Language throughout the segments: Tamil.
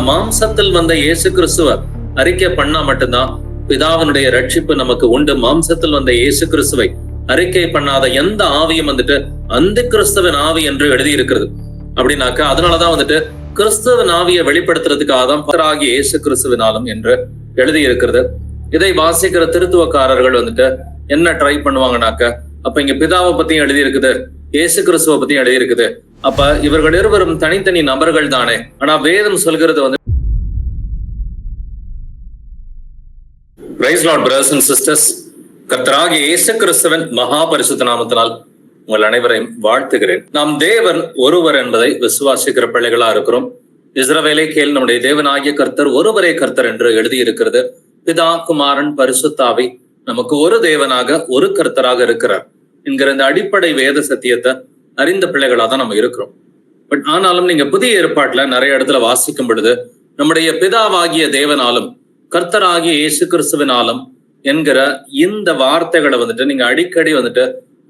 மாம்சத்தில் வந்த இயேசு கிறிஸ்துவ அறிக்கை பண்ணா மட்டும்தான் பிதாவினுடைய ரட்சிப்பு நமக்கு உண்டு. மாம்சத்தில் வந்த இயேசு கிறிஸ்துவை அறிக்கை பண்ணாத எந்த ஆவியும் வந்துட்டு அந்த கிறிஸ்துவின் ஆவி என்று எழுதி இருக்கிறது. அப்படின்னாக்கா அதனாலதான் வந்துட்டு கிறிஸ்துவின் ஆவியை வெளிப்படுத்துறதுக்காக தான் பக்தராகிய இயேசு கிறிஸ்துவினாலும் என்று எழுதி இருக்கிறது. இதை வாசிக்கிற திருத்துவக்காரர்கள் வந்துட்டு என்ன ட்ரை பண்ணுவாங்கனாக்க, அப்ப இங்க பிதாவை பத்தியும் எழுதி இருக்குது, இயேசு கிறிஸ்துவ பத்தியும் எழுதி இருக்குது, அப்ப இவர்கள் இருவரும் தனித்தனி நபர்கள் தானே. ஆனா வேதம் சொல்கிறது வந்து, praise Lord brothers and sisters, கர்த்தராகிய இயேசு கிறிஸ்துவின் மகா பரிசுத்த நாமத்தினால் உங்கள் அனைவரையும் வாழ்த்துகிறேன். நாம் தேவன் ஒருவர் என்பதை விசுவாசிக்கிற பிள்ளைகளா இருக்கிறோம். இஸ்ரவேலை கேள், நம்முடைய தேவனாகிய கர்த்தர் ஒருவரே கர்த்தர் என்று எழுதி இருக்கிறது. பிதா, குமாரன், பரிசுத்தாவி நமக்கு ஒரு தேவனாக ஒரு கர்த்தராக இருக்கிறார் என்கிற இந்த அடிப்படை வேத சத்தியத்தை அறிந்த பிள்ளைகளா தான் நம்ம இருக்கிறோம். பட் ஆனாலும் நீங்க புதிய ஏற்பாட்டுல நிறைய இடத்துல வாசிக்கும் பொழுது நம்முடைய பிதாவாகிய தேவனாலும் கர்த்தராகிய இயேசு கிறிஸ்துவினாலும் என்கிற இந்த வார்த்தைகளை வந்துட்டு நீங்க அடிக்கடி வந்துட்டு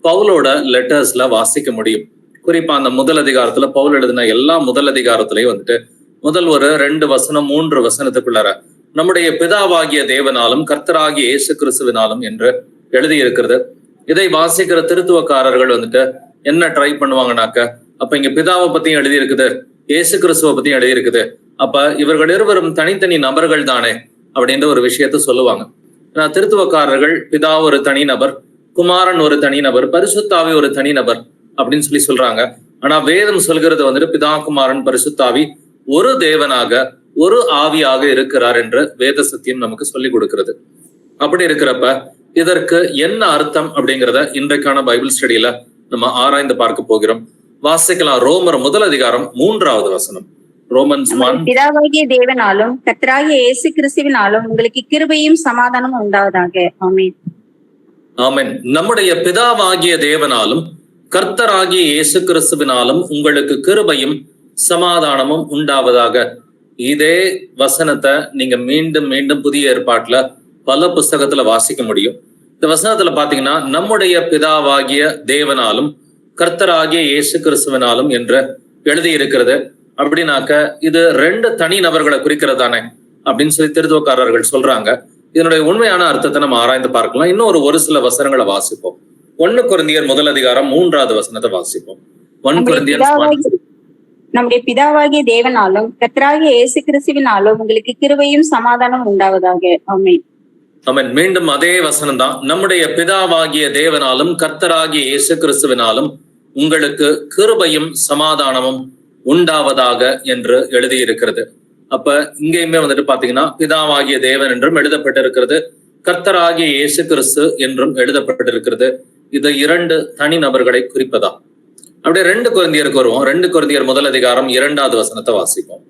பவுலோட லெட்டர்ஸ்ல வாசிக்க முடியும். குறிப்பா அந்த முதல் அதிகாரத்துல பவுல் எழுதின எல்லா முதல் அதிகாரத்திலையும் வந்துட்டு முதல் ஒரு 2 வசனம் 3 வசனத்துக்குள்ளார நம்முடைய பிதாவாகிய தேவனாலும் கர்த்தராகிய இயேசு கிறிஸ்துவினாலும் என்று எழுதி இருக்கிறது. இதை வாசிக்கிற திருத்துவக்காரர்கள் வந்துட்டு என்ன ட்ரை பண்ணுவாங்கனாக்க, அப்ப இங்க பிதாவை பத்தியும் எழுதி இருக்குது, இயேசு கிறிஸ்துவ பத்தியும் எழுதி இருக்குது, அப்ப இவர்கள் இருவரும் தனித்தனி நபர்கள் தானே அப்படின்ற ஒரு விஷயத்த சொல்லுவாங்க. திருத்துவக்காரர்கள் பிதா ஒரு தனிநபர், குமாரன் ஒரு தனிநபர், பரிசுத்தாவி ஒரு தனிநபர் அப்படின்னு சொல்றாங்க. ஆனா வேதம் சொல்கிறது வந்துட்டு பிதா, குமாரன், பரிசுத்தாவி ஒரு தேவனாக ஒரு ஆவியாக இருக்கிறார் என்று வேத சத்தியம் நமக்கு சொல்லி கொடுக்கிறது. அப்படி இருக்கிறப்ப இதற்கு என்ன அர்த்தம் அப்படிங்கிறத இன்றைக்கான பைபிள் ஸ்டடியில நம்ம ஆராய்ந்து பார்க்க போகிறோம். வாசிக்கலாம். ரோமர் முதல் அதிகாரம் 3வது வசனம். ரோமன்ஸ் 1. பிதாவாகிய தேவனாலும் கர்த்தராகிய இயேசு கிறிஸ்துவினாலும் உங்களுக்கு கிருபையும் சமாதானமும் உண்டாவதாக. ஆமென். ஆமென். நம்முடைய பிதாவாகிய தேவனாலும் கர்த்தராகிய இயேசு கிறிஸ்துவினாலும் உங்களுக்கு கிருபையும் சமாதானமும் உண்டாவதாக. இதே வசனத்தை நீங்க மீண்டும் மீண்டும் புதிய ஏற்பாட்டுல பல புஸ்தகத்துல வாசிக்க முடியும். இந்த வசனத்துல பாத்தீங்கன்னா நம்முடைய பிதாவாகிய தேவனாலும் கர்த்தராகிய இயேசு கிறிஸ்துவினாலும் என்று எழுதி இருக்கிறது. அப்படின்னாக்க இது 2 தனி நபர்களை குறிக்கிறதானே அப்படின்னு சொல்லி திருத்துவக்காரர்கள் சொல்றாங்க. இதனுடைய உண்மையான அர்த்தத்தை நம்ம ஆராய்ந்து பார்க்கலாம். இன்னும் ஒரு சில வசனங்களை வாசிப்போம். 1 கொரிந்தியர் முதல் அதிகாரம் 3வது வசனத்தை வாசிப்போம். 1 கொரிந்தியர். நம்முடைய பிதாவாகிய தேவனாலும் கர்த்தராகிய இயேசு கிறிஸ்துவினாலும் உங்களுக்கு கிருபையும் சமாதானம் உண்டாவதாக. ஆமென். ஆமென். மீண்டும் அதே வசனம் தான். நம்முடைய பிதாவாகிய தேவனாலும் கர்த்தராகிய இயேசு கிறிஸ்துவினாலும் உங்களுக்கு கிருபையும் சமாதானமும் உண்டாவதாக என்று எழுதி இருக்கிறது. அப்ப இங்கேயுமே வந்துட்டு பாத்தீங்கன்னா பிதாவாகிய தேவன் என்றும் எழுதப்பட்டிருக்கிறது, கர்த்தராகிய இயேசு கிறிஸ்து என்றும் எழுதப்பட்டிருக்கிறது. இது 2 தனி நபர்களை குறிப்பதா. அப்படியே 2 கொரிந்தியருக்கு வருவோம். 2 கொரிந்தியர் முதல் அதிகாரம் 2வது வசனத்தை வாசிப்போம்.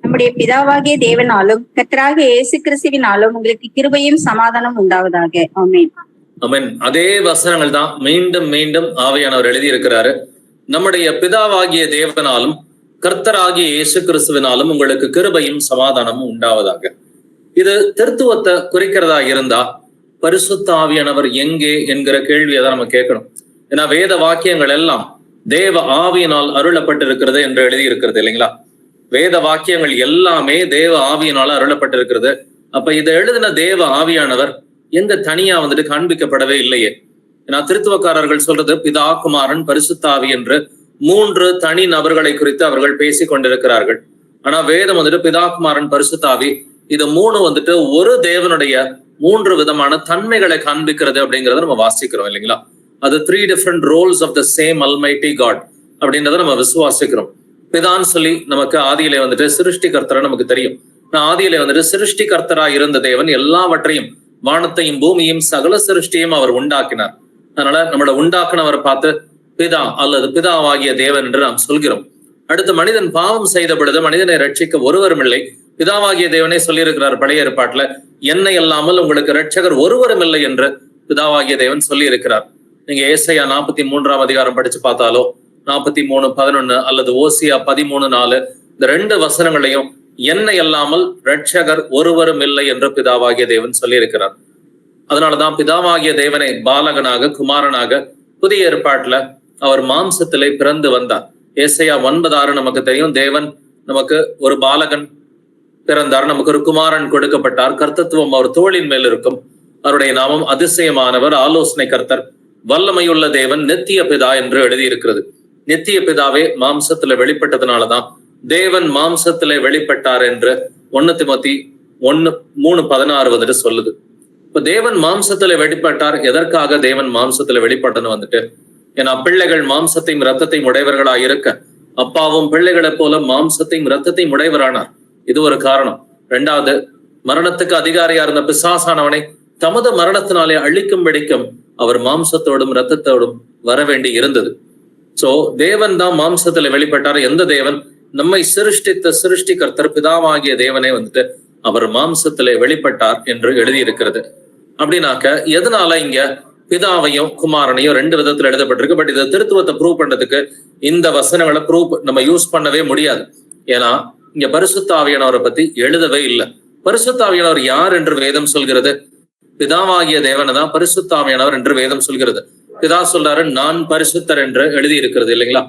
நம்முடைய பிதாவாகிய தேவனாலும் கர்த்தராகிய இயேசு கிறிஸ்துவினாலும் உங்களுக்கு கிருபையும் சமாதானம் உண்டாவதாக. ஆமென். ஆமென். அதே வசனங்கள் தான் மீண்டும் மீண்டும் ஆவியானவர் எழுதி இருக்கிறாரு. நம்முடைய பிதாவாகிய தேவனாலும் கர்த்தராகிய இயேசு கிறிஸ்துவினாலும் உங்களுக்கு கிருபையும் சமாதானமும் உண்டாவதாக. இது திருத்துவத்தை குறிக்கிறதா இருந்தா பரிசுத்த ஆவியானவர் எங்கே என்கிற கேள்வியை தான் நம்ம கேட்கணும். ஏன்னா வேத வாக்கியங்கள் எல்லாம் தேவ ஆவியினால் அருளப்பட்டிருக்கிறது என்று எழுதி இருக்கிறது இல்லைங்களா. வேத வாக்கியங்கள் எல்லாமே தேவ ஆவியினால் அருளப்பட்டிருக்கிறது. அப்ப இதை எழுதின தேவ ஆவியானவர் எங்க தனியா வந்துட்டு காண்பிக்கப்படவே இல்லையே. ஏன்னா திருத்துவக்காரர்கள் சொல்றது பிதா, குமாரன், பரிசுத்தாவி என்று 3 தனி நபர்களை குறித்து அவர்கள் பேசிக் கொண்டிருக்கிறார்கள். ஆனா வேதம் வந்துட்டு பிதா, குமாரன், பரிசுத்தாவி இது 3 வந்துட்டு ஒரு தேவனுடைய 3 விதமான தன்மைகளை காண்பிக்கிறது அப்படிங்கறத நம்ம வாசிக்கிறோம் இல்லைங்களா. அது 3 different roles of the same almighty God அப்படின்றத நம்ம விசுவாசிக்கிறோம். பிதான்னு சொல்லி நமக்கு ஆதியிலே வந்துட்டு சிருஷ்டிகர்த்தரா நமக்கு தெரியும். ஆதியிலே வந்துட்டு சிருஷ்டிகர்த்தரா இருந்த தேவன் எல்லாவற்றையும் வானத்தையும் பூமியும் சகல சிருஷ்டியும் அவர் உண்டாக்கினார். அதனால நம்மளோட உண்டாக்குனவரை பார்த்து பிதா அல்லது பிதாவாகிய தேவன் என்று நாம் சொல்கிறோம். அடுத்து மனிதன் பாவம் செய்த பொழுது மனிதனை ரட்சிக்க ஒருவரும் இல்லை. பிதாவாகிய தேவனே சொல்லியிருக்கிறார் பழைய ஏற்பாட்டுல, என்னை அல்லாமல் உங்களுக்கு ரட்சகர் ஒருவரும் இல்லை என்று பிதாவாகிய தேவன் சொல்லி இருக்கிறார். நீங்க ஏசாயா 43ஆம் அதிகாரம் படிச்சு பார்த்தாலோ 43:11 அல்லது ஓசியா 13:4 இந்த 2 வசனங்களையும் என்னை அல்லாமல் ரட்சகர் ஒருவரும் இல்லை என்று பிதாவாகிய தேவன் சொல்லி இருக்கிறார். அதனாலதான் பிதாவாகிய தேவனை பாலகனாக குமாரனாக புதிய ஏற்பாட்டுல அவர் மாம்சத்திலே பிறந்து வந்தார். ஏசாயா 9:6 நமக்கு தெரியும். தேவன் நமக்கு ஒரு பாலகன் பிறந்தார், நமக்கு ஒரு குமாரன் கொடுக்கப்பட்டார், கர்த்தத்துவம் அவர் தோளின் மேல் இருக்கும், அவருடைய நாமம் அதிசயமானவர், ஆலோசனை கர்த்தர், வல்லமையுள்ள தேவன், நித்திய பிதா என்று எழுதியிருக்கிறது. நித்திய பிதாவே மாம்சத்துல வெளிப்பட்டதுனாலதான் தேவன் மாம்சத்துல வெளிப்பட்டார் என்று 1 திமோத்தி 1:3-16 வந்துட்டு சொல்லுது. இப்ப தேவன் மாம்சத்துல வெளிப்பட்டார். எதற்காக தேவன் மாம்சத்துல வெளிப்பட்டன்னு வந்துட்டு, ஏன்னா பிள்ளைகள் மாம்சத்தையும் இரத்தத்தையும் உடையவர்களாக இருக்க அப்பாவும் பிள்ளைகளை போல மாம்சத்தையும் இரத்தத்தையும் உடையவரானார். இது ஒரு காரணம். 2வது, மரணத்துக்கு அதிகாரியா இருந்த பிசாசானவனை தமது மரணத்தினாலே அழிக்கும்படிக்கும் அவர் மாம்சத்தோடும் இரத்தத்தோடும் வர வேண்டி இருந்தது. சோ தேவன் தான் மாம்சத்துல வெளிப்பட்டார். எந்த தேவன்? நம்மை சிருஷ்டித்த சிருஷ்டிகர்த்தர் பிதாவாகிய தேவனே வந்துட்டு அவர் மாம்சத்திலே வெளிப்பட்டார் என்று எழுதியிருக்கிறது. அப்படின்னாக்க எதனால இங்க பிதாவையும் குமாரனையும் 2 விதத்துல எழுதப்பட்டிருக்கு. பட் இதை திருத்துவத்தை ப்ரூவ் பண்றதுக்கு இந்த வசனங்களை நம்ம யூஸ் பண்ணவே முடியாது. ஏன்னா இங்க பரிசுத்த ஆவியானவரை பத்தி எழுதவே இல்லை. பரிசுத்த ஆவியானவர் யார் என்று வேதம் சொல்கிறது? பிதாவாகிய தேவனை தான் பரிசுத்த ஆவியானவர் என்று வேதம் சொல்கிறது. பிதா சொல்றாரு, நான் பரிசுத்தர் என்று எழுதி இருக்கிறது இல்லைங்களா?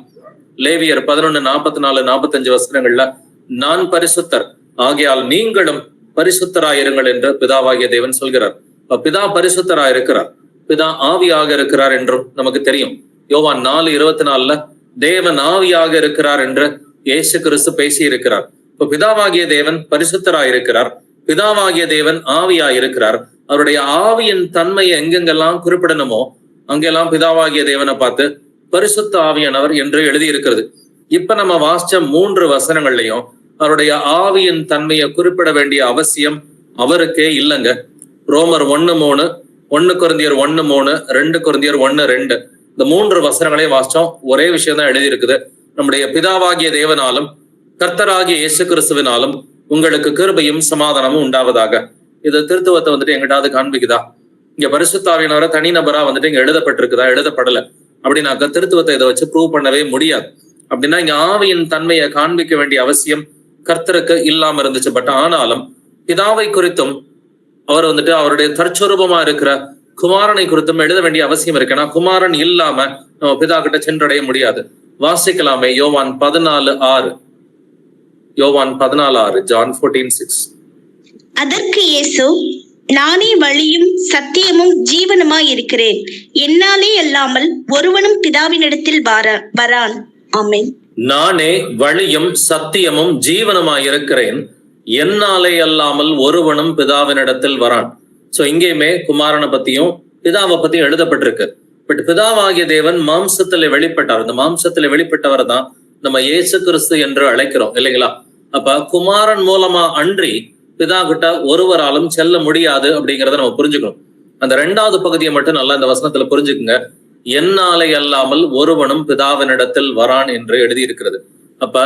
லேவியர் 11:44-45 வசனங்கள்ல நான் பரிசுத்தர் ஆகையால் நீங்களும் பரிசுத்தராயிருங்கள் என்று பிதாவாகிய தேவன் சொல்கிறார். பிதா பரிசுத்தராயிருக்கிறார், பிதா ஆவியாக இருக்கிறார் என்றும் நமக்கு தெரியும். யோவான் 4:24 தேவன் ஆவியாக இருக்கிறார் என்று இயேசு கிறிஸ்து பேசி இருக்கிறார். இப்ப பிதாவாகிய தேவன் பரிசுத்தராயிருக்கிறார், பிதாவாகிய தேவன் ஆவியாயிருக்கிறார். அவருடைய ஆவியின் தன்மையை எங்கெங்கெல்லாம் குறிப்பிடணுமோ அங்கெல்லாம் பிதாவாகிய தேவனை பார்த்து பரிசுத்த ஆவியானவர் என்று எழுதி இருக்கிறது. இப்ப நம்ம வாசிச்ச 3 வசனங்கள்லையும் அவருடைய ஆவியின் தன்மையை குறிப்பிட வேண்டிய அவசியம் அவருக்கே இல்லைங்க. ரோமர் 1:3, 1 கொரிந்தியர் 1:3, 2 கொரிந்தியர் 1:2 இந்த 3 வசனங்களையும் வாசிச்சோம். ஒரே விஷயம் தான் எழுதி இருக்குது. நம்முடைய பிதாவாகிய தேவனாலும் கர்த்தராகிய இயேசு கிறிஸ்துவினாலும் உங்களுக்கு கிருபையும் சமாதானமும் உண்டாவதாக. இது திருத்துவத்தை வந்துட்டு எங்கிட்டாவது காண்பிக்குதா? இங்க பரிசுத்தாவியானவரை தனிநபரா வந்துட்டு இங்க எழுதப்பட்டிருக்குதா? எழுதப்படல. அப்படின்னாக்க திருத்துவத்தை இதை வச்சு ப்ரூவ் பண்ணவே முடியாது. அப்படின்னா இங்க ஆவியின் தன்மையை காண்பிக்க வேண்டிய அவசியம் கர்த்தருக்கு இல்லாம இருந்துச்சு. பட் ஆனாலும் பிதாவை குறித்தும் அவர் வந்துட்டு அவருடைய தற்சொரூபமா இருக்கிற குமாரனை குறித்தும் எழுத வேண்டிய அவசியம் இருக்கு. ஏன்னா குமாரன் இல்லாம நம்ம பிதா கிட்ட சென்றடைய முடியாது. வாசிக்கலாமே யோவான் 14:6. யோவான் 14:6, John 14:6. அதற்கு இயேசு, நானே வழியும் சத்தியமும் ஜீவனுமாய் இருக்கிறேன், என்னாலே அல்லாமல் ஒருவனும் பிதாவினிடத்தில் வரான். ஆமென். நானே வழியும் சத்தியமும் ஜீவனுமாய் இருக்கிறேன், என்னாலே அல்லாமல் ஒருவனும் பிதாவினிடத்தில் வரான். சோ இங்கேயுமே குமாரனை பத்தியும் பிதாவை பத்தியும் எழுதப்பட்டிருக்கு. பட் பிதாவாகிய தேவன் மாம்சத்துல வெளிப்பட்டார். இந்த மாம்சத்துல வெளிப்பட்டவரை தான் நம்ம இயேசு கிறிஸ்து என்று அழைக்கிறோம் இல்லைங்களா? அப்ப குமாரன் மூலமா அன்றி பிதா கிட்ட ஒருவராலும் செல்ல முடியாது அப்படிங்கிறத நம்ம புரிஞ்சுக்கணும். அந்த 2வது பகுதியை மட்டும் நல்லா இந்த வசனத்துல புரிஞ்சுக்குங்க. என்னாலே அல்லாமல் ஒருவனும் பிதாவினிடத்தில் வரான் என்று எழுதி இருக்கிறது. அப்ப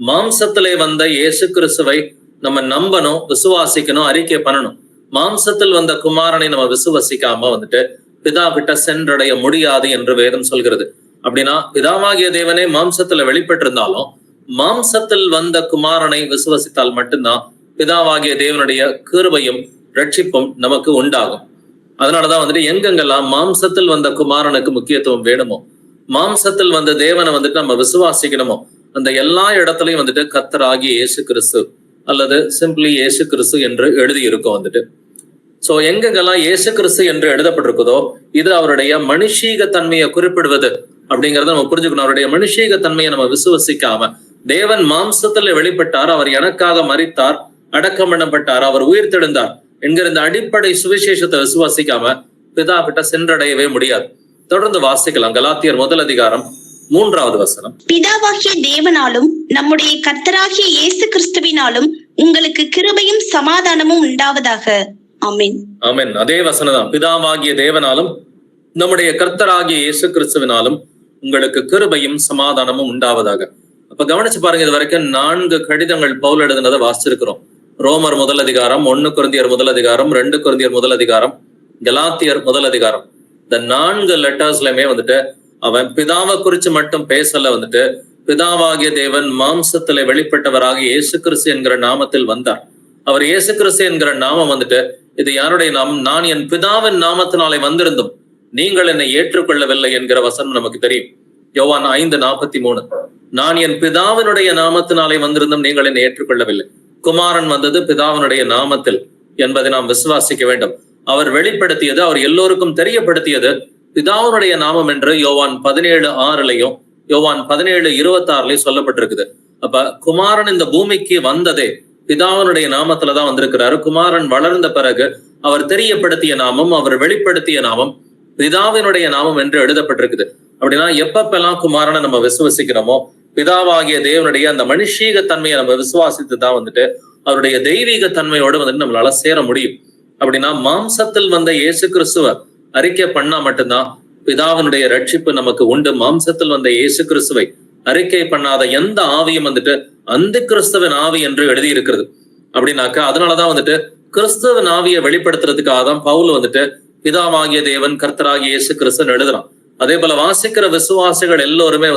மாம்சத்திலே வந்த இயேசு கிறிஸ்துவை நம்ம நம்பணும், விசுவாசிக்கணும், அறிக்கை பண்ணணும். மாம்சத்தில் வந்த குமாரனை நம்ம விசுவாசிக்காம வந்துட்டு பிதா கிட்ட சென்றடைய முடியாது என்று வேதம் சொல்கிறது. அப்படின்னா பிதாவாகிய தேவனே மாம்சத்துல வெளிப்பட்டிருந்தாலும் மாம்சத்தில் வந்த குமாரனை விசுவசித்தால் மட்டும்தான் பிதாவாகிய தேவனுடைய கிருபையும் ரட்சிப்பும் நமக்கு உண்டாகும். அதனாலதான் வந்துட்டு எங்கெங்கெல்லாம் மாம்சத்தில் வந்த குமாரனுக்கு முக்கியத்துவம் வேணுமோ, மாம்சத்தில் வந்த தேவனை வந்துட்டு நம்ம விசுவாசிக்கணுமோ, அந்த எல்லா இடத்துலயும் வந்துட்டு கர்த்தராகிய இயேசு கிறிஸ்து அல்லது சிம்பிளி இயேசு கிறிஸ்து என்று எழுதி இருக்கும் வந்துட்டு. சோ எங்கெங்கெல்லாம் இயேசு கிறிஸ்து என்று எழுதப்பட்டிருக்குதோ இது அவருடைய மனுஷீக தன்மையை குறிப்பிடுவது அப்படிங்கறத நம்ம புரிஞ்சுக்கணும். அவருடைய மனுஷீக தன்மையை நம்ம விசுவசிக்காம தேவன் மாம்சத்துல வெளிப்பட்டார், அவர் எனக்காக மரித்தார், அடக்கம் பண்ணப்பட்டார், அவர் உயிர் தெழுந்தார் என்கிற இந்த அடிப்படை சுவிசேஷத்தை விசுவாசிக்காம பிதா கிட்ட சென்றடையவே முடியாது. தொடர்ந்து வாசிக்கலாம். கலாத்தியர் 1:3 வசனம். பிதாவாகிய தேவனாலும் நம்முடைய கர்த்தராகிய இயேசு கிறிஸ்துவினாலும் உங்களுக்கு கிருபையும் சமாதானமும் உண்டாவதாக. ஆமென். ஆமென். அதே வசனம் தான். பிதாவாகிய தேவனாலும் நம்முடைய கர்த்தராகிய இயேசு கிறிஸ்துவினாலும் உங்களுக்கு கிருபையும் சமாதானமும் உண்டாவதாக. அப்ப கவனிச்சு பாருங்க, இது வரைக்கும் 4 கடிதங்கள் பவுல் எழுதுனதை வாசிச்சிருக்கிறோம். ரோமர் 1 1 கொரிந்தியர் 1 2 கொரிந்தியர் 1 கலாத்தியர் 1 இந்த 4 லெட்டர்ஸ்லயுமே வந்துட்டு அவன் பிதாவை குறிச்சு மட்டும் பேசல. வந்துட்டு பிதாவாகிய தேவன் மாம்சத்துல வெளிப்பட்டவராக இயேசு கிறிஸ்து என்கிற நாமத்தில் வந்தார். அவர் இயேசு கிறிஸ்து என்கிற நாமம் வந்துட்டு இது யாருடைய நாமம்? நான் என் பிதாவின் நாமத்தினாலே வந்திருந்தும் நீங்கள் என்னை ஏற்றுக்கொள்ளவில்லை என்கிற வசனம் நமக்கு தெரியும். யோவான் 5:43. நான் என் பிதாவினுடைய நாமத்தினாலே வந்திருந்தும் நீங்கள் என்னை ஏற்றுக்கொள்ளவில்லை. குமாரன் வந்தது பிதாவினுடைய நாமத்தில் என்பதை நாம் விசுவாசிக்க வேண்டும். அவர் வெளிப்படுத்தியது, அவர் எல்லோருக்கும் தெரியப்படுத்தியது பிதாவினுடைய நாமம் என்று யோவான் 17:6 யோவான் 17:26 சொல்லப்பட்டிருக்குது. அப்ப குமாரன் இந்த பூமிக்கு வந்ததே பிதாவினுடைய நாமத்துலதான் வந்திருக்கிறாரு. குமாரன் வளர்ந்த பிறகு அவர் தெரியப்படுத்திய நாமம், அவர் வெளிப்படுத்திய நாமம் பிதாவினுடைய நாமம் என்று எழுதப்பட்டிருக்குது. அப்படின்னா எப்பப்பெல்லாம் குமாரனை நம்ம விசுவாசிக்கிறோமோ, பிதாவாகிய தேவனுடைய அந்த மனுஷீக தன்மையை நம்ம விசுவாசித்து தான் அவருடைய தெய்வீக தன்மையோடு நம்மளால சேர முடியும். அப்படின்னா மாம்சத்தில் வந்த இயேசு கிறிஸ்துவ அறிக்கை பண்ணா மட்டும்தான் பிதாவினுடைய ரட்சிப்பு நமக்கு உண்டு. மாம்சத்தில் வந்த இயேசு கிறிஸ்துவை அறிக்கை பண்ணாத எந்த ஆவியும் அந்த கிறிஸ்துவின் ஆவி என்று எழுதி இருக்கிறது. அப்படின்னாக்கா அதனாலதான் கிறிஸ்துவின் ஆவியை வெளிப்படுத்துறதுக்காக தான் பவுல் பிதாவாகிய தேவன் கர்த்தராகிய இயேசு கிறிஸ்துன்னு எழுதுறான். அதே போல வாசிக்கிற விசுவாசிகள் எல்லோருமே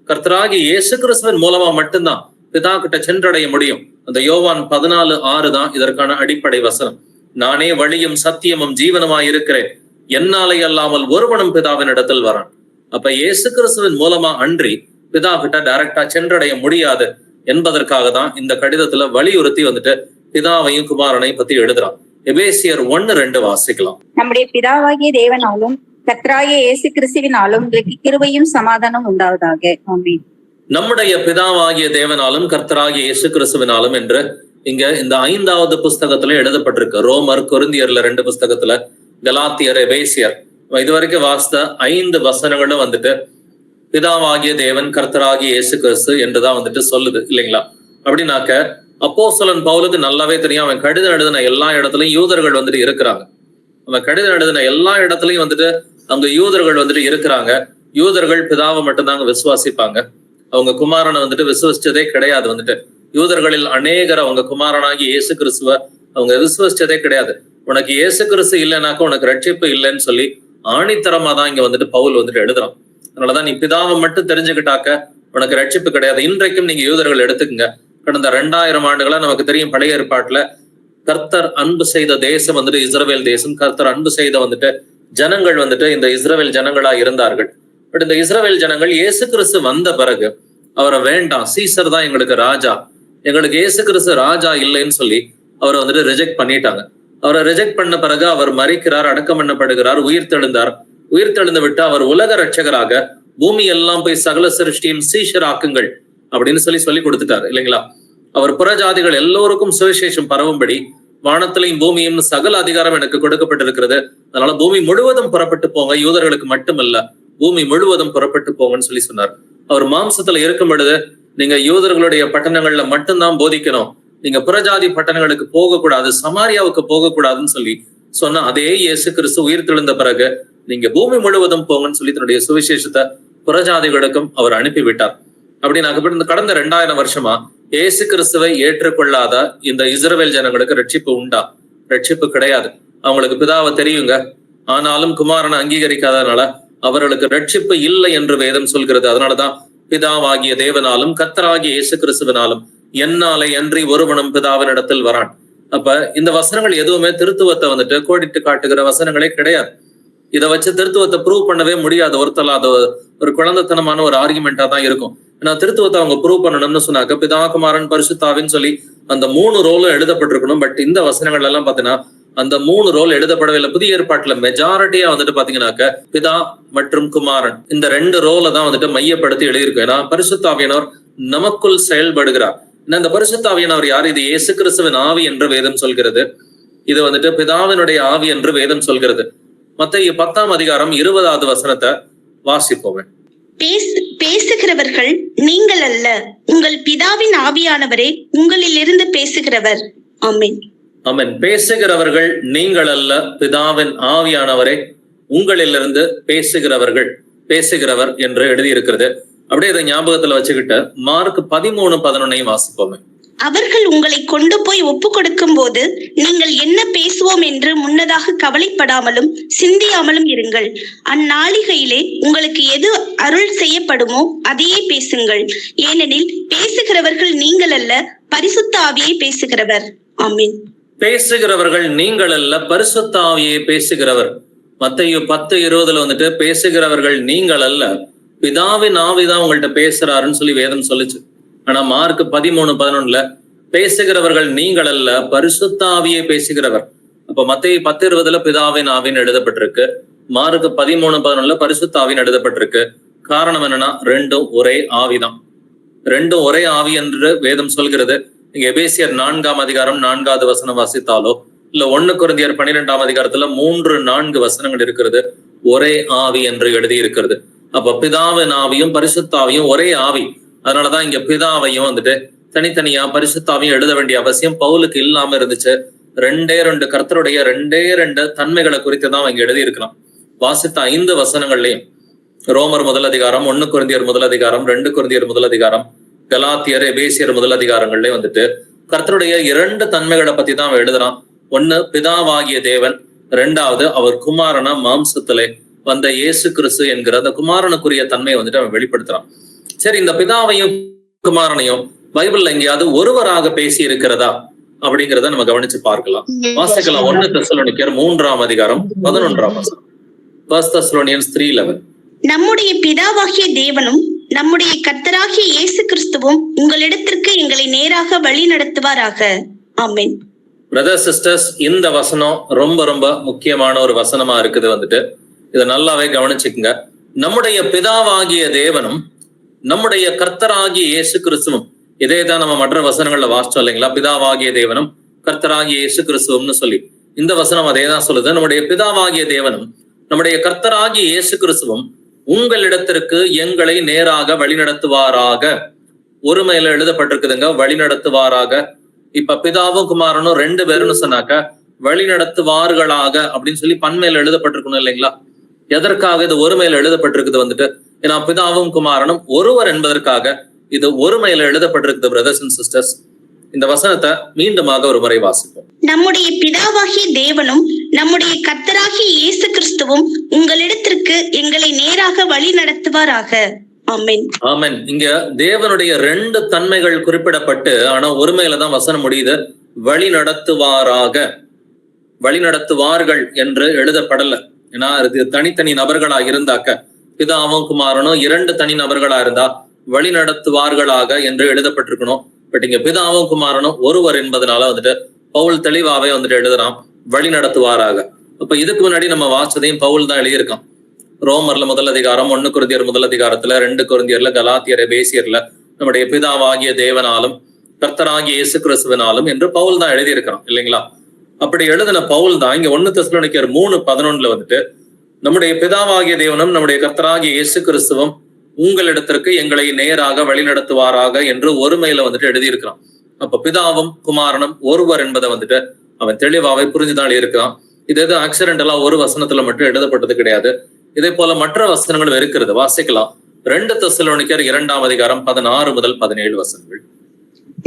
கர்த்தராகிய இயேசு கிறிஸ்துவின் மூலமா மட்டும்தான் பிதா கிட்ட சென்றடைய முடியும். அந்த யோவான் 14:6 தான் இதற்கான அடிப்படை வசனம். நானே வழியும் சத்தியமும் ஜீவனமாய் இருக்கிறேன், என்னாலே அல்லாமல் ஒருவனும் பிதாவின் இடத்தில் வரான். அப்ப இயேசு கிறிஸ்துவின் மூலமா அன்றி பிதா கிட்ட டைரக்டா சென்றடைய முடியாது என்பதற்காக தான் இந்த கடிதத்துல வலியுறுத்தி பிதாவையும் குமாரனை பத்தி எழுதுறான். எபேசியர் 1:2 வாசிக்கலாம். நம்முடைய பிதாவாகிய தேவனாலும் கர்த்தராகிய இயேசு கிறிஸ்துவினாலும் உங்களுக்கு கிருபையும் சமாதானம் உண்டாவதாக. ஆமென். நம்முடைய பிதாவாகிய தேவனாலும் கர்த்தராகிய இயேசு கிறிஸ்துவினாலும் என்று இங்க இந்த 5வது புஸ்தகத்துல எழுதப்பட்டிருக்கு. ரோமர், கொரிந்தியர்ல 2 புஸ்தகத்துல, கலாத்தியர், எபேசியர், இதுவரைக்கும் வாசித்த 5 வசனங்களும் பிதாவாகிய தேவன் கர்த்தராகிய இயேசு கிறிஸ்து என்றுதான் சொல்லுது இல்லைங்களா? அப்படின்னாக்க அப்போஸ்தலன் பவுலுக்கு நல்லாவே தெரியும். அவன் கடிதம் எழுதின எல்லா இடத்துலயும் யூதர்கள் இருக்கிறாங்க. அவன் கடிதம் எழுதின எல்லா இடத்துலயும் அங்க யூதர்கள் இருக்கிறாங்க. யூதர்கள் பிதாவை மட்டும்தாங்க விசுவாசிப்பாங்க. அவங்க குமாரனை விசுவசிச்சதே கிடையாது. யூதர்களில் அநேகர் அவங்க குமாரனாகி இயேசு கிறிஸ்துவ அவங்க விசுவசிச்சதே கிடையாது. உனக்கு இயேசு கிறிஸ்து இல்லைனாக்க உனக்கு ரட்சிப்பு இல்லைன்னு சொல்லி ஆணித்தரமா தான் இங்க பவுல் எழுதுறான். அதனாலதான் நீ பிதாவை மட்டும் தெரிஞ்சுக்கிட்டாக்க உனக்கு ரட்சிப்பு கிடையாது. இன்றைக்கும் நீங்க யூதர்கள் எடுத்துக்கங்க. கடந்த 2000 ஆண்டுகளா நமக்கு தெரியும், பழைய ஏற்பாட்டுல கர்த்தர் அன்பு செய்த தேசம் இஸ்ரவேல் தேசம். கர்த்தர் அன்பு செய்த ஜனங்கள் இந்த இஸ்ரவேல் ஜனங்களா இருந்தார்கள். பட் இந்த இஸ்ரவேல் ஜனங்கள் இயேசு கிறிஸ்து வந்த பிறகு அவரை வேண்டாம், சீசர் தான் எங்களுக்கு ராஜா, எங்களுக்கு இயேசு கிறிஸ்து ராஜா இல்லைன்னு சொல்லி அவரை ரிஜெக்ட் பண்ணிட்டாங்க. அவரை ரிஜெக்ட் பண்ண பிறகு அவர் மரிக்கிறார், அடக்கம் பண்ணப்படுகிறார், உயிர்த்தெழுந்தார். உயிர்த்தெழுந்து விட்டு அவர் உலக ரட்சகராக பூமி எல்லாம் போய் சகல சிருஷ்டியும் சீஷர் ஆக்குங்கள் அப்படின்னு சொல்லி கொடுத்துட்டாரு இல்லைங்களா? அவர் புறஜாதிகள் எல்லோருக்கும் சுவிசேஷம் பரவும்படி வானத்திலையும் பூமியும் சகல அதிகாரம் எனக்கு கொடுக்கப்பட்டிருக்கிறது, அதனால பூமி முழுவதும் புறப்பட்டு போங்க, யூதர்களுக்கு மட்டுமல்ல பூமி முழுவதும் புறப்பட்டு போங்கன்னு சொல்லி சொன்னார். அவர் மாம்சத்துல இருக்கும் பொழுது நீங்க யூதர்களுடைய பட்டணங்கள்ல மட்டும்தான் போதிக்கணும், நீங்க புறஜாதி பட்டணங்களுக்கு போகக்கூடாது, சமாரியாவுக்கு போகக்கூடாதுன்னு சொல்லி சொன்ன அதே இயேசு கிறிஸ்து உயிர்த்தெழுந்த பிறகு நீங்க பூமி முழுவதும் போங்கன்னு சொல்லி தன்னுடைய சுவிசேஷத்தை புறஜாதிகளுக்கும் அவர் அனுப்பிவிட்டார். அப்படின்னாக்க இந்த கடந்த 2000 வருஷமா இயேசு கிறிஸ்துவை ஏற்றுக்கொள்ளாத இந்த இஸ்ரவேல் ஜனங்களுக்கு ரட்சிப்பு உண்டா? ரட்சிப்பு கிடையாது. அவங்களுக்கு பிதாவை தெரியுங்க, ஆனாலும் குமாரனை அங்கீகரிக்காதனால அவர்களுக்கு ரட்சிப்பு இல்லை என்று வேதம் சொல்கிறது. அதனாலதான் பிதாவாகிய தேவனாலும் கர்த்தராகிய இயேசு கிறிஸ்துவினாலும் என்னாலே அன்றி ஒருவனும் பிதாவின் இடத்தில் வரான். அப்ப இந்த வசனங்கள் எதுவுமே திருத்துவத்தை கோடிட்டு காட்டுகிற வசனங்களே கிடையாது. இதை வச்சு திருத்துவத்தை ப்ரூவ் பண்ணவே முடியாது. ஒருத்தலாத ஒரு குழந்தைத்தனமான ஒரு ஆர்குமெண்டா தான் இருக்கும். ஏன்னா திருத்துவத்தை அவங்க ப்ரூவ் பண்ணணும்னு சொன்னாக்க பிதா, குமாரன், பரிசுத்தாவின்னு சொல்லி அந்த 3 ரோலும் எழுதப்பட்டிருக்கணும். பட் இந்த வசனங்கள் எல்லாம் பாத்தீங்கன்னா அந்த 3 ரோல் எழுதப்படவே இல்லை. புதிய ஏற்பாட்டுல மெஜாரிட்டியா பாத்தீங்கன்னாக்க பிதா மற்றும் குமாரன் இந்த 2 ரோலை தான் மையப்படுத்தி எழுதியிருக்கும். ஏன்னா பரிசுத்தாவியனவர் நமக்குள் செயல்படுகிறார். இந்த பரிசுத்தாவியனவர் யார்? இது இயேசு கிறிஸ்துவின் ஆவி என்று வேதம் சொல்கிறது. இது பிதாவினுடைய ஆவி என்று வேதம் சொல்கிறது. மத்தேயு 10ஆம் அதிகாரம் 20வது வசனத்தை வாசிப்போமே. பேசுகிறவர்கள் நீங்கள் அல்ல, உங்கள் பிதாவின் ஆவியானவரே உங்களிலிருந்து பேசுகிறவர். ஆமென். ஆமென். பேசுகிறவர்கள் நீங்கள் அல்ல, பிதாவின் ஆவியானவரே உங்களிலிருந்து பேசுகிறவர் என்று எழுதியிருக்கிறது. அப்படியே இதை ஞாபகத்துல வச்சுக்கிட்டு மார்க் 13:11 வாசிப்போமே. அவர்கள் உங்களை கொண்டு போய் ஒப்பு கொடுக்கும் போது நீங்கள் என்ன பேசுவோம் என்று முன்னதாக கவலைப்படாமலும் சிந்தியாமலும் இருங்கள். அந்நாளிகையிலே உங்களுக்கு எது அருள் செய்யப்படுமோ அதையே பேசுங்கள். ஏனெனில் பேசுகிறவர்கள் நீங்கள் அல்ல, பரிசுத்த ஆவியை பேசுகிறவர். ஆமென். பேசுகிறவர்கள் நீங்கள் அல்ல, பரிசுத்த ஆவியை பேசுகிறவர். மத்தேயு 10:20 பேசுகிறவர்கள் நீங்கள் அல்ல, பிதாவின் ஆவிதான் உங்கள்ட்ட பேசுறாருன்னு சொல்லி வேதம் சொல்லுச்சு. ஆனா மார்க் 13:11 பேசுகிறவர்கள் நீங்கள் அல்ல, பரிசுத்த ஆவியை பேசுகிறவர். அப்ப மத்தேயு 10:20 பிதாவின் ஆவின்னு எழுதப்பட்டிருக்கு. மார்க்கு 13:11 பரிசுத்த ஆவின்னு எழுதப்பட்டிருக்கு. காரணம் என்னன்னா, ரெண்டும் ஒரே ஆவிதான். ரெண்டும் ஒரே ஆவி என்று வேதம் சொல்கிறது. நீங்க எபேசியர் 4ஆம் அதிகாரம் 4வது வசனம் வாசித்தாலோ, இல்ல 1 கொரிந்தியர் 12ஆம் அதிகாரத்துல 3-4 வசனங்கள் இருக்கிறது. ஒரே ஆவி என்று எழுதி இருக்கிறது. அப்ப பிதாவின் ஆவியும் பரிசுத்த ஆவியும் ஒரே ஆவி. அதனாலதான் இங்க பிதாவையும் வந்துட்டு தனித்தனியா பரிசுத்தாவையும் எழுத வேண்டிய அவசியம் பவுலுக்கு இல்லாம இருந்துச்சு. 2 கர்த்தருடைய 2 தன்மைகளை குறித்து தான் இங்க எழுதி இருக்கிறான். வாசித்த 5 வசனங்கள்லயும் ரோமர் 1 அதிகாரம், 1 கொரிந்தியர் 1 அதிகாரம், 2 கொரிந்தியர் 1 அதிகாரம், கலாத்தியர், எபேசியர் 1 அதிகாரங்கள்லயே வந்துட்டு கர்த்தருடைய 2 தன்மைகளை பத்தி தான் அவன் எழுதுறான். 1 பிதாவாகிய தேவன், 2வது அவர் குமாரனா மாம்சத்திலே வந்த இயேசு கிறிஸ்து என்கிற அந்த குமாரனுக்குரிய தன்மையை வந்துட்டு அவன் வெளிப்படுத்துறான். சரி, இந்த பிதாவையும் குமாரனையும் பைபிள்ல எங்கேயாவது ஒருவராக பேசி இருக்கிறதா அப்படிங்கிறத நம்ம கவனிச்சு பார்க்கலாம். வாசிக்கலாம். 1 தெசலோனிக்கர் 3ஆம் அதிகாரம் 11ஆம் வசனம். 1 Thessalonians 3:11. நம்முடைய பிதாவாகிய தேவனும் நம்முடைய கர்த்தராகிய இயேசு கிறிஸ்துவும் உங்களிடத்திற்கு எங்களை நேராக வழி நடத்துவாராக. ஆமென். பிரதர்ஸ் சிஸ்டர்ஸ், இந்த வசனம் ரொம்ப ரொம்ப முக்கியமான ஒரு வசனமா இருக்குது. வந்துட்டு இதை நல்லாவே கவனிச்சுக்குங்க. நம்முடைய பிதாவாகிய தேவனும் நம்முடைய கர்த்தராகிய இயேசு கிறிஸ்துவும், இதே தான் நம்ம மற்ற வசனங்கள்ல வாசிச்சோம் இல்லைங்களா? பிதாவாகிய தேவனும் கர்த்தராகிய இயேசு கிறிஸ்துவம்னு சொல்லி இந்த வசனம் அதே தான் சொல்லுது. நம்முடைய பிதாவாகிய தேவனும் நம்முடைய கர்த்தராகிய இயேசு கிறிஸ்துவும் உங்களிடத்திற்கு எங்களை நேராக வழிநடத்துவாராக. ஒருமையில எழுதப்பட்டிருக்குதுங்க, வழிநடத்துவாராக. இப்ப பிதாவும் குமாரனும் 2 பேருன்னு சொன்னாக்க வழிநடத்துவார்களாக அப்படின்னு சொல்லி பன்மையில எழுதப்பட்டிருக்கணும் இல்லைங்களா? எதற்காக இது ஒருமையில எழுதப்பட்டிருக்குது? வந்துட்டு ஏன்னா பிதாவும் குமாரனும் ஒருவர் என்பதற்காக இது ஒருமையில எழுதப்பட்டிருக்குது. பிரதர்ஸ் அண்ட் சிஸ்டர்ஸ், இந்த வசனத்தை மீண்டுமாக ஒரு முறை வாசிப்போம். நம்முடைய பிதாவாகிய தேவனும் நம்முடைய கர்த்தராகிய இயேசு கிறிஸ்துவும் உங்களிடத்திற்கு எங்களை நேராக வழி நடத்துவாராக. ஆமென். ஆமென். இங்க தேவனுடைய 2 தன்மைகள் குறிப்பிடப்பட்டு, ஆனா ஒருமையில தான் வசனம் முடியுது. வழி நடத்துவாராக, வழி நடத்துவார்கள் என்று எழுதப்படல. ஏன்னா இது தனித்தனி நபர்களா இருந்தாக்க, பிதாவும் குமாரனும் 2 தனி நபர்களா இருந்தா வழி நடத்துவார்களாக என்று எழுதப்பட்டிருக்கணும். பட் இங்க பிதாவும் குமாரனும் ஒருவர் என்பதனால வந்துட்டு பவுல் தெளிவாவே வந்துட்டு எழுதுறான் வழி நடத்துவாராக. அப்ப இதுக்கு முன்னாடி நம்ம வாசதையும் பவுல் தான் எழுதியிருக்கான். ரோமர்ல 1 அதிகாரம், 1 கொரிந்தியர் 1 அதிகாரத்துல, 2 கொரிந்தியர்ல, கலாத்தியர், எபேசியர்ல நம்முடைய பிதாவாகிய தேவனாலும் கர்த்தராகிய இயேசு கிறிஸ்துவினாலும் என்று பவுல் தான் எழுதியிருக்கிறான் இல்லைங்களா? அப்படி எழுதின பவுல் தான் இங்க 1 தெசலோனிக்கர் 3:11 வந்துட்டு நம்முடைய பிதாவாகிய தேவனும் நம்முடைய கர்த்தராகிய இயேசு கிறிஸ்துவும் உங்களிடத்திற்கு எங்களை நேராக வழிநடத்துவாராக என்று ஒருமையில வந்துட்டு எழுதியிருக்கிறான். அப்ப பிதாவும் குமாரனும் ஒருவர் என்பதை வந்துட்டு அவன் தெளிவாவே புரிஞ்சுதான் இருக்கிறான். இது எது ஆக்சிடென்டலா ஒரு வசனத்துல மட்டும் எழுதப்பட்டது கிடையாது. இதே போல மற்ற வசனங்களும் இருக்கிறது. வாசிக்கலாம். 2 தெசலோனிக்கர் 2ஆம் அதிகாரம் 16 முதல் 17 வசனங்கள்.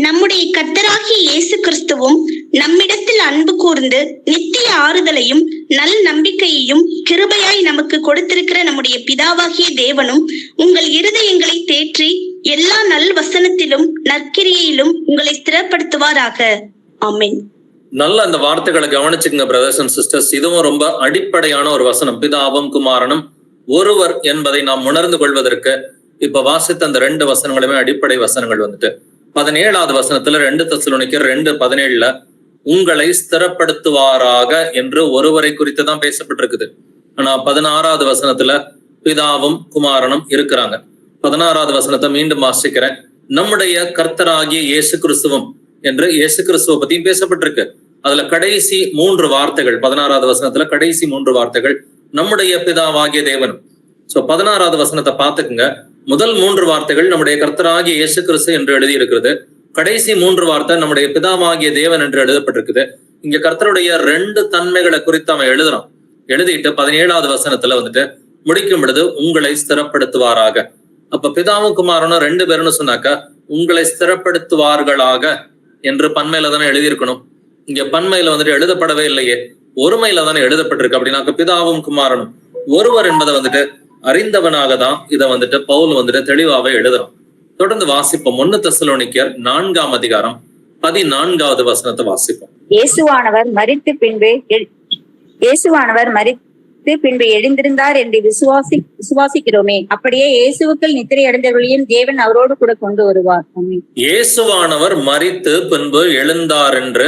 நம்முடைய கர்த்தராகிய இயேசு கிறிஸ்துவும் நம்மிடத்தில் அன்பு கூர்ந்து நித்திய ஆறுதலையும் நல் நம்பிக்கையையும் கிருபையாய் நமக்கு கொடுத்திருக்கிற நம்முடைய பிதாவாகிய தேவனும் உங்கள் இருதயங்களை தேற்றி எல்லா நல் வசனத்திலும் நற்கிரியையிலும் உங்களை ஸ்திரப்படுத்துவாராக. ஆமென். நல்ல அந்த வார்த்தைகளை கவனிச்சுக்கங்க பிரதர்ஸ் அண்ட் சிஸ்டர்ஸ். இதுவும் ரொம்ப அடிப்படையான ஒரு வசனம். பிதாவும் குமாரனும் ஒருவர் என்பதை நாம் உணர்ந்து கொள்வதற்கு இப்ப வாசித்த அந்த 2 வசனங்களுமே அடிப்படை வசனங்கள். வந்துட்டு 17வது வசனத்துல 2 தெசலோனிக்கர் 2:17 உங்களை ஸ்திரப்படுத்துவாராக என்று ஒருவரை குறித்து தான் பேசப்பட்டிருக்குது. ஆனா 16வது வசனத்துல பிதாவும் குமாரனும் இருக்கிறாங்க. 16வது வசனத்தை மீண்டும் வாசிக்கிறேன். நம்முடைய கர்த்தராகிய இயேசு கிறிஸ்துவும் என்று இயேசு கிறிஸ்துவ பத்தியும் பேசப்பட்டிருக்கு. அதுல கடைசி 3 வார்த்தைகள், 16வது வசனத்துல கடைசி 3 வார்த்தைகள் நம்முடைய பிதாவாகிய தேவனும். சோ 16வது வசனத்தை பாத்துக்குங்க. முதல் 3 வார்த்தைகள் நம்முடைய கர்த்தராகிய இயேசு கிறிஸ்து என்று எழுதி இருக்கிறது. கடைசி 3 வார்த்தை நம்முடைய பிதாவாகிய தேவன் என்று எழுதப்பட்டிருக்குது. இங்க கர்த்தருடைய 2 தன்மைகளை குறித்து அவன் எழுதுறான். எழுதிட்டு 17வது வசனத்துல வந்துட்டு முடிக்கும் பொழுது உங்களை ஸ்திரப்படுத்துவாராக. அப்ப பிதாவும் குமாரனும் 2 பேருன்னு சொன்னாக்க உங்களை ஸ்திரப்படுத்துவார்களாக என்று பன்மையில தானே எழுதியிருக்கணும். இங்க பன்மையில வந்துட்டு எழுதப்படவே இல்லையே, ஒருமையில தானே எழுதப்பட்டிருக்கு. அப்படின்னாக்க பிதாவும் குமாரனும் ஒருவர் என்பதை வந்துட்டு அறிந்தவனாக தான் இதை வந்துட்டு பவுல் வந்துட்டு தெளிவாவே எழுதுறான். தொடர்ந்து வாசிப்போம். 1 தெசலோனிக்கர் 4ஆம் அதிகாரம் 14வது வசனத்தை வாசிப்போம். இயேசுவானவர் மரித்த மரித்து பின்பு எழுந்திருந்தார் என்று விசுவாசிக்கிறோமே. அப்படியே இயேசுவுக்குள் நித்திரை அடைந்தவர்களையும் தேவன் அவரோடு கூட கொண்டு வருவார். ஆமென். இயேசுவானவர் மரித்து பின்பு எழுந்தார் என்று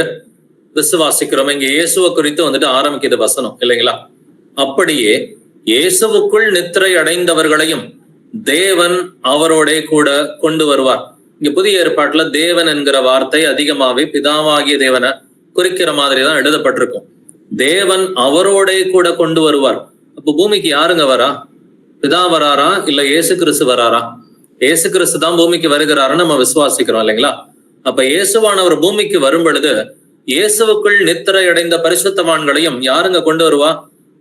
விசுவாசிக்கிறோம். இங்க இயேசுவை குறித்து வந்துட்டு ஆரம்பிக்குது வசனம் இல்லைங்களா? அப்படியே இயேசுவுக்குள் நித்திரை அடைந்தவர்களையும் தேவன் அவரோட கூட கொண்டு வருவார். இங்க புதிய ஏற்பாட்டுல தேவன் என்கிற வார்த்தை அதிகமாவே பிதாவாகிய தேவனை குறிக்கிற மாதிரி தான் எழுதப்பட்டிருக்கும். தேவன் அவரோட கூட கொண்டு வருவார். அப்போ பூமிக்கு யாருங்க வரா? பிதா வராரா இல்ல இயேசு கிறிஸ்து வராரா? இயேசு கிறிஸ்து தான் பூமிக்கு வருகிறாருன்னு நம்ம விசுவாசிக்கிறோம் இல்லைங்களா? அப்ப இயேசுவானவர் பூமிக்கு வரும் பொழுது இயேசுவுக்குள் நித்திரை அடைந்த பரிசுத்தவான்களையும் யாருங்க கொண்டு வருவா?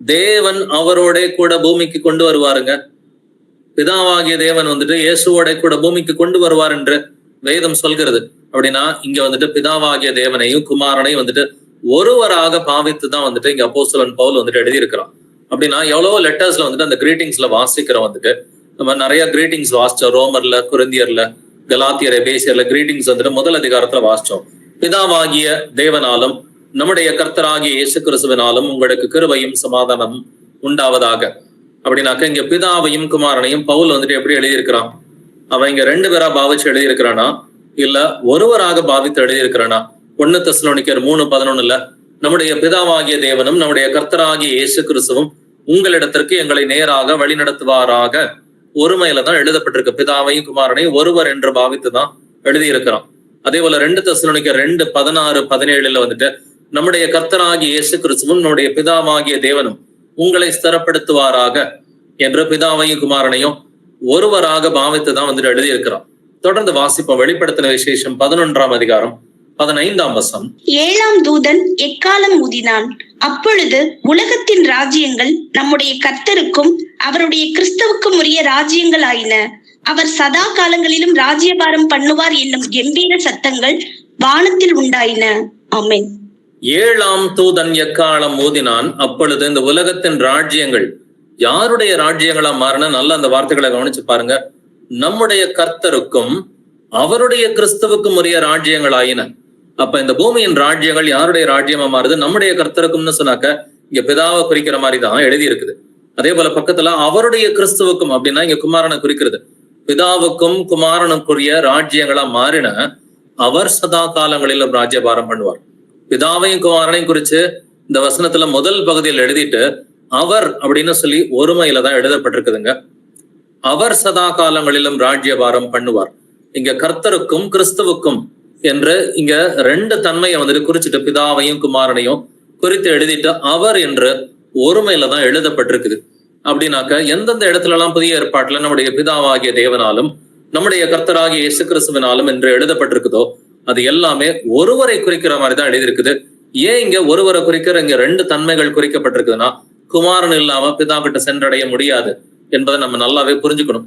தேவன் அவரோட கூட பூமிக்கு கொண்டு வருவாருங்க. பிதாவாகிய தேவன் வந்துட்டு இயேசுவோட கூட பூமிக்கு கொண்டு வருவார் என்று வேதம் சொல்கிறது. அப்படின்னா இங்க வந்துட்டு பிதாவாகிய தேவனையும் குமாரனையும் வந்துட்டு ஒருவராக பாவித்துதான் வந்துட்டு இங்க அப்போஸ்தலன் பவுல் வந்துட்டு எழுதியிருக்கிறான். அப்படின்னா எவ்வளவோ லெட்டர்ஸ்ல வந்துட்டு அந்த கிரீட்டிங்ஸ்ல வாசிக்கிறோம். வந்துட்டு நம்ம நிறைய கிரீட்டிங்ஸ் வாசிச்சோம். ரோமர்ல, குரிந்தியர்ல, கலாத்தியர், எபேசியர்ல கிரீட்டிங்ஸ் வந்துட்டு முதல் அதிகாரத்துல வாசிச்சோம். பிதாவாகிய தேவனாலும் நம்முடைய கர்த்தராகிய இயேசு கிறிஸ்துவினாலும் உங்களுக்கு கிருபையும் சமாதானமும் உண்டாவதாக. அப்படின்னாக்க இங்க பிதாவையும் குமாரனையும் பவுல் வந்துட்டு எப்படி எழுதியிருக்கிறான்? அவன் இங்க 2 பேரா பாவிச்சு எழுதியிருக்கிறானா இல்ல ஒருவராக பாவித்து எழுதியிருக்கிறானா? 1 தெசலோனிக்கர் 3:11 நம்முடைய பிதாவாகிய தேவனும் நம்முடைய கர்த்தராகிய இயேசு கிறிஸ்துவும் உங்களிடத்திற்கு எங்களை நேராக வழி நடத்துவாராக ஒருமையில தான் எழுதப்பட்டிருக்கு. பிதாவையும் குமாரனையும் ஒருவர் என்று பாவித்துதான் எழுதியிருக்கிறான். அதே போல 2 தெசலோனிக்கர் 2:16-17 வந்துட்டு நம்முடைய கர்த்தராகிய இயேசு கிறிஸ்துவும் நம்முடைய பிதாவாகிய தேவனும் உங்களை ஸ்திரப்படுத்துவாராக என்று பிதாவையும் குமாரனையும் ஒருவராக பாவித்துதான் வந்துட்டு எழுதியிருக்கிறான். தொடர்ந்து வாசிப்போம். வெளிப்படுத்தின விசேஷம் 11ஆம் அதிகாரம் 15ஆம் வசனம். 7ஆம் தூதன் எக்காலம் ஊதினான். அப்பொழுது உலகத்தின் ராஜ்யங்கள் நம்முடைய கர்த்தருக்கும் அவருடைய கிறிஸ்துவுக்கும் உரிய ராஜ்யங்கள் ஆயின. அவர் சதா காலங்களிலும் ராஜ்யபாரம் பண்ணுவார் என்னும் கம்பீர சத்தங்கள் வானத்தில் உண்டாயின. ஆமென். 7ஆம் தூதன் எக்காலம் ஊதினான். அப்பொழுது இந்த உலகத்தின் ராஜ்யங்கள் யாருடைய ராஜ்யங்களா மாறின? நல்ல அந்த வார்த்தைகளை கவனிச்சு பாருங்க. நம்முடைய கர்த்தருக்கும் அவருடைய கிறிஸ்துவுக்கும் உரிய ராஜ்யங்கள் ஆயின. அப்ப இந்த பூமியின் ராஜ்யங்கள் யாருடைய ராஜ்யமா மாறுது? நம்முடைய கர்த்தருக்கும்னு சொன்னாக்க இங்க பிதாவை குறிக்கிற மாதிரி தான் எழுதி இருக்குது. அதே போல பக்கத்துல அவருடைய கிறிஸ்துவுக்கும் அப்படின்னா இங்க குமாரனை குறிக்கிறது. பிதாவுக்கும் குமாரனுக்குரிய ராஜ்யங்களா மாறின அவர் சதா காலங்களிலும் ராஜ்யபாரம் பண்ணுவார். பிதாவையும் குமாரனையும் குறிச்சு இந்த வசனத்துல முதல் பகுதியில் எழுதிட்டு அவர் அப்படின்னு சொல்லி ஒருமையில தான் எழுதப்பட்டிருக்குதுங்க. அவர் சதா காலங்களிலும் ராஜ்யபாரம் பண்ணுவார். இங்க கர்த்தருக்கும் கிறிஸ்துவுக்கும் என்று இங்க 2 தன்மையை வந்துட்டு குறிச்சிட்டு பிதாவையும் குமாரனையும் குறித்து எழுதிட்டு அவர் என்று ஒருமையில தான் எழுதப்பட்டிருக்குது. அப்படின்னாக்க எந்தெந்த இடத்துல எல்லாம் புதிய ஏற்பாட்டுல நம்முடைய பிதாவாகிய தேவனாலும் நம்முடைய கர்த்தராகிய இயேசு கிறிஸ்துவினாலும் என்று எழுதப்பட்டிருக்குதோ அது எல்லாமே ஒருவரை குறிக்கிற மாதிரி தான் எழுதியிருக்குது. ஏன் இங்க ஒருவரை குறிக்கிற இங்க 2 தன்மைகள் குறிக்கப்பட்டிருக்குதுன்னா குமாரன் இல்லாம பிதா கிட்ட சென்றடைய முடியாது என்பதை நம்ம நல்லாவே புரிஞ்சுக்கணும்.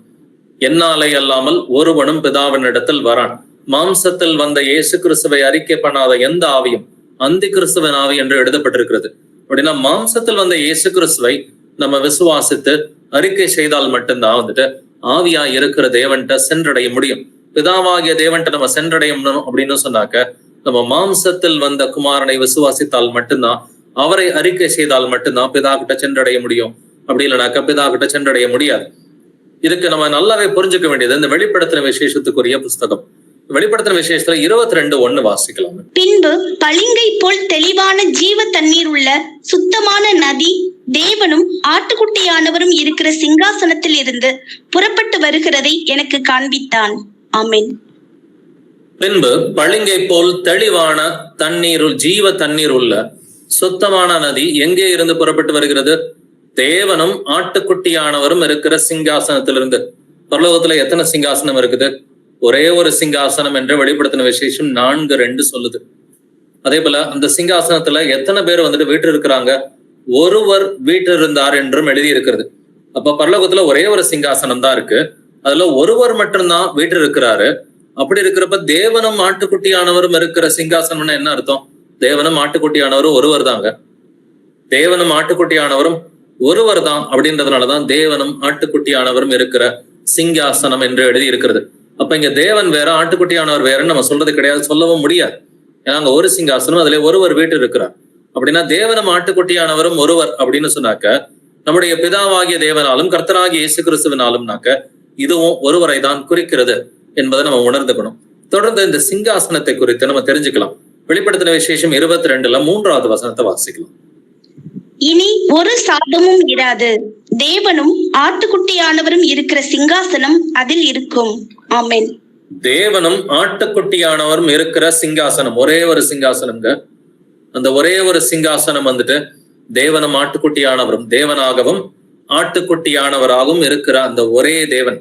என்னாலே அல்லாமல் ஒருவனும் பிதாவின் இடத்தில் வரான். மாம்சத்தில் வந்த இயேசு கிறிஸ்துவை அறிக்கை பண்ணாத எந்த ஆவியும் அந்தி கிறிஸ்துவன் ஆவி என்று எழுதப்பட்டிருக்கிறது. அப்படின்னா மாம்சத்தில் வந்த இயேசு கிறிஸ்துவை நம்ம விசுவாசித்து அறிக்கை செய்தால் மட்டும்தான் வந்துட்டு ஆவியா இருக்கிற தேவன்கிட்ட சென்றடைய முடியும். பிதாவாகிய தேவன்கிட்ட நம்ம சென்றடைய முடியும் அப்படின்னு சொன்னாக்க நம்ம மாம்சத்தில் வந்த குமாரனை விசுவாசித்தால் மட்டும்தான், அவரை அறிக்கை செய்தால் மட்டும்தான் பிதா கிட்ட சென்றடைய முடியும். அப்படி இல்லைனாக்க பிதா கிட்ட சென்றடைய முடியாது. இதுக்கு நம்ம நல்லாவே புரிஞ்சுக்க வேண்டியது இந்த வெளிப்படுத்தின விசேஷத்துக்குரிய புஸ்தகம். வெளிப்படுத்தின விசேஷத்துல 22:1 வாசிக்கலாம். பின்பு பளிங்கை போல் தெளிவான ஜீவ தண்ணீர் உள்ள சுத்தமான நதி தேவனும் ஆட்டுக்குட்டியானவரும் இருக்கிற சிங்காசனத்தில் இருந்து புறப்பட்டு வருகிறதை எனக்கு காண்பித்தான். ஆமென். பின்பு பளிங்கை போல் தெளிவான தண்ணீருள் ஜீவ தண்ணீர் உள்ள சுத்தமான நதி எங்கே இருந்து புறப்பட்டு வருகிறது? தேவனும் ஆட்டுக்குட்டியானவரும் இருக்கிற சிங்காசனத்திலிருந்து. பரலோகத்துல எத்தனை சிங்காசனம் இருக்குது? ஒரே ஒரு சிங்காசனம் என்று வெளிப்படுத்தின விசேஷம் 4:2 சொல்லுது. அதே போல அந்த சிங்காசனத்துல எத்தனை பேர் வந்துட்டு வீட்டு இருக்கிறாங்க? ஒருவர் வீட்டு இருந்தார் என்றும் எழுதி இருக்கிறது. அப்ப பரலோகத்துல ஒரே ஒரு சிங்காசனம் தான் இருக்கு. அதுல ஒருவர் மட்டும்தான் வீட்டு இருக்கிறாரு. அப்படி இருக்கிறப்ப தேவனும் ஆட்டுக்குட்டியானவரும் இருக்கிற சிங்காசனம்னு என்ன அர்த்தம்? தேவனும் ஆட்டுக்குட்டியானவரும் ஒருவர் தாங்க. தேவனும் ஆட்டுக்குட்டியானவரும் ஒருவர் தான். அப்படின்றதுனாலதான் தேவனும் ஆட்டுக்குட்டியானவரும் இருக்கிற சிங்காசனம் என்று எழுதி இருக்கிறது. அப்ப இங்க தேவன் வேற ஆட்டுக்குட்டியானவர் வேறன்னு நம்ம சொல்றது கிடையாது, சொல்லவும் முடியாது. ஏன்னா அங்க ஒரு சிங்காசனம், அதுல ஒருவர் வீட்டு இருக்கிறார். அப்படின்னா தேவனும் ஆட்டுக்குட்டியானவரும் ஒருவர் அப்படின்னு சொன்னாக்க நம்முடைய பிதாவாகிய தேவனாலும் கர்த்தராகிய இயேசு கிறிஸ்துவினாலும்னாக்க இதுவும் ஒருவரை தான் குறிக்கிறது என்பதை நம்ம உணர்ந்துக்கணும். தொடர்ந்து இந்த சிங்காசனத்தை குறித்து நம்ம தெரிஞ்சுக்கலாம். வெளிப்படுத்தின விசேஷம் 22 3வது வசனத்தை வாசிக்கலாம். இனி ஒரு சாபமும் இராது. தேவனும் ஆட்டுக்குட்டியானவரும் இருக்கிற சிங்காசனம் அதில் இருக்கும். ஆமென். தேவனும் ஆட்டுக்குட்டியானவரும் இருக்கிற சிங்காசனம், ஒரே ஒரு சிங்காசனம்ங்க. அந்த ஒரே ஒரு சிங்காசனம் வந்துட்டு தேவனும் ஆட்டுக்குட்டியானவரும், தேவனாகவும் ஆட்டுக்குட்டியானவராகவும் இருக்கிற அந்த ஒரே தேவன்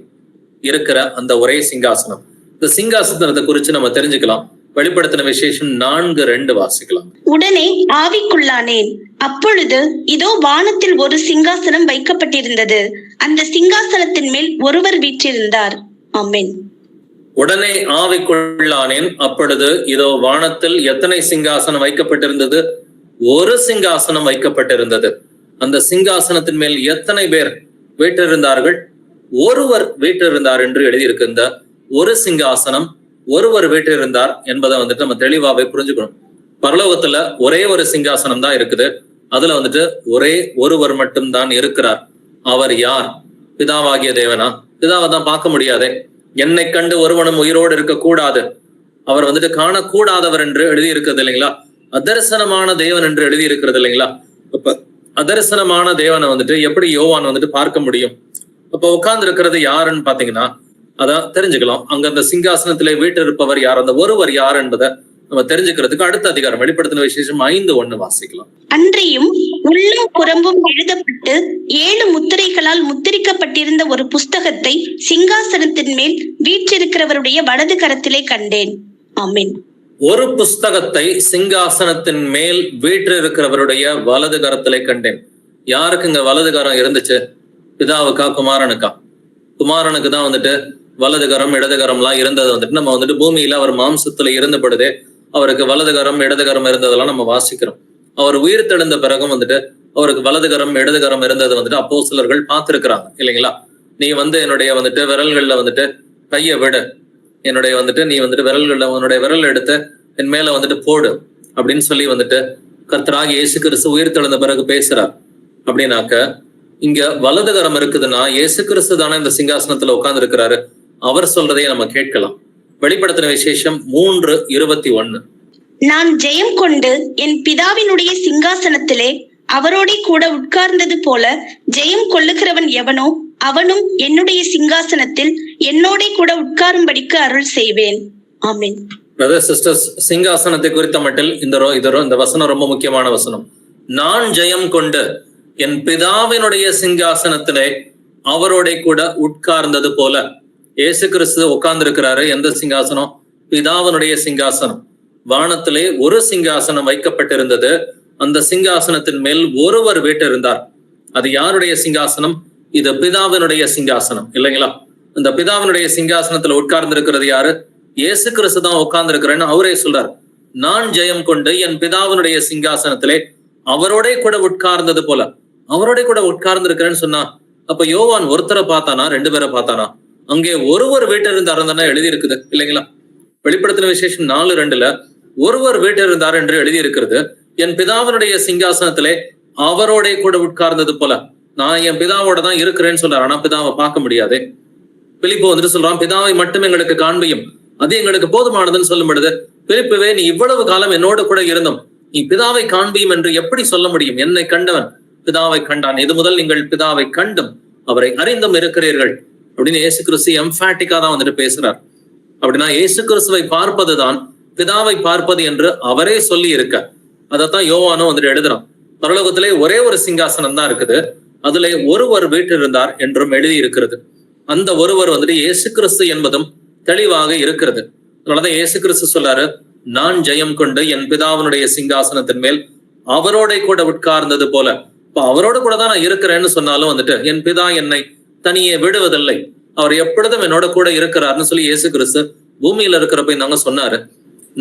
இருக்கிற அந்த ஒரே சிங்காசனம். இந்த சிங்காசனத்தை குறித்து நம்ம தெரிஞ்சுக்கலாம். வெளிப்படுத்தின விசேஷம் 4:2 வாசிக்கலாம். உடனே ஆவிக்குள்ளானேன். அப்பொழுது இதோ வானத்தில் ஒரு சிங்காசனம் வைக்கப்பட்டிருந்தது. அந்த சிங்காசனத்தின் மேல் ஒருவர் வீற்றிருந்தார். ஆமென். உடனே ஆவிக்குள்ளானேன். அப்பொழுது இதோ வானத்தில் எத்தனை சிங்காசனம் வைக்கப்பட்டிருந்தது? ஒரு சிங்காசனம் வைக்கப்பட்டிருந்தது. அந்த சிங்காசனத்தின் மேல் எத்தனை பேர் வீற்றிருந்தார்கள்? ஒருவர் வீற்றிருந்தார் என்று எழுதியிருக்கு. இந்த ஒரு சிங்காசனம், ஒருவர் வீற்றிருந்தார் என்பதை வந்துட்டு நம்ம தெளிவாவே புரிஞ்சுக்கணும். பரலோகத்துல ஒரே ஒரு சிங்காசனம் தான் இருக்குது. அதுல வந்துட்டு ஒரே ஒருவர் மட்டும்தான் இருக்கிறார். அவர் யார்? பிதாவாகிய தேவனா? பிதாவை தான் பார்க்க முடியாதே. என்னை கண்டு ஒருவனும் உயிரோடு இருக்க கூடாது, அவர் வந்துட்டு காணக்கூடாதவர் என்று எழுதி இருக்கிறது இல்லைங்களா? அதர்சனமான தேவன் என்று எழுதி இருக்கிறது இல்லைங்களா? அப்ப அதர்சனமான தேவனை வந்துட்டு எப்படி யோவான் வந்துட்டு பார்க்க முடியும்? அப்ப உட்கார்ந்து இருக்கிறது யாருன்னு பாத்தீங்கன்னா அதான் தெரிஞ்சுக்கலாம். அங்க அந்த சிங்காசனத்திலே வீட்டு இருப்பவர் யார், அந்த ஒருவர் யார் என்பதை நம்ம தெரிஞ்சுக்கிறதுக்கு அடுத்த அதிகாரம் வெளிப்படுத்தின விசேஷம் 5:1 வாசிக்கலாம். அன்றியும் உள்ளும் புறம்பும் எழுதப்பட்டு 7 முத்திரைகளால் முத்திரிக்கப்பட்டிருந்த ஒரு புஸ்தகத்தை சிங்காசனத்தின் மேல் வீற்றிருக்கிறவருடைய வலது கரத்திலே கண்டேன். ஆமென். ஒரு புஸ்தகத்தை சிங்காசனத்தின் மேல் வீற்றிருக்கிறவருடைய வலது கரத்திலே கண்டேன். யாருக்கு இங்க வலது கரம் இருந்துச்சு? பிதாவுக்கா, குமாரனுக்கா? குமாரனுக்கு தான் வந்துட்டு வலது கரம் இடது கரம்லாம் இருந்தது. வந்துட்டு நம்ம வந்துட்டு பூமியில அவர் மாம்சத்துல இருந்தபடுதே அவருக்கு வலது கரம் இடது கரம் இருந்ததெல்லாம் நம்ம வாசிக்கிறோம். அவர் உயிர் தெழுந்த பிறகும் வந்துட்டு அவருக்கு வலது கரம் இடது கரம் இருந்தது வந்துட்டு அப்போஸ்தலர்கள் பார்த்திருக்கிறாங்க இல்லைங்களா? நீ என்னுடைய வந்துட்டு விரல்கள்ல வந்துட்டு கையை விடு, என்னுடைய வந்துட்டு நீ வந்துட்டு விரல்கள்ல உன்னுடைய விரல் எடுத்து என் மேல வந்துட்டு போடு அப்படின்னு சொல்லி வந்துட்டு கர்த்தராகிய இயேசு கிறிஸ்து உயிர் தெழுந்த பிறகு பேசுறார். அப்படின்னாக்க இங்க வலது கரம் இருக்குதுன்னா இயேசு கிறிஸ்து தானே இந்த சிங்காசனத்துல உட்கார்ந்து இருக்கிறாரு. அவர் சொல்றதையே நம்ம கேட்கலாம். வெளிப்படுத்தின விசேஷம் 3:21. நான் ஜெயம் கொண்டு என் பிதாவினுடைய சிங்காசனத்திலே அவரோட கூட உட்கார்ந்தது போல ஜெயம் கொள்ளுகிறவன் எவனோ அவனும் என்னுடைய சிங்காசனத்தில் என்னோட கூட உட்காரும்படிக்கு அருள் செய்வேன். ஆமென். பிரதர் சிஸ்டர்ஸ், சிங்காசனத்தை குறித்த மட்டில் இந்த வசனம் ரொம்ப முக்கியமான வசனம். நான் ஜெயம் கொண்டு என் பிதாவினுடைய சிங்காசனத்திலே அவரோட கூட உட்கார்ந்தது போல. இயேசு கிறிஸ்து உட்கார்ந்து இருக்கிறாரு. எந்த சிங்காசனம்? பிதாவினுடைய சிங்காசனம். வானத்திலே ஒரு சிங்காசனம் வைக்கப்பட்டிருந்தது. அந்த சிங்காசனத்தின் மேல் ஒருவர் வீற்றிருந்தார். அது யாருடைய சிங்காசனம்? இது பிதாவினுடைய சிங்காசனம் இல்லைங்களா? அந்த பிதாவினுடைய சிங்காசனத்துல உட்கார்ந்து இருக்கிறது யாரு? இயேசு கிறிஸ்து தான் உட்கார்ந்து இருக்கிறேன்னு அவரே சொல்றார். நான் ஜெயம் கொண்டு என் பிதாவினுடைய சிங்காசனத்திலே அவரோட கூட உட்கார்ந்தது போல. அவரோட கூட உட்கார்ந்து இருக்கிறேன்னு சொன்னா அப்ப யோவான் ஒருத்தரை பார்த்தானா 2 பேரை பார்த்தானா? அங்கே ஒருவர் வீட்டிருந்தார் தானே எழுதி இருக்குது இல்லைங்களா? வெளிப்படுத்தின விசேஷம் 4:2 ஒருவர் வீட்டிருந்தார் என்று எழுதி இருக்கிறது. என் பிதாவினுடைய சிங்காசனத்திலே அவரோட கூட உட்கார்ந்தது போல. நான் என் பிதாவோட தான் இருக்கிறேன்னு சொல்றாரு. ஆனா பிதாவை பார்க்க முடியாது. பிலிப்பு வந்துட்டு சொல்றான், பிதாவை மட்டும் எங்களுக்கு காண்பியும், அது எங்களுக்கு போதுமானதுன்னு சொல்லும் பொழுது, பிலிப்புவே நீ இவ்வளவு காலம் என்னோட கூட இருந்தோம், நீ பிதாவை காண்பியும் என்று எப்படி சொல்ல முடியும்? என்னை கண்டவன் பிதாவை கண்டான், இது முதல் நீங்கள் பிதாவை கண்டும் அவரை அறிந்தும் இருக்கிறீர்கள் அப்படின்னு இயேசு கிறிஸ்து எம்பாட்டிக்கா தான் வந்துட்டு பேசுறார். அப்படின்னா இயேசு கிறிஸ்துவை பார்ப்பதுதான் பிதாவை பார்ப்பது என்று அவரே சொல்லி இருக்க. அதைத்தான் யோவானும் வந்துட்டு எழுதுறான். பரலோகத்திலே ஒரே ஒரு சிங்காசனம் தான் இருக்குது, அதுல ஒருவர் வீற்றிருந்தார் என்றும் எழுதி இருக்கிறது. அந்த ஒருவர் வந்துட்டு இயேசு கிறிஸ்து என்பதும் தெளிவாக இருக்கிறது. அதனாலதான் இயேசு கிறிஸ்து சொல்றாரு, நான் ஜெயம் கொண்டு என் பிதாவினுடைய சிங்காசனத்தின் மேல் அவரோட கூட உட்கார்ந்தது போல. இப்ப அவரோட கூட தான் நான் இருக்கிறேன்னு சொன்னாலும் வந்துட்டு என் பிதா என்னை தனியே விடுவதில்லை, அவர் எப்பொழுதும் என்னோட கூட இருக்கிறார்னு சொல்லி இயேசு கிறிஸ்து பூமியில இருக்கிறப்ப நாங்க சொன்னாரு,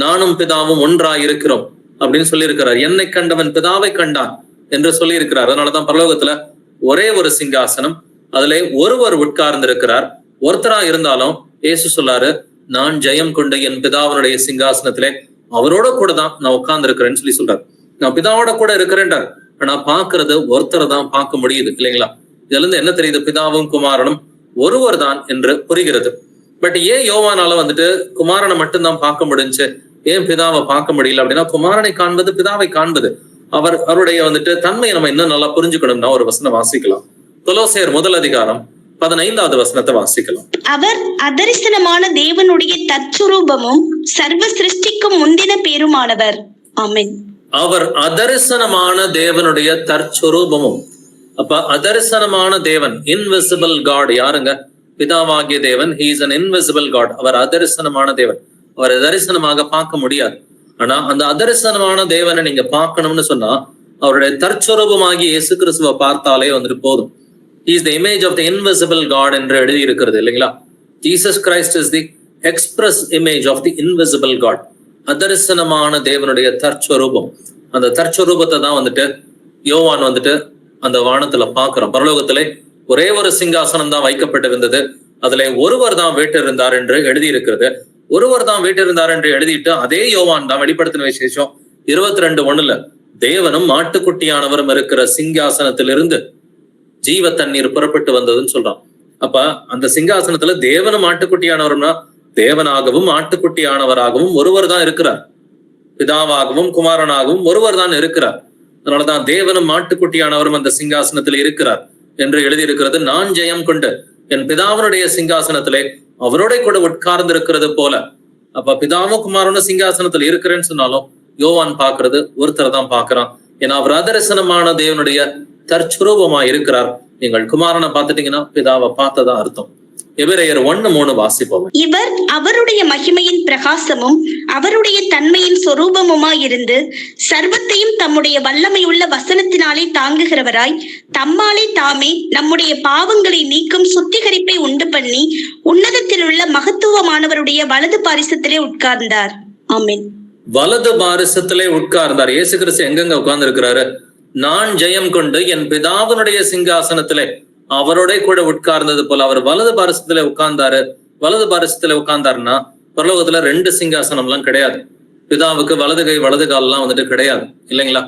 நானும் பிதாவும் ஒன்றாய் இருக்கிறோம் அப்படின்னு சொல்லி இருக்கிறார். என்னை கண்டவன் பிதாவை கண்டான் என்று சொல்லி இருக்கிறார். அதனாலதான் பரலோகத்துல ஒரே ஒரு சிங்காசனம், அதுல ஒருவர் உட்கார்ந்து இருக்கிறார். ஒருத்தரா இருந்தாலும் இயேசு சொல்லாரு, நான் ஜெயம் கொண்டு என் பிதாவினுடைய சிங்காசனத்திலே அவரோட கூட தான் நான் உட்கார்ந்து இருக்கிறேன்னு சொல்லி சொல்றாரு. நான் பிதாவோட கூட இருக்கிறேன்டார். ஆனா பாக்குறது ஒருத்தரை தான் பார்க்க முடியுது இல்லைங்களா? இதுல இருந்து என்ன தெரியுது? பிதாவும் குமாரனும் ஒருவர் தான் என்று புரிகிறது. பட் ஏன் யோவானால வந்துட்டு குமாரனை மட்டும்தான் பார்க்க முடிஞ்சு, ஏன் பிதாவை பார்க்க முடியல அப்படின்னா, குமாரனை காண்பது பிதாவை காண்பது. அவருடைய வந்துட்டு தன்மையை நம்ம இன்னும் நல்லா புரிஞ்சுக்கணும்னா ஒரு வசனம் வாசிக்கலாம். கொலோசையர் 1:15 வசனத்தை வாசிக்கலாம். அவர் அதரிசனமான தேவனுடைய தற்சுரூபமும் சர்வ சிருஷ்டிக்கும் முந்தின பேருமானவர். ஆமென். அவர் அதரிசனமான தேவனுடைய தற்சுரூபமும். அப்ப அதரிசனமான தேவன், இன்விசிபிள் காட் யாருங்க? பிதாவாகிய தேவன். he is an invisible God. அவர் அதரிசனமான தேவன். அவரை தரிசனமாக பார்க்க முடியாது. ஆனா அந்த அதரிசனமான தேவனை நீங்க பார்க்கணும்னு சொன்னா அவருடைய தற்சுரூபமாகி இயேசு கிறிஸ்துவை பார்த்தாலே வந்துட்டு போதும். he is the image of the invisible God என்று எழுதி இருக்கிறது இல்லைங்களா? Jesus Christ is the express image of the invisible God. அதரிசனமான தேவனுடைய தற்சுரூபம். அந்த தற்சுரூபத்தை தான் வந்துட்டு யோவான் வந்துட்டு அந்த வானத்துல பாக்குறோம். பரலோகத்திலே ஒரே ஒரு சிங்காசனம் தான் வைக்கப்பட்டிருந்தது, அதுல ஒருவர் தான் வீட்டிருந்தார் என்று எழுதி இருக்கிறது. ஒருவர் தான் வீட்டிருந்தார் என்று எழுதிட்டு அதே யோவான் தான் வெளிப்படுத்தின விசேஷம் 22:1 தேவனும் ஆட்டுக்குட்டியானவரும் இருக்கிற சிங்காசனத்திலிருந்து ஜீவ தண்ணீர் புறப்பட்டு வந்ததுன்னு சொல்றான். அப்ப அந்த சிங்காசனத்துல தேவனும் ஆட்டுக்குட்டியானவரும்னா தேவனாகவும் ஆட்டுக்குட்டியானவராகவும் ஒருவர் தான் இருக்கிறார். பிதாவாகவும் குமாரனாகவும் ஒருவர் தான் இருக்கிறார். அதனாலதான் தேவனும் ஆட்டுக்குட்டியானவரும் அந்த சிங்காசனத்தில் இருக்கிறார் என்று எழுதியிருக்கிறது. நான் ஜெயம் கொண்டு என் பிதாவினுடைய சிங்காசனத்திலே அவரோட கூட உட்கார்ந்து இருக்கிறது போல. அப்ப பிதாவும் குமாரனும் சிங்காசனத்தில் இருக்கிறேன்னு சொன்னாலும் யோவான் பாக்குறது ஒருத்தர் தான் பாக்குறான். ஏன்னா அவர் அதரிசனமான தேவனுடைய தற்சுரூபமா இருக்கிறார். நீங்கள் குமாரனை பார்த்துட்டீங்கன்னா பிதாவை பார்த்ததா அர்த்தம். எபிரேயர் 1:3 வாசிப்போம். இவர் அவருடைய மகிமையின் பிரகாசமும் அவருடைய தன்மையின் சொரூபமுமாயிருந்து சர்வத்தையும் தம்முடைய வல்லமையுள்ள வசனத்தினாலே தாங்குகிறவராய் தம்மாலே தாமே நம்முடைய பாவங்களை நீக்கும் சுத்திகரிப்பை உண்டு பண்ணி உன்னதத்தில் உள்ள மகத்துவமானவருடைய வலது பாரிசத்திலே உட்கார்ந்தார். ஆமென். வலது பாரிசத்திலே உட்கார்ந்தார். இயேசு கிறிஸ்து எங்கெங்க உட்கார்ந்து இருக்கிறாரு? நான் ஜெயம் கொண்டு என் பிதாவினுடைய சிங்காசனத்திலே அவரோட கூட உட்கார்ந்தது போல அவர் வலது பாரிசத்துல உட்கார்ந்தாரு. வலது பாரிசத்துல உட்கார்ந்தாருன்னா பரலோகத்துல 2 சிங்காசனம் எல்லாம் கிடையாது. பிதாவுக்கு வலது கை வலது கால் எல்லாம் வந்துட்டு கிடையாது இல்லைங்களா?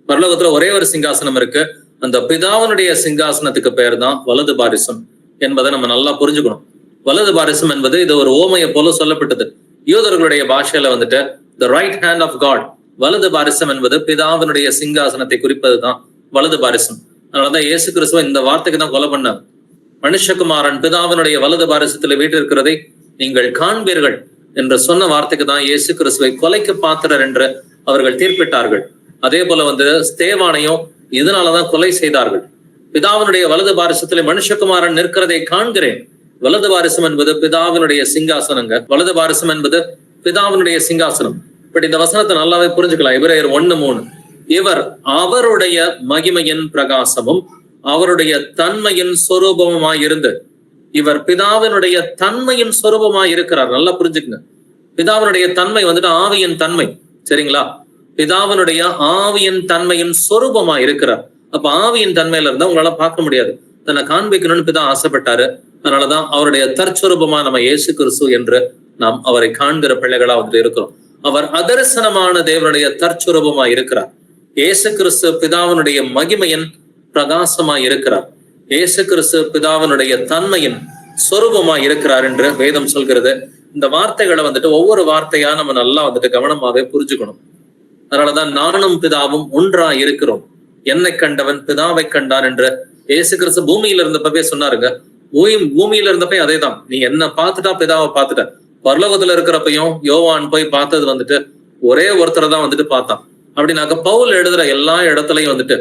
பரலோகத்துல ஒரே ஒரு சிங்காசனம் இருக்கு. அந்த பிதாவினுடைய சிங்காசனத்துக்கு பெயர் தான் வலது பாரிசம் என்பதை நம்ம நல்லா புரிஞ்சுக்கணும். வலது பாரிசம் என்பது இது ஒரு ஓமையை போல சொல்லப்பட்டது. யூதர்களுடைய பாஷையில வந்துட்டு the right hand of God. வலது பாரிசம் என்பது பிதாவினுடைய சிங்காசனத்தை குறிப்பதுதான் வலது பாரிசம். அதனாலதான் இயேசு கிறிஸ்துவ இந்த வார்த்தைக்கு தான் கொலை பண்ணார். மனுஷகுமாரன் பிதாவினுடைய வலது பாரிசத்துல வீட்டிருக்கிறதை நீங்கள் காண்பீர்கள் என்று சொன்ன வார்த்தைக்கு தான் இயேசு கிறிஸ்துவை கொலைக்கு பாத்திரர் என்று அவர்கள் தீர்ப்பிட்டார்கள். அதே போல வந்து ஸ்தேவானையும் இதனாலதான் கொலை செய்தார்கள். பிதாவினுடைய வலது பாரிசத்துல மனுஷகுமாரன் நிற்கிறதை காண்கிறேன். வலது பாரிசம் என்பது பிதாவினுடைய சிங்காசனங்க. வலது பாரிசம் என்பது பிதாவினுடைய சிங்காசனம். பட் இந்த வசனத்தை நல்லாவே புரிஞ்சுக்கலாம். எபிரேயர் 1:3 இவர் அவருடைய மகிமையின் பிரகாசமும் அவருடைய தன்மையின் சொரூபமுமாயிருந்து. இவர் பிதாவினுடைய தன்மையின் சொரூபமாய் இருக்கிறார். நல்லா புரிஞ்சுக்குங்க. பிதாவினுடைய தன்மை வந்துட்டு ஆவியின் தன்மை, சரிங்களா? பிதாவினுடைய ஆவியின் தன்மையின் சொரூபமாய் இருக்கிறார். அப்ப ஆவியின் தன்மையில இருந்தா உங்களால பார்க்க முடியாது. தன்னை காண்பிக்கணும்னு பிதா ஆசைப்பட்டாரு. அதனாலதான் அவருடைய தற்சொரூபமா நம்ம இயேசு கிறிஸ்து என்று நாம் அவரை காண்கிற பிள்ளைகளா வந்துட்டு இருக்கிறோம். அவர் அதரிசனமான தேவனுடைய தற்சொரூபமா இருக்கிறார். இயேசு கிறிஸ்து பிதாவினுடைய மகிமையின் பிரகாசமா இருக்கிறார். இயேசு கிறிஸ்து பிதாவினுடைய தன்மையின் சொரூபமா இருக்கிறார் என்று வேதம் சொல்கிறது. இந்த வார்த்தைகளை வந்துட்டு ஒவ்வொரு வார்த்தையா நம்ம நல்லா வந்துட்டு கவனமாவே புரிஞ்சுக்கணும். அதனாலதான் நானும் பிதாவும் ஒன்றா இருக்கிறோம், என்னை கண்டவன் பிதாவை கண்டான் என்று இயேசு கிறிஸ்து பூமியில இருந்தப்பவே சொன்னாருங்க. பூமியில இருந்தப்ப அதேதான், நீ என்ன பார்த்துட்டா பிதாவை பார்த்துட்ட. பரலோகத்துல இருக்கிறப்பையும் யோவான் போய் பார்த்தது வந்துட்டு ஒரே ஒருத்தரை தான் வந்துட்டு பார்த்தான். அப்படின்னாக்க பவுல் எழுதுற எல்லா இடத்துலயும் வந்துட்டு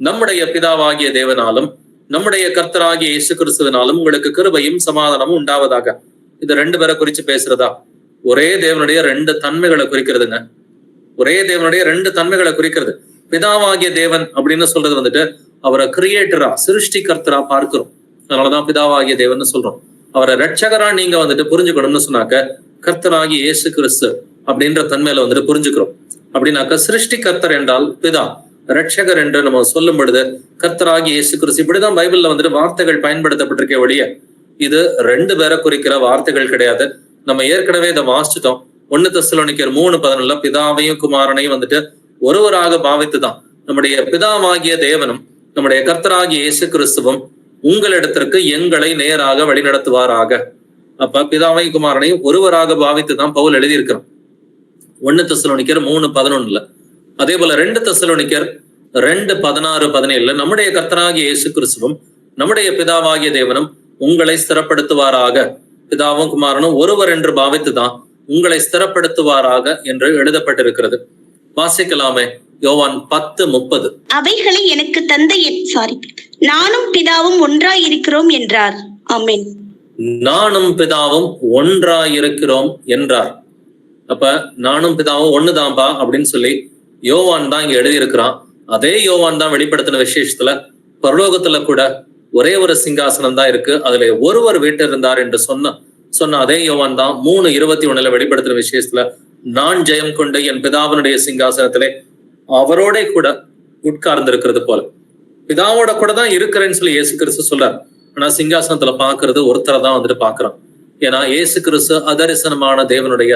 நம்முடைய பிதாவாகிய தேவனாலும் நம்முடைய கர்த்தராகிய இயேசு கிறிஸ்துவினாலும் உங்களுக்கு கிருபையும் சமாதானமும் உண்டாவதாக. இது 2 பேரை குறிச்சு பேசுறதா? ஒரே தேவனுடைய 2 தன்மைகளை குறிக்கிறதுங்க. ஒரே தேவனுடைய 2 தன்மைகளை குறிக்கிறது. பிதாவாகிய தேவன் அப்படின்னு சொல்றது வந்துட்டு அவரை கிரியேட்டரா, சிருஷ்டி கர்த்தரா பார்க்கிறோம். அதனாலதான் பிதாவாகிய தேவன் சொல்றோம். அவரை ரட்சகரா நீங்க வந்துட்டு புரிஞ்சுக்கணும்னு சொன்னாக்க கர்த்தராகிய இயேசு கிறிஸ்து அப்படின்ற தன்மையில வந்துட்டு புரிஞ்சுக்கிறோம். அப்படின்னாக்க சிருஷ்டி கர்த்தர் என்றால் பிதா, ரட்சகர் என்று நம்ம சொல்லும் பொழுது கர்த்தராகிய இயேசு கிறிஸ்து. இப்படிதான் பைபிள்ல வந்துட்டு வார்த்தைகள் பயன்படுத்தப்பட்டிருக்க ஒழிய இது 2 பேரை குறிக்கிற வார்த்தைகள் கிடையாது. நம்ம ஏற்கனவே இதை வாசிச்சிட்டோம். 1 தெசலோனிக்கர் 3:11 பிதாவையும் குமாரனையும் வந்துட்டு ஒருவராக பாவித்துதான் நம்முடைய பிதாவாகிய தேவனும் நம்முடைய கர்த்தராகிய இயேசு கிறிஸ்துவும் உங்களிடத்திற்கு எங்களை நேராக வழிநடத்துவாராக. அப்ப பிதாவை குமாரனையும் ஒருவராக பாவித்துதான் பவுல் எழுதியிருக்கிறோம் 1 தெசலோனிக்கர் 3:11. அதே போல 2 தெசலோனிக்கர் 2:16-17 நம்முடைய கர்த்தராகிய இயேசு கிறிஸ்துவும் நம்முடைய பிதாவாகிய தேவனும் உங்களை ஸ்திரப்படுத்துவாராக. பிதாவும் குமாரனும் ஒருவர் என்று பாவித்துதான் உங்களை ஸ்திரப்படுத்துவாராக என்று எழுதப்பட்டிருக்கிறது. வாசிக்கலாமே யோவான் 10:30. அவைகளை எனக்கு தந்தை நானும் பிதாவும் ஒன்றாயிருக்கிறோம் என்றார். ஆமென். நானும் பிதாவும் ஒன்றாயிருக்கிறோம் என்றார். அப்ப நானும் பிதாவும் ஒண்ணுதான்பா அப்படின்னு சொல்லி யோவான் தான் இங்க எழுதியிருக்கிறான். அதே யோவான் தான் வெளிப்படுத்தின விசேஷத்துல பரலோகத்துல கூட ஒரே ஒரு சிங்காசனம் தான் இருக்கு, அதுல ஒருவர் வீட்டிருந்தார் என்று சொன்ன அதே யோவான் தான் 3:21 வெளிப்படுத்தின விசேஷத்துல நான் ஜெயம் கொண்டு என் பிதாவினுடைய சிங்காசனத்திலே அவரோட கூட உட்கார்ந்து இருக்கிறது போல பிதாவோட கூட தான் இருக்கிறேன்னு சொல்லி இயேசு கிறிஸ்து சொல்றார். ஆனா சிங்காசனத்துல பாக்குறது ஒருத்தரை தான் வந்துட்டு பாக்குறோம். ஏன்னா இயேசு கிறிஸ்து அதரிசனமான தேவனுடைய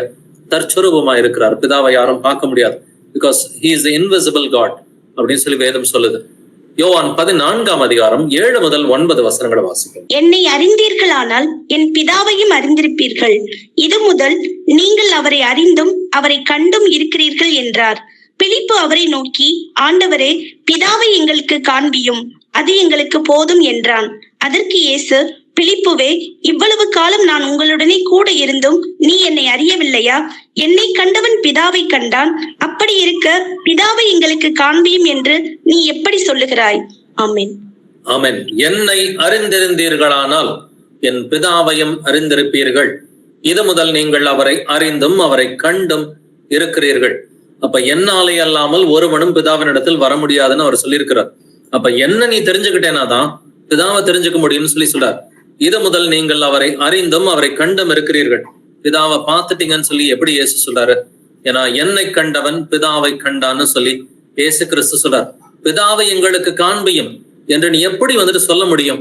தற்சொரூபமா இருக்கிறார். பிதாவை யாரும் பார்க்க முடியாது. Because he is the invisible God அப்படின்னு சொல்லி வேதம் சொல்லுது. யோவான் 14:7-9 வாசிக்கும். என்னை அறிந்தீர்களானால் என் பிதாவையும் அறிந்திருப்பீர்கள். இது முதல் நீங்கள் அவரை அறிந்தும் அவரை கண்டும் இருக்கிறீர்கள் என்றார். பிலிப்பு அவரை நோக்கி, ஆண்டவரே, பிதாவை எங்களுக்கு காண்பியும், அது எங்களுக்கு போதும் என்றான். அதற்கு இயேசு, பிலிப்புவே, இவ்வளவு காலம் நான் உங்களுடனே கூட இருந்தும் நீ என்னை அறியவில்லையா? என்னை கண்டவன் பிதாவை கண்டான். அப்படி இருக்க பிதாவை எங்களுக்கு காண்பியும் என்று நீ எப்படி சொல்லுகிறாய்? ஆமென். ஆமென். என்னை அறிந்திருந்தீர்களானால் என் பிதாவையும் அறிந்திருப்பீர்கள். இது முதல் நீங்கள் அவரை அறிந்தும் அவரை கண்டும் இருக்கிறீர்கள். அப்ப என்னாலே அல்லாமல் ஒருவனும் பிதாவினிடத்தில் வர முடியாதுன்னு அவர் சொல்லியிருக்கிறார். அப்ப என்ன நீ தெரிஞ்சுக்கிட்டேனா தான் பிதாவை தெரிஞ்சுக்க முடியும்னு சொல்றார். இது முதல் நீங்கள் அவரை அறிந்தும் அவரை கண்டும் இருக்கிறீர்கள். பிதாவை பார்த்துட்டீங்கன்னு சொல்லி எப்படி இயேசு சொல்றாரு? ஏன்னா என்னை கண்டவன் பிதாவை கண்டான்னு சொல்லி இயேசு கிறிஸ்து சொல்றார். பிதாவை எங்களுக்கு காண்பியும் என்று நீ எப்படி வந்துட்டு சொல்ல முடியும்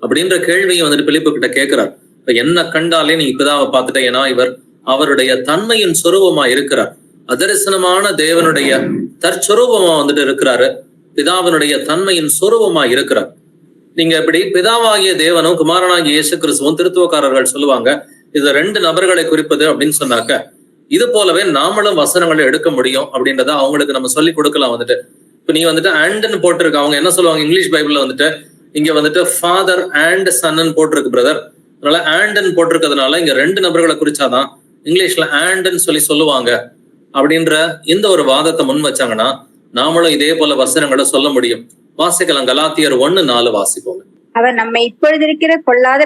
அப்படின்ற கேள்வியை வந்துட்டு பிலிப்பு கிட்ட கேட்கிறார். இப்ப என்ன கண்டாலே நீ பிதாவை பார்த்துட்ட, ஏன்னா இவர் அவருடைய தன்மையின் சொரூபமா இருக்கிறார். அதரிசனமான தேவனுடைய தற்சொரூபமா வந்துட்டு இருக்கிறாரு. பிதாவினுடைய தன்மையின் சொரூபமா இருக்கிறார். நீங்க இப்படி பிதாவாகிய தேவனும் குமாரனாகிய இயேசு கிறிஸ்துவும் திருத்துவக்காரர்கள் சொல்லுவாங்க இது 2 நபர்களை குறிப்பது அப்படின்னு சொன்னாக்க, இது போலவே நாமளும் வசனங்களை எடுக்க முடியும் அப்படின்றத அவங்களுக்கு நம்ம சொல்லி கொடுக்கலாம். வந்துட்டு இப்ப நீ வந்துட்டு ஆண்ட்னு போட்டிருக்க, அவங்க என்ன சொல்லுவாங்க இங்கிலீஷ் பைபிள்ல வந்துட்டு இங்க வந்துட்டு ஃபாதர் அண்ட் சன்னு போட்டிருக்கு பிரதர், அதனால ஆண்ட்னு போட்டிருக்கிறதுனால இங்க 2 நபர்களை குறிச்சாதான் இங்கிலீஷ்ல ஆண்ட்னு சொல்லி சொல்லுவாங்க அப்படின்ற இந்த ஒரு வாதத்தை முன் வச்சாங்கன்னா நாமளும் இதே போல வசனங்களை சொல்ல முடியும். வாசிக்கலாம். கலாத்தியர் 1:4 வாசிப்போம். அவர் நம்மை இப்பொழுது இருக்கிற பொல்லாத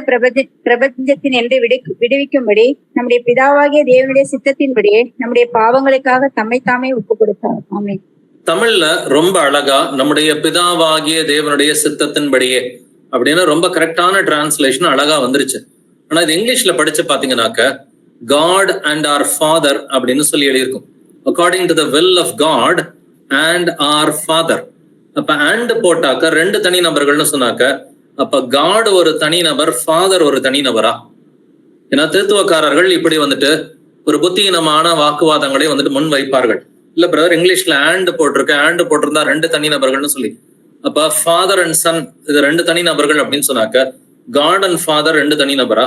பிரபஞ்சத்தின் என்று விடுவிக்கும்படி நம்முடைய பிதாவாகிய தேவனுடைய சித்தத்தின்படியே நம்முடைய பாவங்களுக்காக தம்மை தாமே ஒப்பு கொடுத்தார். ஆமென். தமிழ்ல ரொம்ப அழகா நம்முடைய பிதாவாகிய தேவனுடைய சித்தத்தின்படியே அப்படின்னு ரொம்ப கரெக்டான டிரான்ஸ்லேஷன் அழகா வந்துருச்சு. ஆனா இது இங்கிலீஷ்ல படிச்சு பாத்தீங்கன்னாக்க God and our Father அப்படின்னு சொல்லி எழுதியிருக்கும். According to the will of God and our Father. அப்ப and போட்டாக்க 2 தனி நபர்கள்னு சொன்னாக்க அப்ப காட் ஒரு தனி நபர், ஃபாதர் ஒரு தனி நபரா? ஏன்னா திருத்துவக்காரர்கள் இப்படி வந்துட்டு ஒரு புத்தியினமான வாக்குவாதங்களை வந்துட்டு முன் வைப்பார்கள். இல்ல பிரதர், இங்கிலீஷ்ல and போட்டிருந்தா 2 தனி நபர்கள்னு சொல்லி, அப்ப ஃபாதர் அண்ட் சன் இது 2 தனி நபர்கள் அப்படின்னு சொன்னாக்க காட் அண்ட் ஃபாதர் 2 தனி நபரா?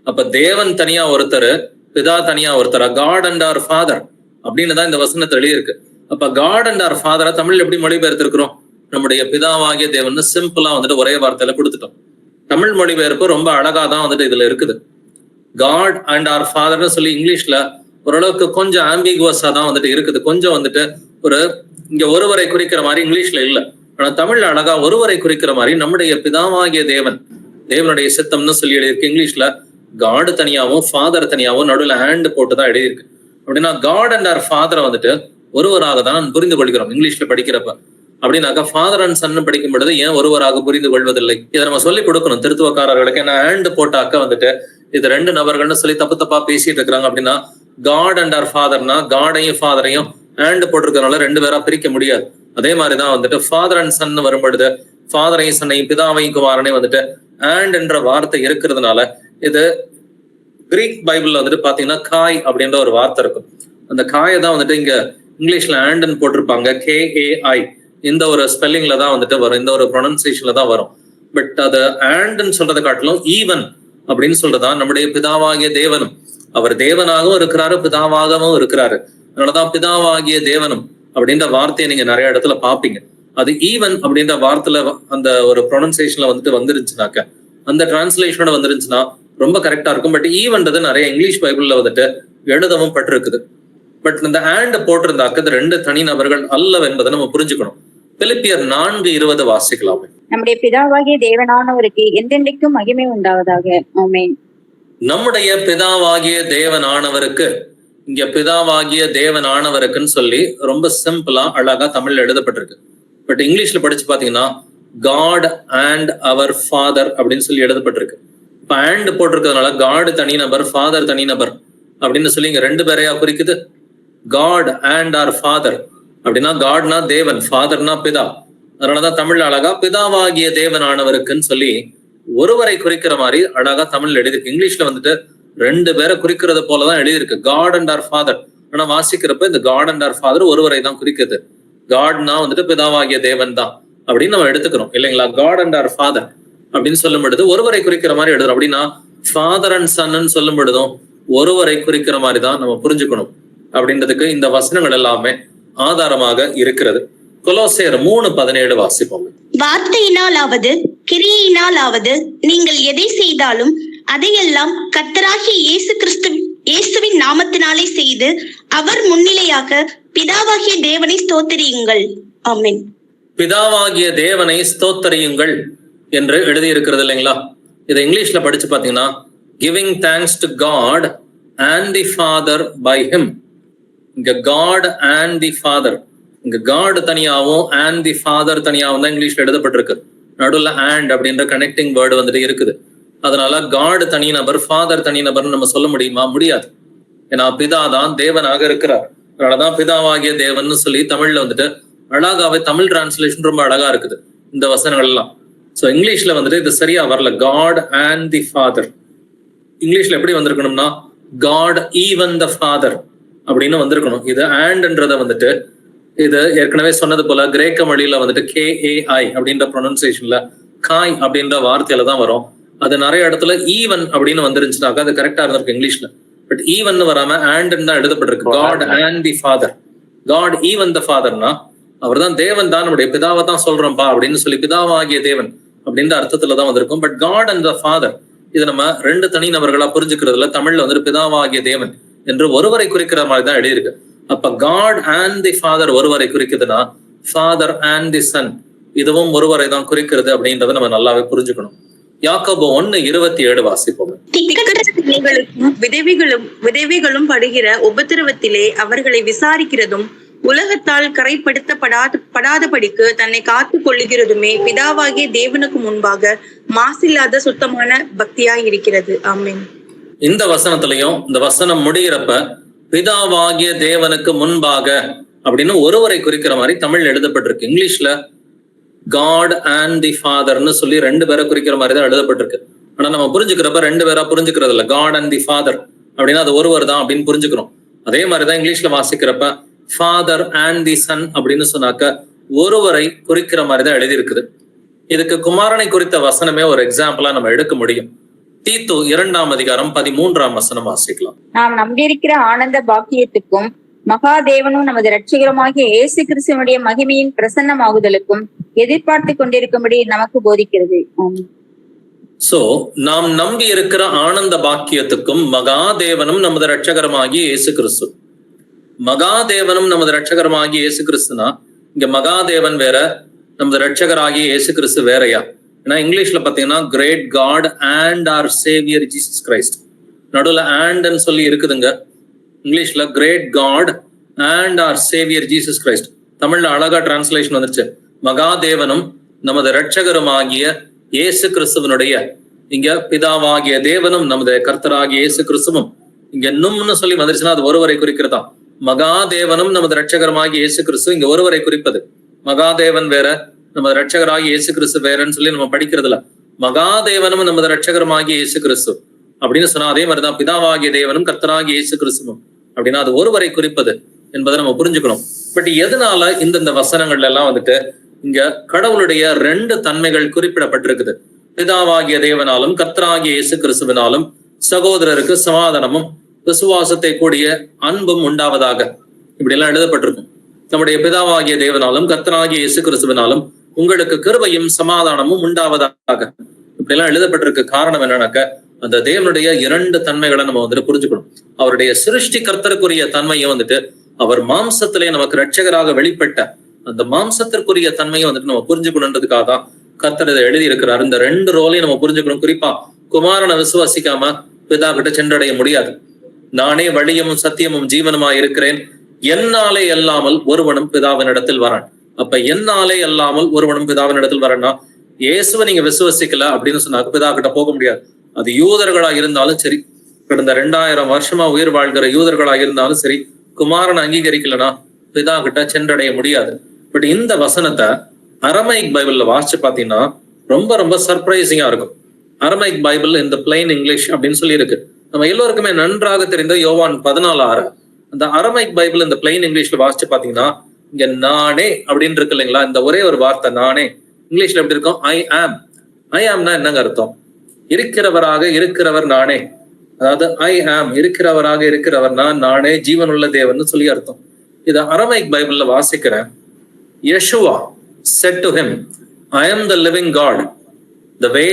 அப்ப தேவன் தனியா ஒருத்தர், பிதா தனியா ஒருத்தரா? காட் அண்ட் ஆர் ஃபாதர் அப்படின்னு தான் இந்த வசனத்தை எழுதியிருக்கு. அப்ப காட் அண்ட் ஆர் ஃபாதரை தமிழ் எப்படி மொழிபெயர்த்திருக்கிறோம்? நம்முடைய பிதாவாகிய தேவன் சிம்பிளா வந்துட்டு ஒரே வார்த்தையில கொடுத்துட்டோம். தமிழ் மொழிபெயர்ப்பு ரொம்ப அழகா தான் வந்துட்டு இதுல இருக்குது. காட் அண்ட் ஆர் ஃபாதர்னு சொல்லி இங்கிலீஷ்ல ஓரளவுக்கு கொஞ்சம் ஆம்பிகுவஸா தான் வந்துட்டு இருக்குது. கொஞ்சம் வந்துட்டு ஒரு இங்க ஒருவரை குறிக்கிற மாதிரி இங்கிலீஷ்ல இல்ல. ஆனா தமிழ்ல அழகா ஒருவரை குறிக்கிற மாதிரி நம்முடைய பிதாவாகிய தேவனுடைய சித்தம்னு சொல்லி எழுதியிருக்கு. இங்கிலீஷ்ல காடு தனியாவும் ஃபாதர் தனியாவும் நடுவில் ஹேண்ட் போட்டுதான் எழுதியிருக்கு. அப்படின்னா காட் அண்ட் ஆர் ஃபாதரை வந்துட்டு ஒருவராக தான் புரிந்து கொள்கிறோம் இங்கிலீஷ்ல படிக்கிறப்ப. அப்படின்னாக்கா ஃபாதர் அண்ட் சன் படிக்கும் பொழுது ஏன் ஒருவராக புரிந்து கொள்வதில்லை? இதை நம்ம சொல்லி கொடுக்கணும் திருத்துவக்காரர்களுக்கு. ஏன்னா ஹேண்ட் போட்டாக்க வந்துட்டு இது 2 நபர்கள்னு சொல்லி தப்பா பேசிட்டு இருக்கிறாங்க. அப்படின்னா காட் அண்ட் ஆர் ஃபாதர்னா காடையும் ஃபாதரையும் ஹேண்ட் போட்டிருக்கிறதுனால 2 பேரா பிரிக்க முடியாது. அதே மாதிரிதான் வந்துட்டு ஃபாதர் அண்ட் சன் வரும்பொழுது ஃபாதரையும் சன்னையும் பிதாவையும் குமாரனையும் வந்துட்டு ஹேண்ட் என்ற வார்த்தை இருக்கிறதுனால இது கிரீக் பைபிள்ல வந்துட்டு பாத்தீங்கன்னா காய் அப்படின்ற ஒரு வார்த்தை இருக்கும். அந்த காயை தான் வந்துட்டு இங்க இங்கிலீஷ்ல ஆண்டன் போட்டிருப்பாங்க, KAI. இந்த ஒரு ஸ்பெல்லிங்ல தான் வந்துட்டு வரும், இந்த ஒரு ப்ரொனன்சியேஷன்ல தான் வரும். பட் அது ஆண்ட்ன்னு சொல்றதை காட்டிலும் ஈவன் அப்படின்னு சொல்றதா நம்முடைய பிதாவாகிய தேவனும். அவர் தேவனாகவும் இருக்கிறாரு, பிதாவாகவும் இருக்கிறாரு. அதனாலதான் பிதாவாகிய தேவனும் அப்படின்ற வார்த்தையை நீங்க நிறைய இடத்துல பாப்பீங்க. அது ஈவன் அப்படின்ற வார்த்தையில அந்த ஒரு ப்ரொனன்சியேஷன்ல வந்துருச்சுனாக்க, அந்த டிரான்ஸ்லேஷனோட வந்துருந்துச்சுன்னா ரொம்ப கரெக்டா இருக்கும். பட் ஈவன்றது நிறைய இங்கிலீஷ் பைபிள்ல வந்துட்டு எழுதவும் பட்டிருக்குது. பட் இந்த ஆண்ட் போட்டிருந்தாக்க இது ரெண்டு தனிநபர்கள் அல்ல என்பதை நம்ம புரிஞ்சுக்கணும். பிலிப்பியர் 4:20 வாசிக்கலாமே. நம்முடைய பிதாவாகிய தேவனானவருக்கு என்றென்றைக்கும் மகிமை உண்டாவதாக. ஆமென். நம்முடைய பிதாவாகிய தேவனானவருக்கு, இங்க பிதாவாகிய தேவனானவருக்குன்னு சொல்லி ரொம்ப சிம்பிளா அழகா தமிழ்ல எழுதப்பட்டிருக்கு. பட் இங்கிலீஷ்ல படிச்சு பாத்தீங்கன்னா காட் அண்ட் அவர் ஃபாதர் அப்படின்னு சொல்லி எழுதப்பட்டிருக்கு. இப்ப அண்ட் போட்டிருக்கிறதுனால காட் தனிநபர், ஃபாதர் தனிநபர் அப்படின்னு சொல்லி இங்க ரெண்டு பேரையா குறிக்குது. காட் அண்ட் ஆர் ஃபாதர் அப்படின்னா காட்னா தேவன், ஃபாதர்னா பிதா. அதனாலதான் தமிழ்ல அழகா பிதாவாகிய தேவனானவருக்குன்னு சொல்லி ஒருவரை குறிக்கிற மாதிரி அழகா தமிழ்ல எழுதியிருக்கு. இங்கிலீஷ்ல வந்துட்டு ரெண்டு பேரை குறிக்கிறது போலதான் எழுதியிருக்கு, காட் அண்ட் ஆர் ஃபாதர். ஆனா வாசிக்கிறப்ப இந்த காட் அண்ட் ஆர் ஃபாதர் ஒருவரை தான் குறிக்குது. காட்னா வந்துட்டு பிதாவாகிய தேவன் தான் அப்படின்னு நம்ம எடுத்துக்கிறோம் இல்லைங்களா. காட் அண்ட் ஆர் ஃபாதர் அப்படின்னு சொல்லும் பொழுது ஒருவரை குறிக்கிற மாதிரி எழுதுறோம். அப்படின்னா ஃபாதர் அண்ட் சன்னு சொல்லும் பொழுதும் ஒருவரை குறிக்கிற மாதிரி தான் நம்ம புரிஞ்சுக்கணும் அப்படின்றதுக்கு இந்த வசனங்கள் எல்லாமே ஆதாரமாக இருக்கிறது. கொலோசையர் 3:17 வாசிப்போம். வார்த்தையினாலாவது கிரியையினாலாவது நீங்கள் எதை செய்தாலும் அதையெல்லாம் கர்த்தராகிய இயேசுவின் நாமத்தினாலே செய்து அவர் முன்னிலையாக பிதாவாகிய தேவனை ஸ்தோத்திரியுங்கள். ஆமென். பிதாவாகிய தேவனை ஸ்தோத்தரியுங்கள் என்று எழுதி இருக்கிறது இல்லைங்களா. இதை இங்கிலீஷ்ல படிச்சு பாத்தீங்கன்னா giving thanks to God and the Father by him. இங்க காட் அண்ட் தி ஃபாதர், இங்க காட் தனியாவும் அண்ட் தி ஃபாதர் தனியாவும் தான் இங்கிலீஷ்ல எழுதப்பட்டிருக்கு. நடுவில் அண்ட் அப்படின்ற கனெக்டிங் வேர்டு வந்துட்டு இருக்குது. அதனால காட் தனிநபர், ஃபாதர் தனிநபர்னு நம்ம சொல்ல முடியுமா? முடியாது. ஏன்னா பிதா தான் தேவனாக இருக்கிறார். அதனாலதான் பிதாவாகிய தேவன் சொல்லி தமிழ்ல வந்துட்டு அழகாவே தமிழ் டிரான்ஸ்லேஷன் ரொம்ப அழகா இருக்குது இந்த வசனங்கள் எல்லாம். சோ இங்கிலீஷ்ல வந்துட்டு இது சரியா வரல, காட் அண்ட் தி ஃபாதர். இங்கிலீஷ்ல எப்படி வந்திருக்கணும்னா காட் ஈவன் த ஃபாதர் அப்படின்னு வந்திருக்கணும். இது ஆண்ட்ன்றத வந்துட்டு இது ஏற்கனவே சொன்னது போல கிரேக்க மொழியில வந்துட்டு KAI அப்படின்ற ப்ரொனன்சியேஷன்ல காய் அப்படின்ற வார்த்தையில தான் வரும். அது நிறைய இடத்துல ஈவன் அப்படின்னு வந்துருந்துச்சுனாக்கா அது கரெக்டா இருந்திருக்கு இங்கிலீஷ்ல. பட் ஈவன் வராம ஆண்ட் தான் எழுதப்பட்டிருக்கு. God and the father, god even the ஃபாதர்னா அவர் தான் தேவன் தான், நம்முடைய பிதாவை தான் சொல்றோம்ப்பா அப்படின்னு சொல்லி பிதாவாகிய தேவன் அப்படின்ற அர்த்தத்துல தான் வந்திருக்கும். But God and the Father இது நம்ம ரெண்டு தனி நபர்களா புரிஞ்சுக்கிறதுல தமிழ்ல வந்துட்டு பிதாவாகிய தேவன் என்று ஒருவரை குறிக்கிற மாதிரி தான் எழுதியிருக்கு. அப்ப காட் அண்ட் தி ஃபாதர் ஒருவரை குறிக்குதுன்னா ஃபாதர் அண்ட் தி சன் இதுவும் ஒருவரை தான் குறிக்கிறது அப்படின்றத நம்ம நல்லாவே புரிஞ்சுக்கணும். யாக்கோபு 1:27 வாசிப்போம். விதவைகளும் படுகிற உபத்திரவத்திலே அவர்களை விசாரிக்கிறதும் உலகத்தால் கரைப்படுத்தப்படாதபடிக்கு தன்னை காத்து கொள்ளுகிறதுமே பிதாவாகிய தேவனுக்கு முன்பாக மாசில்லாத சுத்தமான பக்தியாய் இருக்கிறது. ஆமென். இந்த வசனத்திலையும் இந்த வசனம் முடிகிறப்ப பிதாவாகிய தேவனுக்கு முன்பாக அப்படின்னு ஒருவரை குறிக்கிற மாதிரி தமிழ் எழுதப்பட்டிருக்கு. இங்கிலீஷ்ல காட் அண்ட் தி ஃபாதர்னு சொல்லி ரெண்டு பேரை குறிக்கிற மாதிரி தான் எழுதப்பட்டிருக்கு. ஆனா நம்ம புரிஞ்சுக்கிறப்ப ரெண்டு பேரா புரிஞ்சுக்கிறது இல்ல. காட் அண்ட் தி ஃபாதர் அப்படின்னா அது ஒருவர் தான் அப்படின்னு புரிஞ்சுக்கிறோம். அதே மாதிரிதான் இங்கிலீஷ்ல வாசிக்கிறப்ப ஃபாதர் அண்ட் தி சன் அப்படின்னு சொன்னாக்க ஒருவரை குறிக்கிற மாதிரி தான் எழுதியிருக்குது. இதுக்கு குமாரனை குறித்த வசனமே ஒரு எக்ஸாம்பிளா நம்ம எடுக்க முடியும். தீத்து 2:13 வசனம் வாசிக்கலாம். நாம் நம்பியிருக்கிற ஆனந்த பாக்கியத்துக்கும் மகாதேவனும் நமது இரட்சகருமாகிய இயேசு கிறிஸ்துவனுடைய மகிமையின் பிரசன்னமாகுதலுக்கும் எதிர்பார்த்து கொண்டிருக்கும்படி நமக்கு போதிக்கிறது. சோ நாம் நம்பி இருக்கிற ஆனந்த பாக்கியத்துக்கும் மகாதேவனும் நமது இரட்சகருமாகிய இயேசு கிறிஸ்து. மகாதேவனும் நமது இரட்சகருமாகிய இயேசு கிறிஸ்துனா இங்க மகாதேவன் வேற, நமது இரட்சகராகிய இயேசு கிறிஸ்து வேறையா? ஏன்னா இங்கிலீஷ்ல பாத்தீங்கன்னா great God and our saviour Jesus Christ, நடுவுல அண்ட் சொல்லி இருக்குதுங்க. இங்கிலீஷ்ல great God and our saviour Jesus Christ. தமிழ்ல அழகா டிரான்ஸ்லேஷன் வந்துருச்சு. மகாதேவனும் நமது இரட்சகருமாகிய இயேசு கிறிஸ்துவனுடைய, இங்க பிதாவாகிய தேவனும் நமது கர்த்தராகிய இயேசு கிறிஸ்துவும். இங்க நும்னு சொல்லி வந்துருச்சுன்னா அது ஒருவரை குறிக்கிறதா. மகாதேவனும் நமது இரட்சகருமாகிய இயேசு கிறிஸ்து இங்க ஒருவரை குறிப்பது. மகாதேவன் வேற, நமது இரட்சகராகிய இயேசு கிறிஸ்து வேறன்னு சொல்லி நம்ம படிக்கிறதுல மகாதேவனும் நமது இரட்சகருமாகிய இயேசு கிறிஸ்து அப்படின்னு சொன்னா அதே மாதிரிதான் பிதாவாகிய தேவனும் கர்த்தராகிய இயேசு கிறிஸ்துவும் அப்படின்னா அது ஒருவரை குறிப்பது. என்பதை நம்ம புரிஞ்சுக்கணும். பட் எதனால இந்த வசனங்கள்ல எல்லாம் வந்துட்டு இங்க கடவுளுடைய 2 தன்மைகள் குறிப்பிடப்பட்டிருக்குது. பிதாவாகிய தேவனாலும் கர்த்தராகிய இயேசு கிறிஸ்துவினாலும் சகோதரருக்கு சமாதானமும் விசுவாசத்தை கூடிய அன்பும் உண்டாவதாக, இப்படி எல்லாம் எழுதப்பட்டிருக்கும். நம்முடைய பிதாவாகிய தேவனாலும் கர்த்தராகிய இயேசு கிறிஸ்துவினாலும் உங்களுக்கு கிருபையும் சமாதானமும் உண்டாவதாக, இப்படி எல்லாம் எழுதப்பட்டிருக்கு. காரணம் என்னன்னாக்க, அந்த தேவனுடைய 2 தன்மைகளை நம்ம வந்துட்டு புரிஞ்சுக்கணும். அவருடைய சிருஷ்டி கர்த்தருக்குரிய தன்மையை வந்துட்டு அவர் மாம்சத்திலே நமக்கு இரட்சகராக வெளிப்பட்ட அந்த மாம்சத்திற்குரிய தன்மையை வந்துட்டு நம்ம புரிஞ்சுக்கணுன்றதுக்காக தான் கர்த்தர் இதை எழுதி இருக்கிறார். இந்த 2 ரோலையும் நம்ம புரிஞ்சுக்கணும். குறிப்பா குமாரனை விசுவாசிக்காம பிதா கிட்ட சென்றடைய முடியாது. நானே வழியும் சத்தியமும் ஜீவனுமாய் இருக்கிறேன், என்னாலே அல்லாமல் ஒருவனும் பிதாவினிடத்தில் வரான். அப்ப என்னாலே அல்லாமல் ஒருவனும் பிதாவினிடத்தில் வரேன்னா, இயேசுவை நீங்க விசுவசிக்கல அப்படின்னு சொன்னாக்க பிதா கிட்ட போக முடியாது. அது யூதர்களா இருந்தாலும் சரி, கடந்த 2000 வருஷமா உயிர் வாழ்கிற யூதர்களா இருந்தாலும் சரி, குமாரனை அங்கீகரிக்கலனா பிதா கிட்ட சென்றடைய முடியாது. பட் இந்த வசனத்தை அரமைக் பைபிள்ல வாசிச்சு பாத்தீங்கன்னா ரொம்ப ரொம்ப சர்ப்ரைசிங்கா இருக்கும். அரமைக் பைபிள் இந்த பிளைன் இங்கிலீஷ் அப்படின்னு சொல்லி இருக்கு. நம்ம எல்லோருக்குமே நன்றாக தெரிந்த யோவான் 14:6 அந்த அரமைக் பைபிள் இந்த பிளைன் இங்கிலீஷ்ல வாசிச்சு பாத்தீங்கன்னா, இங்க நானே அப்படின்னு இருக்கு இல்லைங்களா, இந்த ஒரே ஒரு வார்த்தை நானே இங்கிலீஷ்ல எப்படி இருக்கும்? ஐ ஆம். ஐ ஆம்னா என்னங்க அர்த்தம்? இருக்கிறவராக இருக்கிறவர் நானே. அதாவது ஐ ஆம், இருக்கிறவராக இருக்கிறவர் நானே, ஜீவனுள்ள தேவன் சொல்லி அர்த்தம். இத அரமைக் பைபிள்ல வாசிக்கிறேன். Yeshua said to him, I am the living God, the way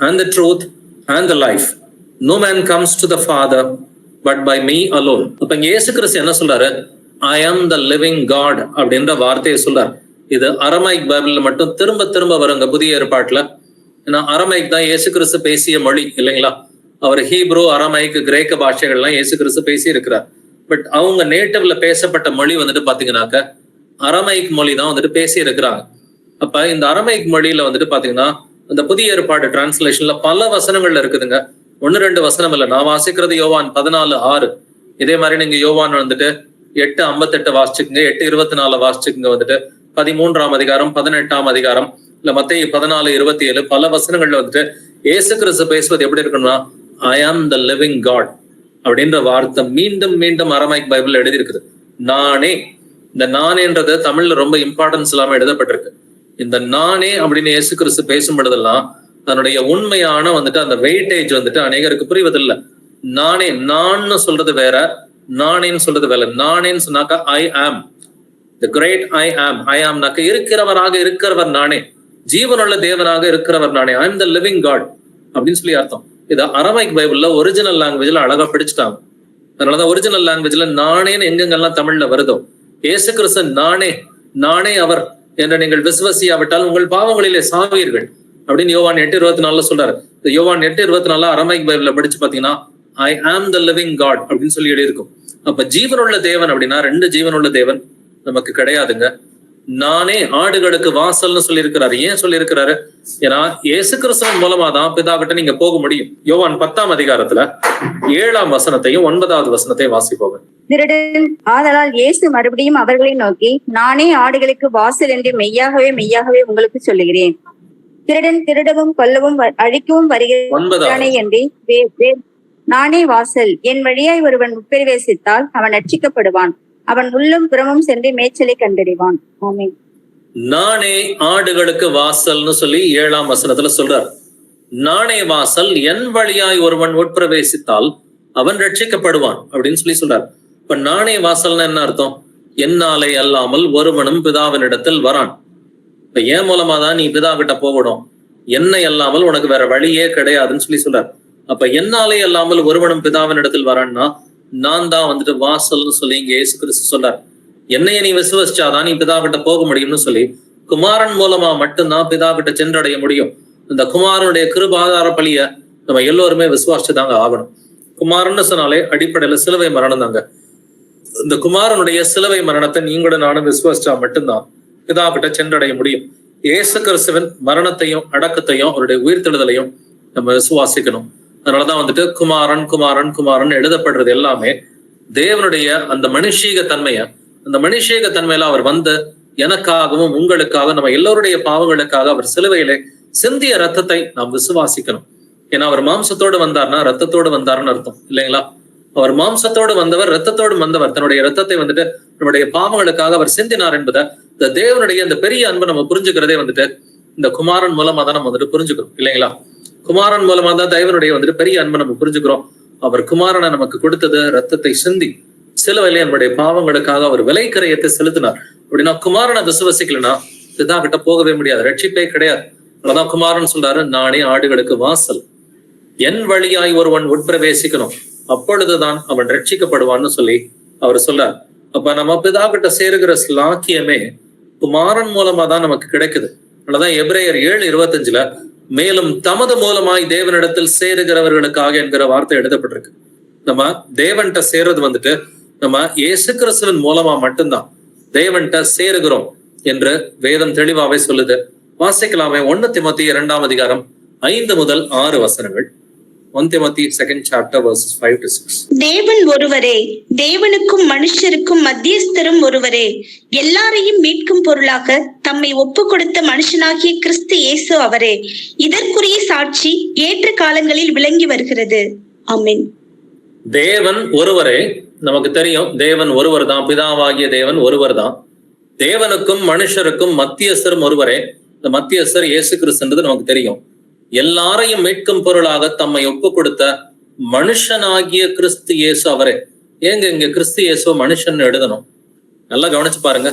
and the truth and the life. No man comes to the Father but by me alone. அப்ப இங்க இயேசு கிறிஸ்து என்ன சொல்றாரு? I am the living God அப்படின்ற வார்த்தையை சொல்றாரு. இது அரமைக் பைபிள்ல மட்டும் திரும்ப திரும்ப வருங்க புதிய ஏற்பாட்டுல. ஏன்னா அரமைக் தான் இயேசு கிறிஸ்து பேசிய மொழி இல்லைங்களா. அவர் ஹீப்ரு, அரமைக், கிரேக்க பாஷைகள்லாம் இயேசு கிறிஸ்து பேசி இருக்கிறார். பட் அவங்க நேட்டிவ்ல பேசப்பட்ட மொழி வந்துட்டு பாத்தீங்கன்னாக்க அரமைக் மொழி தான் வந்துட்டு பேசி இருக்கிறாங்க. அப்ப இந்த அரமைக் மொழியில வந்துட்டு பாத்தீங்கன்னா அந்த புதிய ஏற்பாடு டிரான்ஸ்லேஷன்ல பல வசனங்கள்ல இருக்குதுங்க. 1-2 வசனம் இல்ல. நான் வாசிக்கிறது யோவான் 14:6. இதே மாதிரி நீங்க யோவான் வந்துட்டு 8:58 வாசிச்சுக்குங்க, 8:24 வாசிச்சுக்குங்க. வந்துட்டு 13ஆம் அதிகாரம், 18ஆம் அதிகாரம், இல்ல மத்தேயு 14:27 பல வசனங்கள்ல வந்துட்டு இயேசு கிறிஸ்து பேசுவது எப்படி இருக்கணும்னா, ஐ ஆம் த லிவிங் காட் அப்படின்ற வார்த்தை மீண்டும் மீண்டும் அரமைக் பைபிள் எழுதி இருக்குது. நானே, இந்த நானேன்றது தமிழ்ல ரொம்ப இம்பார்ட்டன்ஸ் இல்லாம எழுதப்பட்டிருக்கு. இந்த நானே அப்படின்னு இயேசு கிறிஸ்து பேசும் பொழுதெல்லாம் தன்னுடைய உண்மையான வந்துட்டு அந்த வெயிட்டேஜ் வந்துட்டு அநேகருக்கு புரிவதில்லை. நானே, நான் சொல்றது வேற, நானேன்னு சொல்றது வேற. நானேன்னு சொன்னாக்கா ஐ ஆம், தி கிரேட் ஐ ஆம். ஐ ஆம்னாக்க இருக்கிறவராக இருக்கிறவர் நானே, ஜீவனுள்ள தேவனாக இருக்கிறவர் நானே. I am the living God அப்படின்னு சொல்லி அர்த்தம். இதை அரமைக் பைபிள்ல ஒரிஜினல் லாங்குவேஜ்ல அழகா பிடிச்சிட்டாங்க. அதனாலதான் ஒரிஜினல் லாங்குவேஜ்ல நானேன்னு எங்கெங்கெல்லாம் தமிழ்ல வருதோ, இயேசு கிறிஸ்து நானே, நானே அவர் என்று நீங்கள் விசுவசியாவிட்டால் உங்கள் பாவங்களிலே சாவீர்கள் அப்படின்னு யோவான் 8:24 சொல்றாரு. இந்த யோவான் 8:24 அரமைக் பைபிள்ல படிச்சு பாத்தீங்கன்னா ஐ ஆம் த லிவிங் காட் அப்படின்னு சொல்லி எழுதியிருக்கும். அப்ப ஜீவனுள்ள தேவன் அப்படின்னா 2 ஜீவனுள்ள தேவன் நமக்கு கிடையாதுங்க. நானே ஆடுகளுக்கு வாசல்னு சொல்லியிருக்கிறாரு. ஏன் சொல்லியிருக்கிறாரு? ஏன்னா இயேசு கிறிஸ்துவின் மூலமா தான் பிதா கிட்ட நீங்க போக முடியும். யோவான் 10ஆம் அதிகாரத்துல 7ஆம் வசனத்தையும் 9வது வசனத்தையும் வாசிப்போங்க. திருடன் ஆதலால் இயேசு மறுபடியும் அவர்களை நோக்கி, நானே ஆடுகளுக்கு வாசல் என்று மெய்யாகவே மெய்யாகவே உங்களுக்கு சொல்லுகிறேன். திருடன் திருடவும் கொல்லவும் அழிக்கவும் வருகிறானே என்று நானே வாசல். என் வழியாய் ஒருவன் உட்பிரவேசித்தால் அவன் ரட்சிக்கப்படுவான். அவன் உள்ளும் புறமும் சென்று மேய்ச்சலை கண்டறிவான். ஆமென். நானே ஆடுகளுக்கு வாசல்னு சொல்லி 7ஆம் வசனத்துல சொல்றார். நானே வாசல், என் வழியாய் ஒருவன் உட்பிரவேசித்தால் அவன் ரட்சிக்கப்படுவான் அப்படின்னு சொல்லி சொல்றார். இப்ப நானே வாசல்னா என்ன அர்த்தம்? என்னாலே அல்லாமல் ஒருவனும் பிதாவினிடத்தில் வரான். இப்ப என் மூலமா தான் நீ பிதா கிட்ட போகணும், என்னை அல்லாமல் உனக்கு வேற வழியே கிடையாதுன்னு சொல்லி சொல்றார். அப்ப என்னாலே அல்லாமல் ஒருவனும் பிதாவினிடத்தில் வரான்னா நான் தான் வந்துட்டு வாசல்னு சொல்லி இங்க இயேசு கிறிஸ்து சொல்றார். என்னைய நீ விசுவசிச்சாதான் நீ பிதா கிட்ட போக முடியும்னு சொல்லி குமாரன் மூலமா மட்டும்தான் பிதா கிட்ட சென்றடைய முடியும். இந்த குமாரனுடைய கிருபாதார பலிய நம்ம எல்லோருமே விசுவாசிச்சுதாங்க ஆகணும். குமாரன்னு சொன்னாலே அடிப்படையில சிலுவை மரணம் தாங்க. இந்த குமாரனுடைய சிலுவை மரணத்தை நீங்களோட நானும் விசுவாசிச்சா மட்டும்தான் பிதா கிட்ட சென்றடைய முடியும். இயேசு கிறிஸ்துவின் மரணத்தையும் அடக்கத்தையும் அவருடைய உயிர்த்தெழுதலையும் நம்ம விசுவாசிக்கணும். அதனாலதான் வந்துட்டு குமாரன் குமாரன் குமாரன் எழுதப்படுறது எல்லாமே தேவனுடைய அந்த மனுஷீக தன்மைய, அந்த மனுஷீக தன்மையில அவர் வந்து எனக்காகவும் உங்களுக்காக நம்ம எல்லோருடைய பாவங்களுக்காக அவர் சிலுவையிலே சிந்திய ரத்தத்தை நாம் விசுவாசிக்கணும். ஏன்னா அவர் மாம்சத்தோடு வந்தார்னா ரத்தத்தோடு வந்தாருன்னு அர்த்தம் இல்லைங்களா. அவர் மாம்சத்தோடு வந்தவர், ரத்தத்தோடு வந்தவர். தன்னுடைய ரத்தத்தை வந்துட்டு நம்முடைய பாவங்களுக்காக அவர் சிந்தினார் என்பதை இந்த தேவனுடைய இந்த பெரிய அன்பை நம்ம புரிஞ்சுக்கிறதே வந்துட்டு இந்த குமாரன் மூலமா தான் நம்ம வந்துட்டு புரிஞ்சுக்கிறோம் இல்லைங்களா? குமாரன் மூலமா தான் தேவனுடைய வந்துட்டு பெரிய அன்பை நம்ம புரிஞ்சுக்கிறோம். அவர் குமாரனை நமக்கு கொடுத்தது ரத்தத்தை சிந்தி சிலுவையிலே நம்முடைய பாவங்களுக்காக அவர் விலை கிரயத்தை செலுத்தினார். அப்படின்னா குமாரனை விசுவசிக்கலன்னா பிதா கிட்ட போகவே முடியாது, ரட்சிப்பே கிடையாது. அதான் குமாரன் சொல்றாரு, நானே ஆடுகளுக்கு வாசல், என் வழியாய் ஒருவன் உட்பிரவேசிக்கணும், அப்பொழுதுதான் அவன் ரட்சிக்கப்படுவான்னு சொல்லி அவர் சொல்றார். அப்ப நம்ம பிதா கிட்ட சேருகிற ஸ்லாக்கியமே குமாரன் மூலமா தான் நமக்கு கிடைக்குது. அதனாலதான் எபிரேயர் 7:25 மேலும் தமது மூலமாய் தேவனிடத்தில் சேருகிறவர்களுக்காக என்கிற வார்த்தை எழுதப்பட்டிருக்கு. நம்ம தேவன்கிட்ட சேர்றது வந்துட்டு நம்ம இயேசு கிறிஸ்துவின் மூலமா மட்டும்தான் தேவன்கிட்ட சேருகிறோம் என்று வேதம் தெளிவாவே சொல்லுது. வாசிக்கலாமே 1 தீமோத்தேயு 2ஆம் அதிகாரம் 5 முதல் 6 வசனங்கள். 1 Timothy 2nd chapter verses 5 to 6. தேவன் ஒருவரே, தேவனுக்கும் மனுஷருக்கும் மத்தியஸ்தரும் ஒருவரே, எல்லாரையும் மீட்கும் பொருளாக தம்மை ஒப்பு கொடுத்த மனுஷனாகிய கிறிஸ்து இயேசு அவரே. இதற்குரிய சாட்சி ஏற்ற காலங்களில் விளங்கி வருகிறது. ஆமென். தேவன் ஒருவரே, நமக்கு தெரியும் தேவன் ஒருவர் தான், பிதாவாகிய தேவன் ஒருவர் தான். தேவனுக்கும் மனுஷருக்கும் மத்தியஸ்தரும் ஒருவரே. இந்த மத்தியஸ்தர் இயேசு கிறிஸ்துன்றது நமக்கு தெரியும். எல்லாரையும் மீட்கும் பொருளாக தம்மை ஒப்பு கொடுத்த மனுஷனாகிய கிறிஸ்து இயேசு அவரே. ஏங்க இங்க கிறிஸ்து இயேசு மனுஷன் எழுதணும்? நல்லா கவனிச்சு பாருங்க.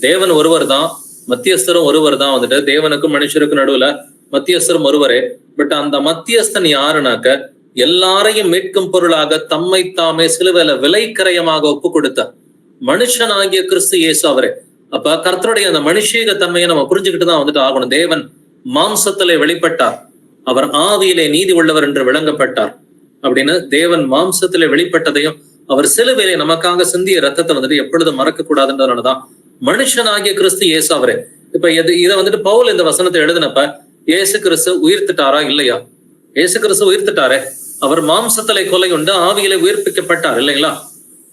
தேவன் ஒருவர் தான், மத்தியஸ்தரும் ஒருவர் தான். வந்துட்டு தேவனுக்கும் மனுஷருக்கும் நடுவுல மத்தியஸ்தரும் ஒருவரே. பட் அந்த மத்தியஸ்தன் யாருனாக்க எல்லாரையும் மீட்கும் பொருளாக தம்மை தாமே சிலுவையில விலைக்கிரயமாக ஒப்பு கொடுத்த மனுஷனாகிய கிறிஸ்து இயேசு அவரே. அப்ப கர்த்தருடைய அந்த மனுஷீக தன்மையை நம்ம புரிஞ்சுக்கிட்டுதான் வந்துட்டு ஆகணும். தேவன் மாம்சத்திலே வெளிப்பட்டார், அவர் ஆவியிலே நீதி உள்ளவர் என்று விளங்கப்பட்டார் அப்படின்னு தேவன் மாம்சத்திலே வெளிப்பட்டதையும் அவர் சிலுவையிலே நமக்காக சிந்திய ரத்தத்தை வந்துட்டு எப்பொழுதும் மறக்க கூடாதுன்றதுனாலதான் மனுஷனாகிய கிறிஸ்து இயேசு அவரே. இப்ப இதை வந்துட்டு பவுல் இந்த வசனத்தை எழுதினப்ப இயேசு கிறிஸ்து உயிர்த்துட்டாரா இல்லையா? இயேசு கிறிஸ்து உயிர்த்துட்டாரே. அவர் மாம்சத்திலே கொலை உண்டு ஆவியிலே உயிர்ப்பிக்கப்பட்டார் இல்லைங்களா?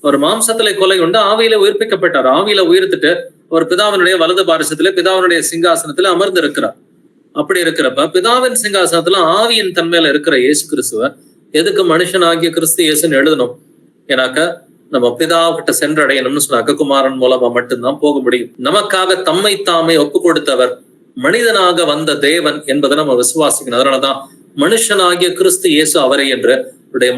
அவர் மாம்சத்திலே கொலை உண்டு ஆவியில உயிர்ப்பிக்கப்பட்டார். ஆவியில உயிர்த்துட்டு அவர் பிதாவினுடைய வலது பாரிசத்திலே பிதாவினுடைய சிங்காசனத்துல அமர்ந்து இருக்கிறார். அப்படி இருக்கிறப்ப பிதாவின் சிங்காசனத்துல ஆவியின் தன்மையில இருக்கிற இயேசு கிறிஸ்துவ எதுக்கு மனுஷனாகிய கிறிஸ்து இயேசுன்னு எழுதணும்? ஏன்னாக்க நம்ம பிதாவிட்ட சென்றடையணும்னு சொன்னாக்க குமாரன் மூலமா மட்டும்தான் போக முடியும். நமக்காக தம்மை தாமே ஒப்பு கொடுத்தவர் மனிதனாக வந்த தேவன் என்பதை நம்ம விசுவாசிக்கணும். அதனாலதான் மனுஷனாகிய கிறிஸ்து இயேசு அவரே என்று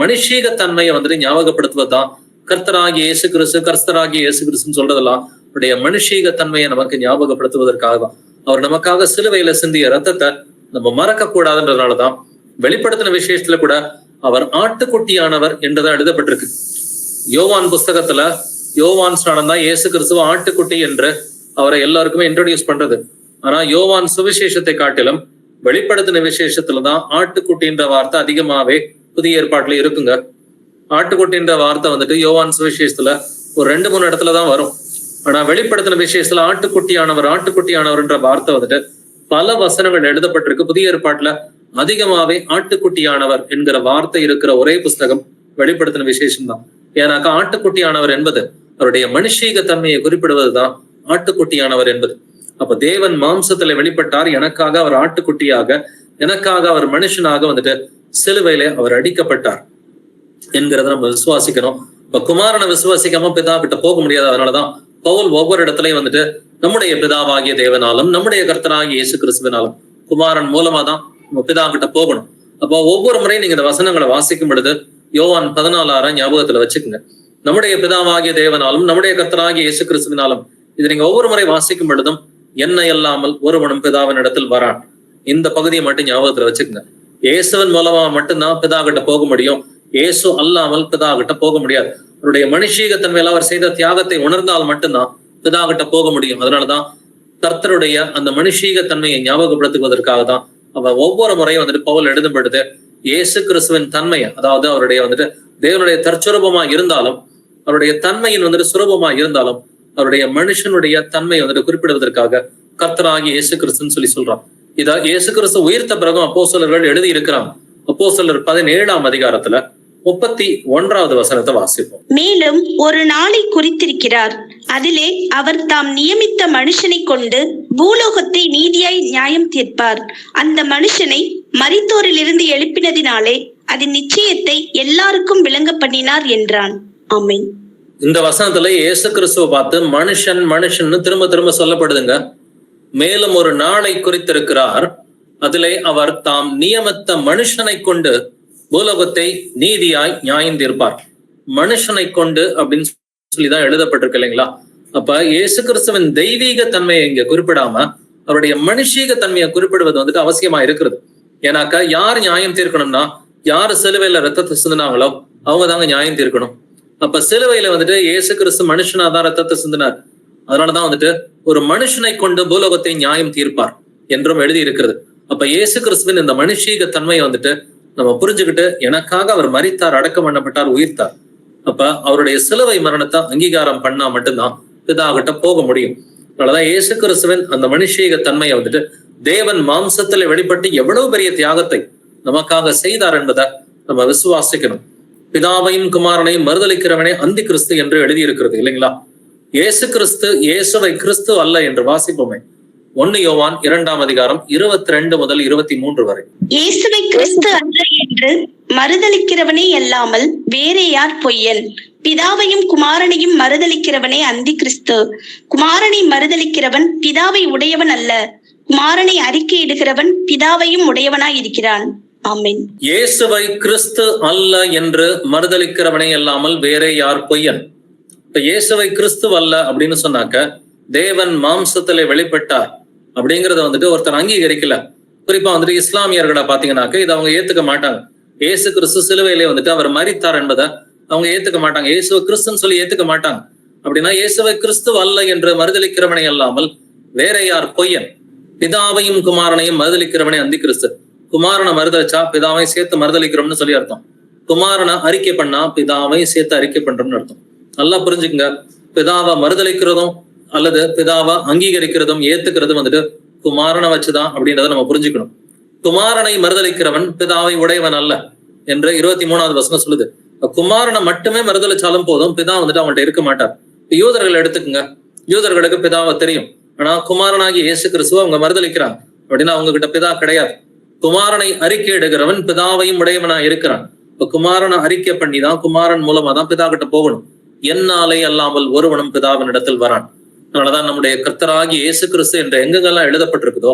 மனுஷீக தன்மையை வந்துட்டு ஞாபகப்படுத்துவதுதான் கர்த்தராகிய இயேசு கிறிஸ்து, கர்த்தராகிய இயேசு கிறிஸ்துன்னு சொல்றதெல்லாம் அவருடைய மனுஷீக தன்மையை நமக்கு ஞாபகப்படுத்துவதற்காக தான். அவர் நமக்காக சிலுவையில சிந்திய ரத்தத்தை நம்ம மறக்க கூடாதுன்றதுனாலதான் வெளிப்படுத்தின விசேஷத்துல கூட அவர் ஆட்டுக்குட்டியானவர் என்றுதான் எழுதப்பட்டிருக்கு. யோவான் புஸ்தகத்துல யோவான் ஸ்நானம் தான் இயேசு கிறிஸ்துவ ஆட்டுக்குட்டி என்று அவரை எல்லாருக்குமே இன்ட்ரோடியூஸ் பண்றது. ஆனா யோவான் சுவிசேஷத்தை காட்டிலும் வெளிப்படுத்தின விசேஷத்துலதான் ஆட்டுக்குட்டின்ற வார்த்தை அதிகமாவே புதிய ஏற்பாட்டுல இருக்குங்க. ஆட்டுக்குட்டின்ற வார்த்தை வந்துட்டு யோவான் சுவிசேஷத்துல ஒரு 2-3 இடத்துலதான் வரும். ஆனா வெளிப்படுத்தின விசேஷத்துல ஆட்டுக்குட்டியானவர்ன்ற வார்த்தை வந்துட்டு பல வசனங்கள் எழுதப்பட்டிருக்கு. புதிய ஏற்பாட்டுல அதிகமாவே ஆட்டுக்குட்டியானவர் என்கிற வார்த்தை இருக்கிற ஒரே புஸ்தகம் வெளிப்படுத்தின விசேஷம் தான். ஏன்னாக்கா ஆட்டுக்குட்டியானவர் என்பது அவருடைய மனுஷீக தன்மையை குறிப்பிடுவதுதான் ஆட்டுக்குட்டியானவர் என்பது. அப்ப தேவன் மாம்சத்துல வெளிப்பட்டார், எனக்காக அவர் ஆட்டுக்குட்டியாக, எனக்காக அவர் மனுஷனாக வந்துட்டு சிலுவையில அவர் அடிக்கப்பட்டார் என்கிறத நம்ம விசுவாசிக்கணும். இப்ப குமாரனை விசுவாசிக்காம பிதா கிட்ட போக முடியாது. அதனாலதான் பவுல் ஒவ்வொரு இடத்துலயும் வந்துட்டு நம்முடைய பிதாவாகிய தேவனாலும் நம்முடைய கர்த்தராகிய இயேசு கிறிஸ்துவினாலும் குமாரன் மூலமா தான் நம்ம பிதா கிட்ட போகணும். அப்போ ஒவ்வொரு முறையும் நீங்க இந்த வசனங்களை வாசிக்கும் பொழுது யோவான் 14:6 ஞாபகத்துல வச்சுக்கோங்க. நம்முடைய பிதாவாகிய தேவனாலும் நம்முடைய கர்த்தராகிய இயேசு கிறிஸ்துவினாலும் இது நீங்க ஒவ்வொரு முறை வாசிக்கும் பொழுதும் என்ன இல்லாமல் ஒருவனும் பிதாவின் இடத்தில் வரான். இந்த பகுதியை மட்டும் ஞாபகத்துல வச்சுக்கோங்க. இயேசுவின் மூலமா மட்டும்தான் பிதா கிட்ட போக முடியும். இயேசு அல்லாமல் பிதா கிட்ட போக முடியாது. அவருடைய மனுஷீக தன்மையில அவர் செய்த தியாகத்தை உணர்ந்தால் மட்டும்தான் பிதா கிட்ட போக முடியும். அதனாலதான் கர்த்தருடைய அந்த மனுஷீக தன்மையை ஞாபகப்படுத்துவதற்காக தான் அவர் ஒவ்வொரு முறையும் வந்துட்டு பவுல் எழுதும் பொழுது இயேசு கிறிஸ்துவின் தன்மையை, அதாவது அவருடைய வந்துட்டு தேவனுடைய தற்சுரூபமா இருந்தாலும் அவருடைய தன்மையின் வந்துட்டு சுரூபமா இருந்தாலும் அவருடைய மனுஷனுடைய தன்மையை வந்துட்டு குறிப்பிடுவதற்காக கர்த்தராகிய இயேசு கிறிஸ்துன்னு சொல்லி சொல்றான். இத இயேசு கிறிஸ்து உயிர்த்த பிறகும் அப்போஸ்தலர்கள் எழுதி இருக்கிறாங்க. அப்போஸ்தலர் 17ஆம் அதிகாரத்துல 31வது வசனத்தை வாசிப்போம். மேலும் ஒரு நாளை குறித்திருக்கிறார், அதிலே அவர் தாம் நியமித்த மனுஷனை கொண்டு பூலோகத்தை நீதியாய் நியாயம் தீர்ப்பார். அந்த மனுஷனை மரித்தோரிலிருந்து எழுப்பினதினாலே அதன் நிச்சயத்தை எல்லாருக்கும் விளங்க பண்ணினார் என்றான். ஆமென். இந்த வசனத்துல இயேசு கிறிஸ்துவ பார்த்து மனுஷன் மனுஷன்னு திரும்ப திரும்ப சொல்லப்படுதுங்க. மேலும் ஒரு நாளை குறித்திருக்கிறார், அதிலே அவர் தாம் நியமித்த மனுஷனை கொண்டு பூலோகத்தை நீதியாய் நியாயந்தீர்ப்பார். மனுஷனை கொண்டு அப்படின்னு சொல்லிதான் எழுதப்பட்டிருக்கு இல்லைங்களா? அப்ப இயேசு கிறிஸ்துவின் தெய்வீக தன்மையை இங்க குறிப்பிடாம அவருடைய மனுஷீக தன்மையை குறிப்பிடுவது வந்துட்டு அவசியமா இருக்கிறது. ஏன்னாக்கா யார் நியாயம் தீர்க்கணும்னா, யாரு சிலுவையில ரத்தத்தை சிந்தினாங்களோ அவங்க தாங்க நியாயம் தீர்க்கணும். அப்ப சிலுவையில வந்துட்டு இயேசு கிறிஸ்து மனுஷனாதான் ரத்தத்தை சிந்தினார். அதனாலதான் வந்துட்டு ஒரு மனுஷனை கொண்டு பூலோகத்தை நியாயம் தீர்ப்பார் என்றும் எழுதி இருக்கிறது. அப்ப இயேசு கிறிஸ்துவின் இந்த மனுஷீக தன்மையை வந்துட்டு நம்ம புரிஞ்சுக்கிட்டு, எனக்காக அவர் மரித்தார், அடக்கம் பண்ணப்பட்டார், உயிர்த்தார். அப்ப அவருடைய சிலுவை மரணத்தை அங்கீகாரம் பண்ணா மட்டும்தான் பிதாகிட்ட போக முடியும். அதனாலதான் இயேசு கிறிஸ்துவின் அந்த மனுஷீக தன்மையை வந்துட்டு தேவன் மாம்சத்துல வெளிப்பட்டு எவ்வளவு பெரிய தியாகத்தை நமக்காக செய்தார் என்பதை நம்ம விசுவாசிக்கணும். பிதாவையும் குமாரனையும் மறுதலிக்கிறவனே அந்தி கிறிஸ்து என்று எழுதியிருக்கிறது இல்லைங்களா? இயேசு கிறிஸ்து இயேசுவை கிறிஸ்து அல்ல என்று வாசிப்போமே. 1 யோவான் 2ஆம் அதிகாரம் 22 முதல் 23 வரை. இயேசுவை கிறிஸ்து அல்ல என்று மறுதலிக்கிறவனே அல்லாமல் வேறே யார் பொய்யன்? பிதாவையும் குமாரனையும் மறுதலிக்கிறவனே அந்தி கிறிஸ்து. குமாரனை மறுதலிக்கிறவன் பிதாவை உடையவன் அல்ல, குமாரனை அறிக்கையிடுகிறவன் பிதாவையும் உடையவனாய் இருக்கிறான். ஆமென். இயேசுவை கிறிஸ்து அல்ல என்று மறுதலிக்கிறவனே அல்லாமல் வேறே யார் பொய்யன்? இப்ப இயேசுவை கிறிஸ்து அல்ல அப்படின்னு சொன்னாக்க தேவன் மாம்சத்திலே வெளிப்பட்டார் அப்படிங்கறத வந்துட்டு ஒருத்தர் அங்கீகரிக்கல. குறிப்பா வந்துட்டு இஸ்லாமியர்களை பாத்தீங்கன்னாக்க இதை அவங்க ஏத்துக்க மாட்டாங்க. இயேசு கிறிஸ்து சிலுவையிலே வந்துட்டு அவர் மரித்தார் என்பதை அவங்க ஏத்துக்க மாட்டாங்க. இயேசுவை கிறிஸ்துன்னு சொல்லி ஏத்துக்க மாட்டாங்க. அப்படின்னா இயேசுவை கிறிஸ்து அல்ல என்று மறுதலிக்கிறவனை அல்லாமல் வேற யார் பொய்யன்? பிதாவையும் குமாரனையும் மறுதலிக்கிறவனே அந்தி கிறிஸ்து. குமாரனை மறுதலிச்சா பிதாவையும் சேர்த்து மறுதலிக்கிறோம்னு சொல்லி அர்த்தம். குமாரனை அறிக்கை பண்ணா பிதாவையும் சேர்த்து அறிக்கை பண்றோம்னு அர்த்தம். நல்லா புரிஞ்சுக்குங்க. பிதாவை மறுதலிக்கிறதும் அல்லது பிதாவை அங்கீகரிக்கிறதும் ஏத்துக்கிறதும் வந்துட்டு குமாரனை வச்சுதான் அப்படின்றத நம்ம புரிஞ்சுக்கணும். குமாரனை மறுதலிக்கிறவன் பிதாவை உடையவன் அல்ல என்று 23ஆவது வசனம் சொல்லுது. குமாரனை மட்டுமே மறுதலிச்சாலும் போதும், பிதா வந்துட்டு அவங்கள்ட்ட இருக்க மாட்டார். யூதர்கள் எடுத்துக்குங்க. யூதர்களுக்கு பிதாவை தெரியும், ஆனா குமாரனாகி இயேசு கிறிஸ்துவ அவங்க மறுதலிக்கிறாங்க. அப்படின்னா அவங்க கிட்ட பிதா கிடையாது. குமாரனை அறிக்கை எடுக்கிறவன் பிதாவையும் உடையவனா இருக்கிறான். இப்ப குமாரனை அறிக்கை பண்ணிதான், குமாரன் மூலமா தான் பிதா கிட்ட போகணும். என்னாலே அல்லாமல் ஒருவனும் பிதாவின் இடத்தில் வரான். அதனாலதான் நம்முடைய கர்த்தராகி இயேசு கிறிஸ்து என்ற எங்கெங்கெல்லாம் எழுதப்பட்டிருக்குதோ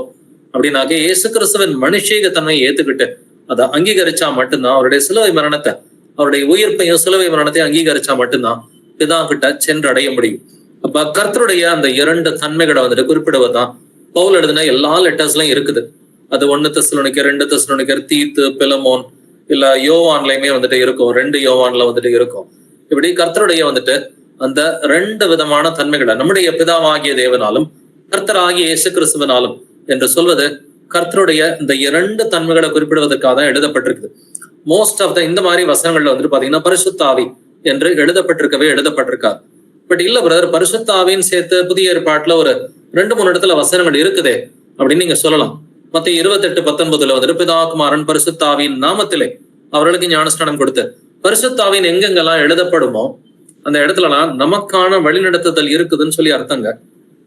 அப்படின்னாக்க இயேசு கிறிஸ்துவின் மனுஷீக தன்மையை ஏத்துக்கிட்டு அதை அங்கீகரிச்சா மட்டும்தான், அவருடைய சிலுவை மரணத்தை, அவருடைய உயிர்ப்பையும் சிலுவை மரணத்தையும் அங்கீகரிச்சா மட்டும்தான் பிதா கிட்ட சென்றடைய முடியும். அப்ப கர்த்தருடைய அந்த 2 தன்மைகளை வந்துட்டு குறிப்பிடுவதுதான் பவுல் எழுதின எல்லா லெட்டர்ஸ்லயும் இருக்குது. அது 1 தெசலோனிக்கர், 2 தெசலோனிக்கர், தீத்து, பிலமோன், இல்ல யோவான்லயுமே வந்துட்டு இருக்கும், 2 யோவான்ல வந்துட்டு இருக்கும். இப்படி கர்த்தருடைய வந்துட்டு அந்த 2 விதமான தன்மைகளை நம்முடைய பிதாவாகிய தேவனாலும் கர்த்தராகிய இயேசு கிறிஸ்துவனாலும் என்று சொல்வது கர்த்தருடைய இந்த 2 தன்மைகளை குறிப்பிடுவதற்காக தான் எழுதப்பட்டிருக்குது. மோஸ்ட் ஆஃப் த இந்த மாதிரி வசனங்கள்ல வந்துட்டு பாத்தீங்கன்னா பரிசுத்த ஆவி என்று எழுதப்பட்டிருக்காது. பட் இல்ல பிரதர், பரிசுத்த ஆவின்னு சேர்த்து புதிய ஏற்பாட்டுல ஒரு 2-3 இடத்துல வசனங்கள் இருக்குதே அப்படின்னு நீங்க சொல்லலாம். மத்தேயு 28:19 வந்துட்டு பிதா குமாரன் பரிசுத்த ஆவியின் நாமத்திலே அவர்களுக்கு ஞானஸ்நானம் கொடுத்து, பரிசுத்த ஆவியின் எங்கெங்கெல்லாம் எழுதப்படுமோ அந்த இடத்துலலாம் நமக்கான வழிநடத்துதல் இருக்குதுன்னு சொல்லி அர்த்தங்க.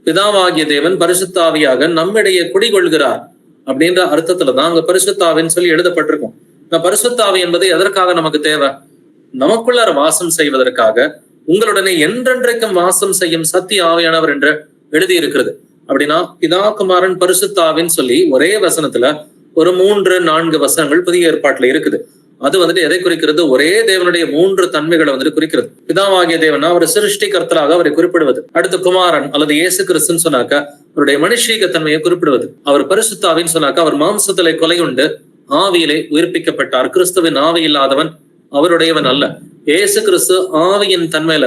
பிதாவாகிய தேவன் பரிசுத்த ஆவியாக நம்மிடையே குடிகொள்கிறார் அப்படின்ற அர்த்தத்துலதான் அங்க பரிசுத்த ஆவின்னு சொல்லி எழுதப்பட்டிருக்கும். பரிசுத்த ஆவி என்பது எதற்காக நமக்கு தேவை? நமக்குள்ளார வாசம் செய்வதற்காக. உங்களுடனே என்றென்றைக்கும் வாசம் செய்யும் சத்திய ஆவியானவர் என்று எழுதி இருக்கிறது. அப்படின்னா பிதா குமாரன் பரிசுத்த ஆவின்னு சொல்லி ஒரே வசனத்துல ஒரு 3-4 வசனங்கள் புதிய ஏற்பாட்டுல இருக்குது. அது வந்துட்டு எதை குறிக்கிறது? ஒரே தேவனுடைய 3 தன்மைகளை வந்துட்டு குறிக்கிறது. பிதாவாகிய தேவனா அவர் சிருஷ்டி கர்த்தராக அவரை குறிப்பிடுவது. அடுத்து குமாரன் அல்லது இயேசு கிறிஸ்துன்னு சொன்னாக்க அவருடைய மனுஷீக தன்மையை குறிப்பிடுவது. அவர் பரிசுத்த ஆவின்னு சொன்னாக்க அவர் மாம்சத்திலே கொலையுண்டு ஆவியிலே உயிர்ப்பிக்கப்பட்டார். கிறிஸ்துவின் ஆவி இல்லாதவன் அவருடையவன் அல்ல. இயேசு கிறிஸ்து ஆவியின் தன்மையில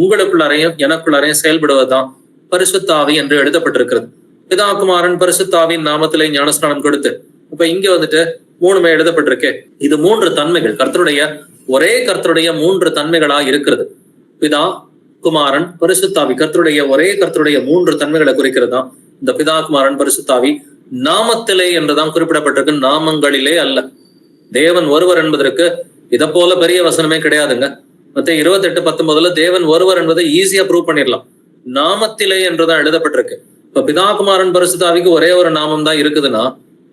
உங்களுக்குள்ளாரையும் எனக்குள்ளாரையும் செயல்படுவதுதான் பரிசுத்த ஆவி என்று எழுதப்பட்டிருக்கிறது. பிதா குமாரன் பரிசுத்த ஆவியின் நாமத்திலே ஞானஸ்நானம் கொடுத்து, இப்ப இங்க வந்துட்டு 3மே எழுதப்பட்டிருக்கு. இது 3 தன்மைகள் ஒரே கர்த்தருடைய 3 தன்மைகளா இருக்கிறது. பிதா குமாரன் பரிசுத்தாவி ஒரே கர்த்தருடைய 3 தன்மைகளை குறிக்கிறது தான் இந்த பிதா குமாரன் பரிசுத்தாவி. நாமத்திலே என்றுதான் குறிப்பிடப்பட்டிருக்கு, நாமங்களிலே அல்ல. தேவன் ஒருவர் என்பதற்கு இதை போல பெரிய வசனமே கிடையாதுங்க. மத்தேயு 28:19 தேவன் ஒருவர் என்பதை ஈஸியா ப்ரூவ் பண்ணிடலாம். நாமத்திலே என்றுதான் எழுதப்பட்டிருக்கு. இப்ப பிதா குமாரன் பரிசுத்தாவிக்கு ஒரே ஒரு நாமம் தான் இருக்குதுன்னா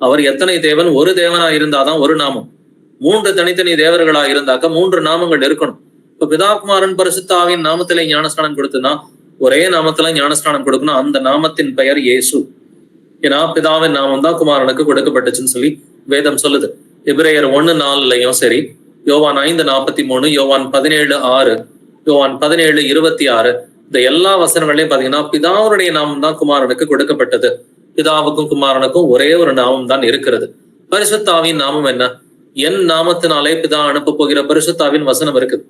அவர் எத்தனை தேவன்? ஒரு தேவனா இருந்தாதான் ஒரு நாமம். 3 தனித்தனி தேவர்களா இருந்தாக்க 3 நாமங்கள் இருக்கணும். இப்ப பிதாகுமாரன் பரிசுத்தாவின் நாமத்திலே ஞானஸ்நானம் கொடுத்துனா ஒரே நாமத்துல ஞானஸ்நானம் கொடுக்கணும். அந்த நாமத்தின் பெயர் இயேசு. ஏன்னா பிதாவின் நாமம் தான் குமாரனுக்கு கொடுக்கப்பட்டுச்சுன்னு சொல்லி வேதம் சொல்லுது. எபிரேயர் 1:4 சரி, யோவான் 5:43, யோவான் 17:6, யோவான் 17:26 இந்த எல்லா வசனங்களையும் பாத்தீங்கன்னா பிதாவுடைய நாமம் தான் குமாரனுக்கு கொடுக்கப்பட்டது. பிதாவுக்கும் குமாரனுக்கும் ஒரே ஒரு நாமம் தான் இருக்கிறது. பரிசுத்தாவின் நாமம் என்ன? என் நாமத்தினாலே பிதா அனுப்ப போகிற பரிசுத்தாவின் வசனம் இருக்குது.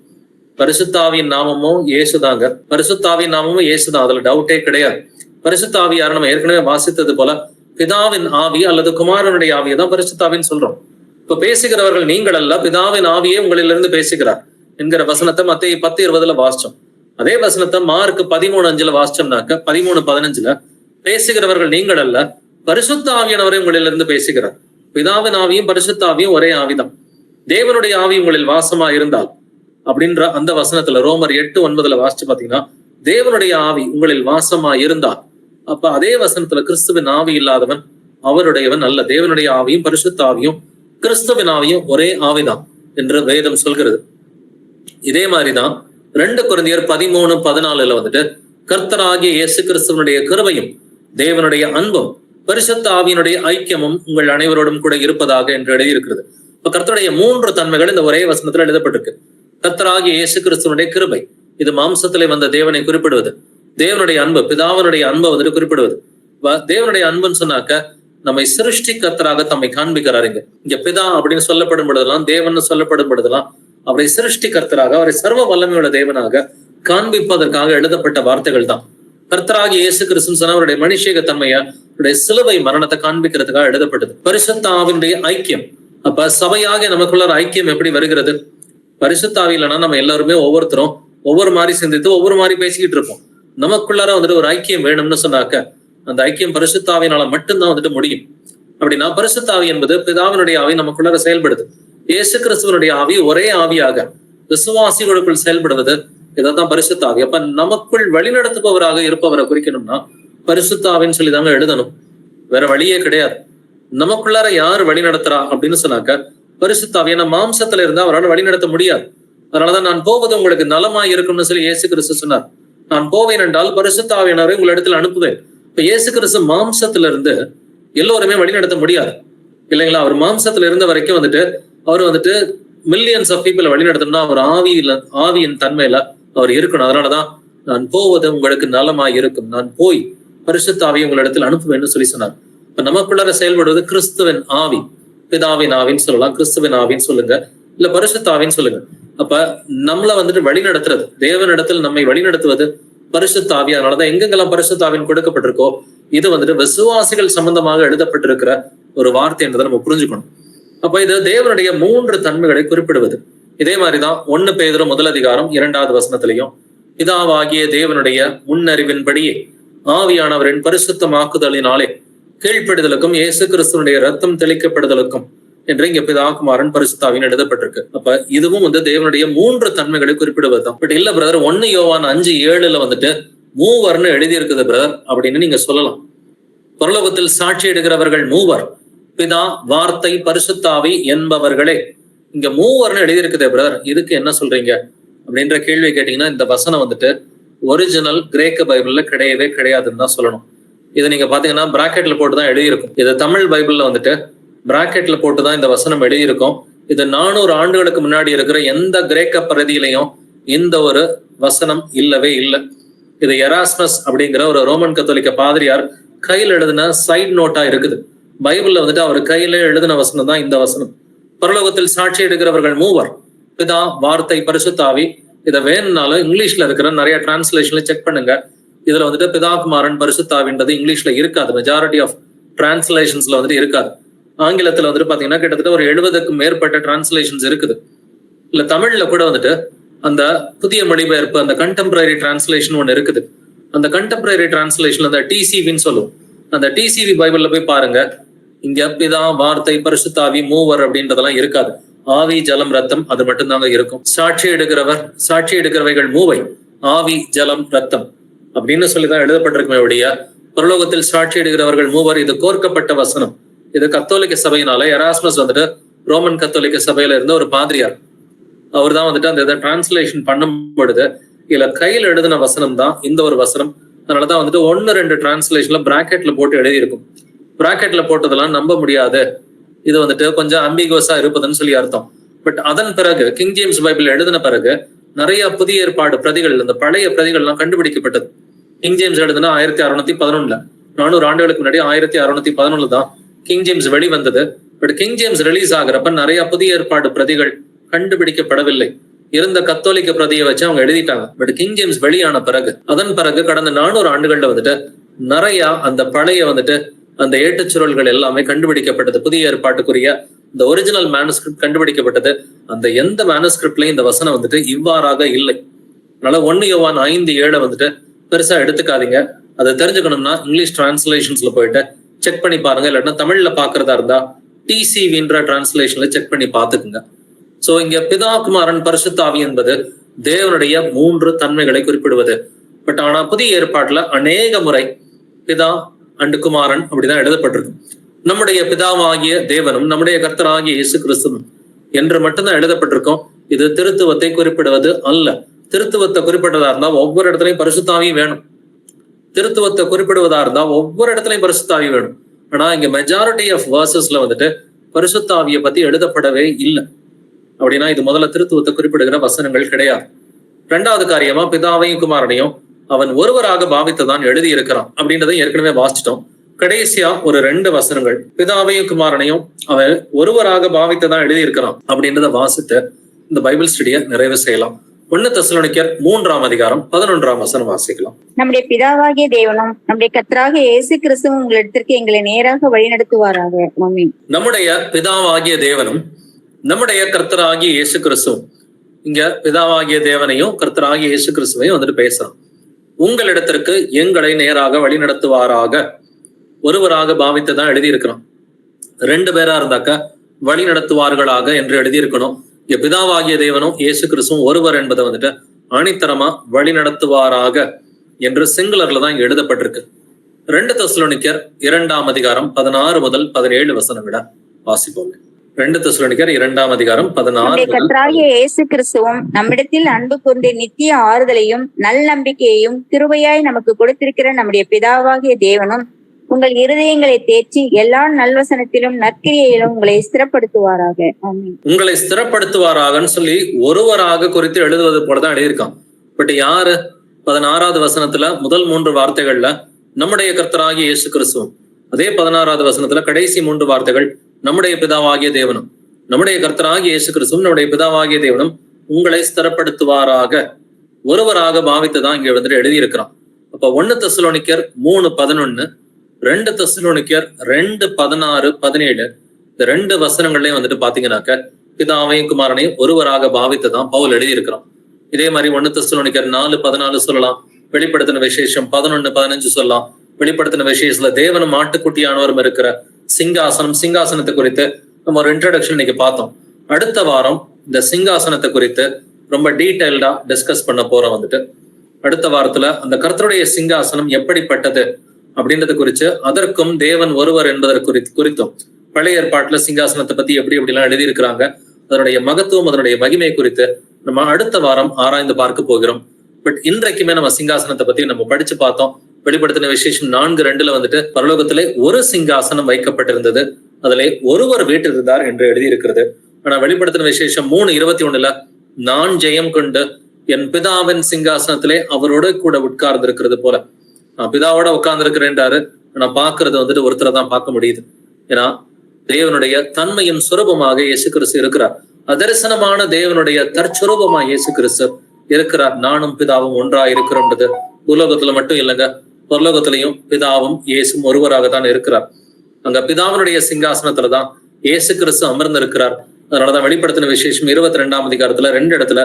பரிசுத்தாவின் நாமமும் இயேசுதாங்க. பரிசுத்தாவின் நாமமும் இயேசுதான், அதுல டவுட்டே கிடையாது. பரிசுத்தாவி யாரும் நம்ம ஏற்கனவே வாசித்தது போல பிதாவின் ஆவி அல்லது குமாரனுடைய ஆவியை தான் பரிசுத்தாவின்னு சொல்றோம். இப்ப பேசுகிறவர்கள் நீங்கள் அல்ல, பிதாவின் ஆவியே உங்களிலிருந்து பேசுகிறார் என்கிற வசனத்தை மத்தேயு 10:20 வாசிச்சோம். அதே வசனத்தை மார்க் 13:5 வாசிச்சோம்னாக்க 13:15 பேசுகிறவர்கள் நீங்கள் அல்ல, பரிசுத்த ஆவியானவரை உங்களிலிருந்து பேசுகிறார். பிதாவின் ஆவியும் பரிசுத்த ஆவியும் ஒரே ஆவிதான். தேவனுடைய ஆவி உங்களில் வாசமா இருந்தால் அப்படின்ற அந்த வசனத்துல ரோமர் 8:9 வாசிச்சு பாத்தீங்கன்னா தேவனுடைய ஆவி உங்களில் வாசமா இருந்தால், அப்ப அதே வசனத்துல கிறிஸ்துவின் ஆவி இல்லாதவன் அவருடையவன் அல்ல. தேவனுடைய ஆவியும் பரிசுத்த ஆவியும் கிறிஸ்துவின் ஆவியும் ஒரே ஆவிதான் என்று வேதம் சொல்கிறது. இதே மாதிரிதான் 2 கொரிந்தியர் 13:14 கர்த்தராகிய இயேசு கிறிஸ்துவனுடைய கிருபையும் தேவனுடைய அன்பும் பரிசுத்த ஆவியினுடைய ஐக்கியமும் உங்கள் அனைவரோடும் கூட இருப்பதாக என்று எழுதியிருக்கிறது. இப்ப கர்த்தருடைய 3 தன்மைகள் இந்த ஒரே வசனத்துல எழுதப்பட்டிருக்கு. கர்த்தராகிய இயேசு கிறிஸ்துவனுடைய கிருபை, இது மாம்சத்திலே வந்த தேவனை குறிப்பிடுவது. தேவனுடைய அன்பு, பிதாவினுடைய அன்பை குறிப்பிடுவது. தேவனுடைய அன்புன்னு சொன்னாக்க நம்மை சிருஷ்டி கர்த்தராக தம்மை காண்பிக்கிறாருங்க. இங்க பிதா அப்படின்னு சொல்லப்படும் பொழுதெல்லாம், தேவன் சொல்லப்படும் பொழுதெல்லாம் அவரை சிருஷ்டி கர்த்தராக, அவரை சர்வ வல்லமையுள்ள தேவனாக காண்பிப்பதற்காக எழுதப்பட்ட வார்த்தைகள் தான். கர்த்தராகிய இயேசு கிறிஸ்து சொன்ன அவருடைய மனுஷிக தன்மைய, அவருடைய சிலுவை மரணத்தை காண்பிக்கிறதுக்காக எழுதப்பட்டது. பரிசுத்த ஆவியினுடைய ஐக்கியம். அப்ப சபையாக நமக்குள்ள ஐக்கியம் எப்படி வருகிறது? பரிசுத்த ஆவி இல்லைன்னா நம்ம எல்லாருமே ஒவ்வொருத்தரும் ஒவ்வொரு மாதிரி சிந்தித்து ஒவ்வொரு மாதிரி பேசிக்கிட்டு இருப்போம். நமக்குள்ளார ஒரு ஐக்கியம் வேணும்னு சொன்னாக்க அந்த ஐக்கியம் பரிசுத்த ஆவியினால மட்டும்தான் முடியும். அப்படின்னா பரிசுத்த ஆவி என்பது பிதாவினுடைய ஆவி நமக்குள்ளார செயல்படுது. இயேசு கிறிஸ்துவனுடைய ஆவி ஒரே ஆவியாக விசுவாசிகளுக்குள் செயல்படுவது, இதான் பரிசுத்த ஆவி. அப்ப நமக்குள் வழிநடத்துபவராக இருப்பவரை குறிக்கணும்னா பரிசுத்த ஆவின்னு சொல்லி தாங்க எழுதணும். வேற வழியே கிடையாது. நமக்குள்ளார யாரு வழி நடத்துறா அப்படின்னு சொன்னாக்க பரிசுத்த ஆவி. ஏன்னா மாம்சத்துல இருந்தா அவரால் வழி நடத்த முடியாது. அதனாலதான் நான் போவது உங்களுக்கு நலமாய் இருக்கும்னு சொல்லி இயேசு கிறிஸ்து சொன்னார். நான் போவேன் என்றால் பரிசுத்த ஆவியானவரை உங்களிடத்துல அனுப்புவேன். இப்ப இயேசு கிறிஸ்து மாம்சத்துல இருந்து எல்லோருமே வழி நடத்த முடியாது இல்லைங்களா? அவர் மாம்சத்துல இருந்த வரைக்கும் அவர் மில்லியன்ஸ் ஆஃப் பீப்புளை வழி நடத்தணும்னா அவர் ஆவியின் தன்மையில அவர் இருக்கணும். அதனாலதான் நான் போவது உங்களுக்கு நலமாய் இருக்கும், நான் போய் பரிசுத்த ஆவியை உங்களிடத்தில் அனுப்புவேன்னு சொல்லி சொன்னார். இப்ப நமக்குள்ளார செயல்படுவது கிறிஸ்துவின் ஆவி. பிதாவின் ஆவின்னு சொல்லலாம், கிறிஸ்துவின் ஆவின்னு சொல்லுங்க, இல்ல பரிசுத்த ஆவின்னு சொல்லுங்க. அப்ப நம்மள வழி நடத்துறது, தேவனிடத்தில் நம்மை வழி நடத்துவது பரிசுத்த ஆவி. அதனாலதான் எங்கெங்கெல்லாம் பரிசுத்த ஆவின்னு கொடுக்கப்பட்டிருக்கோ இது விசுவாசிகள் சம்பந்தமாக எழுதப்பட்டிருக்கிற ஒரு வார்த்தை என்றதை நம்ம புரிஞ்சுக்கணும். அப்ப இது தேவனுடைய 3 தன்மைகளை குறிப்பிடுவது. இதே மாதிரிதான் 1 பேதுரு 1:2 பிதாவாகிய தேவனுடைய முன்னறிவின்படியே ஆவியானவரின் பரிசுத்தமாக்குதலினாலே கீழ்ப்படுதலுக்கும் இயேசு கிறிஸ்துவனுடைய ரத்தம் தெளிக்கப்படுதலுக்கும் என்று இங்க பிதாகுமாரன் பரிசுத்தாவின் எழுதப்பட்டிருக்கு. அப்ப இதுவும் தேவனுடைய 3 தன்மைகளை குறிப்பிடுவதுதான். பட் இல்ல பிரதர் 1 யோவான் 5:7 மூவர்னு எழுதி இருக்குது பிரதர் அப்படின்னு நீங்க சொல்லலாம். பரலோகத்தில் சாட்சி எடுக்கிறவர்கள் மூவர், பிதா, வார்த்தை, பரிசுத்தாவி என்பவர்களே. இங்க மூவர்னு எழுதியிருக்குதே பிரதர், இதுக்கு என்ன சொல்றீங்க அப்படின்ற கேள்வி கேட்டீங்கன்னா இந்த வசனம் ஒரிஜினல் கிரேக்க பைபிள்ல கிடையவே கிடையாதுன்னு தான் சொல்லணும். இதை நீங்க பாத்தீங்கன்னா பிராக்கெட்ல போட்டுதான் எழுதியிருக்கும். இது தமிழ் பைபிள்ல பிராக்கெட்ல போட்டுதான் இந்த வசனம் எழுதியிருக்கும். இது 400 ஆண்டுகளுக்கு முன்னாடி இருக்கிற எந்த கிரேக்க பிரதியிலையும் இந்த ஒரு வசனம் இல்லவே இல்லை. இது எராஸ்மஸ் அப்படிங்கிற ஒரு ரோமன் கத்தோலிக்க பாதிரியார் கையில் எழுதின சைட் நோட்டா இருக்குது. பைபிள்ல அவர் கையில எழுதின வசனம் தான் இந்த வசனம். பரலோகத்தில் சாட்சி எடுக்கிறவர்கள் மூவர், பிதா, வார்த்தை, பரிசுத்தாவி. இதை வேணும்னாலும் இங்கிலீஷ்ல இருக்கிற நிறைய டிரான்ஸ்லேஷன்ல செக் பண்ணுங்க. இதுல பிதாகுமாரன் பரிசுத்தாவின்றது இங்கிலீஷ்ல இருக்காது. மெஜாரிட்டி ஆஃப் டிரான்ஸ்லேஷன்ஸ்ல இருக்காது. ஆங்கிலத்துல பாத்தீங்கன்னா கிட்டத்தட்ட ஒரு 70க்கும் மேற்பட்ட டிரான்ஸ்லேஷன்ஸ் இருக்குது. இல்ல தமிழ்ல கூட அந்த புதிய மொழிபெயர்ப்பு, அந்த கண்டெம்பரரி டிரான்ஸ்லேஷன் ஒண்ணு இருக்குது. அந்த கண்டெம்பரரி டிரான்ஸ்லேஷன் அந்த டிசிவின்னு சொல்லுவோம். அந்த டிசிவி பைபிள்ல போய் பாருங்க, இங்க பிதா, வார்த்தை, பரிசுத்தாவி, மூவர் அப்படின்றதெல்லாம் இருக்காது. ஆவி, ஜலம், ரத்தம் அது மட்டும்தாங்க இருக்கும். சாட்சி எடுக்கிறவைகள் மூவை, ஆவி, ஜலம், ரத்தம் அப்படின்னு சொல்லிதான் எழுதப்பட்டிருக்குமே ஒழிய பரலோகத்தில் சாட்சி எடுக்கிறவர்கள் மூவர் இது கோர்க்கப்பட்ட வசனம். இது கத்தோலிக்க சபையினால எராஸ்மஸ் ரோமன் கத்தோலிக்க சபையில இருந்த ஒரு பாதிரியார். அவர் தான் வந்துட்டு அந்த இதை டிரான்ஸ்லேஷன் பண்ணும் பொழுது இல்ல கையில் எழுதின வசனம் தான் இந்த ஒரு வசனம். அதனாலதான் வந்துட்டு 1-2 டிரான்ஸ்லேஷன்ல பிராக்கெட்ல போட்டு எழுதியிருக்கும். பிராக்கெட்ல போட்டதெல்லாம் நம்ப முடியாது, இது வந்துட்டு கொஞ்சம் அம்பிகுவஸா இருப்பதுன்னு சொல்லி அர்த்தம். பட் அதன் பிறகு கிங் ஜேம்ஸ் பைபிள் எழுதின பிறகு நிறைய புதிய ஏற்பாடு பிரதிகள், அந்த பழைய பிரதிகள் எல்லாம் கண்டுபிடிக்கப்பட்டது. கிங் ஜேம்ஸ் எழுதுனா 1611, 400 ஆண்டுகளுக்கு முன்னாடி 1611 தான் கிங் ஜேம்ஸ் வெளிவந்தது. பட் கிங் ஜேம்ஸ் ரிலீஸ் ஆகிறப்ப நிறைய புதிய ஏற்பாடு பிரதிகள் கண்டுபிடிக்கப்படவில்லை. இருந்த கத்தோலிக்க பிரதியை வச்சு அவங்க எழுதிட்டாங்க. பட் கிங் ஜேம்ஸ் வெளியான பிறகு அதன் பிறகு கடந்த 400 ஆண்டுகள்ல வந்துட்டு நிறைய அந்த பழைய வந்துட்டு அந்த ஏட்டுச்சுருள்கள் எல்லாமே கண்டுபிடிக்கப்பட்டது. புதிய ஏற்பாட்டுக்குரிய இந்த ஒரிஜினல் மேனுஸ்கிரிப்ட் கண்டுபிடிக்கப்பட்டது. அந்த எந்த மேனுஸ்கிரிப்ட்லயும் இந்த வசனம் வந்துட்டு இவ்வாறாக இல்லை. அதனால 1 யோவான் 5:7 வந்துட்டு பெருசா எடுத்துக்காதீங்க. அதை தெரிஞ்சுக்கணும்னா இங்கிலீஷ் டிரான்ஸ்லேஷன்ஸ்ல போயிட்டு செக் பண்ணி பாருங்க. இல்லாட்டினா தமிழ்ல பாக்குறதா இருந்தா TCVன்ற டிரான்ஸ்லேஷன்ல செக் பண்ணி பாத்துக்குங்க. சோ இங்க பிதா குமாரன் பரிசுத்த ஆவி என்பது தேவனுடைய 3 தன்மைகளை குறிப்பிடுவது. பட் ஆனா புதிய ஏற்பாட்டுல அநேக முறை பிதா அண்டு குமாரன் அப்படிதான் எழுதப்பட்டிருக்கு. நம்முடைய பிதாவாகிய தேவனும் நம்முடைய கர்த்தராகிய இயேசு கிறிஸ்துவும் என்று மட்டும்தான் எழுதப்பட்டிருக்கும். இது திருத்துவத்தை குறிப்பிடுவது அல்ல. திருத்துவத்தை குறிப்பிட்டதா இருந்தா ஒவ்வொரு இடத்துலயும் பரிசுத்தாவியும் வேணும். திருத்துவத்தை குறிப்பிடுவதா இருந்தா ஒவ்வொரு இடத்துலயும் பரிசுத்தாவி வேணும். ஆனா இங்க மெஜாரிட்டி ஆஃப் வேர்சஸ்ல வந்துட்டு பரிசுத்தாவியை பத்தி எழுதப்படவே இல்லை. அப்படின்னா இது முதல்ல திருத்துவத்தை குறிப்பிடுகிற வசனங்கள் கிடையாது. 2வது காரியமா பிதாவையும் குமாரனையும் அவன் ஒருவராக பாவித்ததான் எழுதி இருக்கிறான் அப்படின்றத ஏற்கனவே வாசிச்சிட்டோம். கடைசியா ஒரு 2 வசனங்கள் பிதாவையும் குமாரனையும் அவன் ஒருவராக பாவித்ததான் எழுதி இருக்கிறான் அப்படின்றத வாசித்து இந்த பைபிள் ஸ்டடியை நிறைவு செய்யலாம். 1 தெசலோனிக்கர் 3:11 வசனம் வாசிக்கலாம். நம்முடைய பிதாவாகிய தேவனும் நம்முடைய கர்த்தராகிய இயேசு கிறிஸ்துவும் உங்களிடத்திற்கு எங்களை நேராக வழிநடத்துவாராக. ஆமென். நம்முடைய பிதாவாகிய தேவனும் நம்முடைய கர்த்தராகிய இயேசு கிறிஸ்துவும், இங்க பிதாவாகிய தேவனையும் கர்த்தராகிய இயேசு கிறிஸ்துவையும் வந்துட்டு பேசுறான். உங்களிடத்திற்கு எங்களை நேராக வழி நடத்துவாராக, ஒருவராக பாவித்துதான் எழுதியிருக்கிறான். 2 பேரா இருந்தாக்க வழி நடத்துவார்களாக என்று எழுதியிருக்கணும். இங்க பிதாவாகிய தேவனும் இயேசு கிறிஸ்துவும் ஒருவர் என்பதை வந்துட்டு ஆணித்தரமா வழி நடத்துவாராக என்று சிங்குலர்ல தான் இங்க எழுதப்பட்டிருக்கு. 2 தெசலோனிக்கர் 2:16 முதல் 17 வசனங்களை வாசிப்போங்க. 2 தெசலோனிக்கர் 2:16. கர்த்தராகிய இயேசு கிறிஸ்துவும் நம்மிடத்தில் அன்பு கூர்ந்து நித்திய ஆறுதலையும் நல்நம்பிக்கையையும் கிருபையாய் நமக்கு கொடுத்திருக்கிற நம்முடைய பிதாவாகிய தேவனும் உங்கள் இருதயங்களை தேற்றி எல்லா நல்வசனத்திலும் நற்கிரியையிலும் உங்களை ஸ்திரப்படுத்துவாராக. ஆமென். உங்களை ஸ்திரப்படுத்துவாராகன்னு சொல்லி ஒருவராக குறித்து எழுதுவது போலதான் எழுதியிருக்கான். பட் யாரு? 16வது வசனத்துல முதல் 3 வார்த்தைகள்ல நம்முடைய கர்த்தராகிய இயேசு கிறிஸ்துவும், அதே 16வது வசனத்துல கடைசி 3 வார்த்தைகள் நம்முடைய பிதாவாகிய தேவனும். நம்முடைய கர்த்தராகிய இயேசு கிறிஸ்துவும் நம்முடைய பிதாவாகிய தேவனும் உங்களை ஸ்திரப்படுத்துவாராக ஒருவராக பாவித்துதான் இங்க வந்துட்டு எழுதியிருக்கிறான். அப்ப 1 தெசலோனிக்கர் 3:11, 2 தெசலோனிக்கர் 2:16, 17 இந்த 2 வசனங்கள்லயும் வந்துட்டு பாத்தீங்கன்னாக்க பிதாவையும் குமாரனையும் ஒருவராக பாவித்துதான் பவுல் எழுதியிருக்கிறான். இதே மாதிரி 1 தெசலோனிக்கர் 4:14 சொல்லலாம். வெளிப்படுத்தின விசேஷம் 11:15 சொல்லலாம். வெளிப்படுத்தின விசேஷத்துல தேவனும் ஆட்டுக்குட்டியானவரும் இருக்கிற சிங்காசனத்தை குறித்து நம்ம ஒரு இன்ட்ரோடக்ஷன் இன்னைக்கு பார்த்தோம். அடுத்த வாரம் இந்த சிங்காசனத்தை குறித்து ரொம்ப டீடைல்டா டிஸ்கஸ் பண்ண போறோம். வந்துட்டு அடுத்த வாரத்துல அந்த கர்த்தருடைய சிங்காசனம் எப்படிப்பட்டது அப்படின்றத குறித்து, அதற்கும் தேவன் ஒருவர் என்பதற்கு குறித்தும், பழைய ஏற்பாட்டுல சிங்காசனத்தை பத்தி எப்படிலாம் எழுதியிருக்கிறாங்க, அதனுடைய மகத்துவம் அதனுடைய மகிமை குறித்து நம்ம அடுத்த வாரம் ஆராய்ந்து பார்க்க போகிறோம். பட் இன்றைக்குமே நம்ம சிங்காசனத்தை பத்தி நம்ம படிச்சு பார்த்தோம். வெளிப்படுத்தின விசேஷம் 4:2 வந்துட்டு பரலோகத்திலே ஒரு சிங்காசனம் வைக்கப்பட்டிருந்தது, அதிலே ஒருவர் வீற்றிருந்தார் என்று எழுதியிருக்கிறது. ஆனா வெளிப்படுத்தின விசேஷம் 3:21 நான் ஜெயம் கொண்டு என் பிதாவின் சிங்காசனத்திலே அவரோட கூட உட்கார்ந்து இருக்கிறது போல, நான் பிதாவோட உட்கார்ந்து இருக்கிறேன்றாரு. நான் பாக்குறது வந்துட்டு ஒருத்தரை தான் பார்க்க முடியுது. ஏன்னா தேவனுடைய தன்மையின் சுரூபமாக இயேசு கிறிஸ்து இருக்கிறார். அதரிசனமான தேவனுடைய தற்சுரூபமா இயேசு கிறிஸ்து இருக்கிறார். நானும் பிதாவும் ஒன்றா இருக்கிறோம்ன்றது உலோகத்துல மட்டும் இல்லைங்க, பரலோகத்திலையும் பிதாவும் இயேசும் ஒருவராக தான் இருக்கிறார். அங்க பிதாவினுடைய சிங்காசனத்துலதான் இயேசு கிறிஸ்து அமர்ந்து இருக்கிறார். அதனாலதான் வெளிப்படுத்தின விசேஷம் 22ஆம் அதிகாரத்துல 2 இடத்துல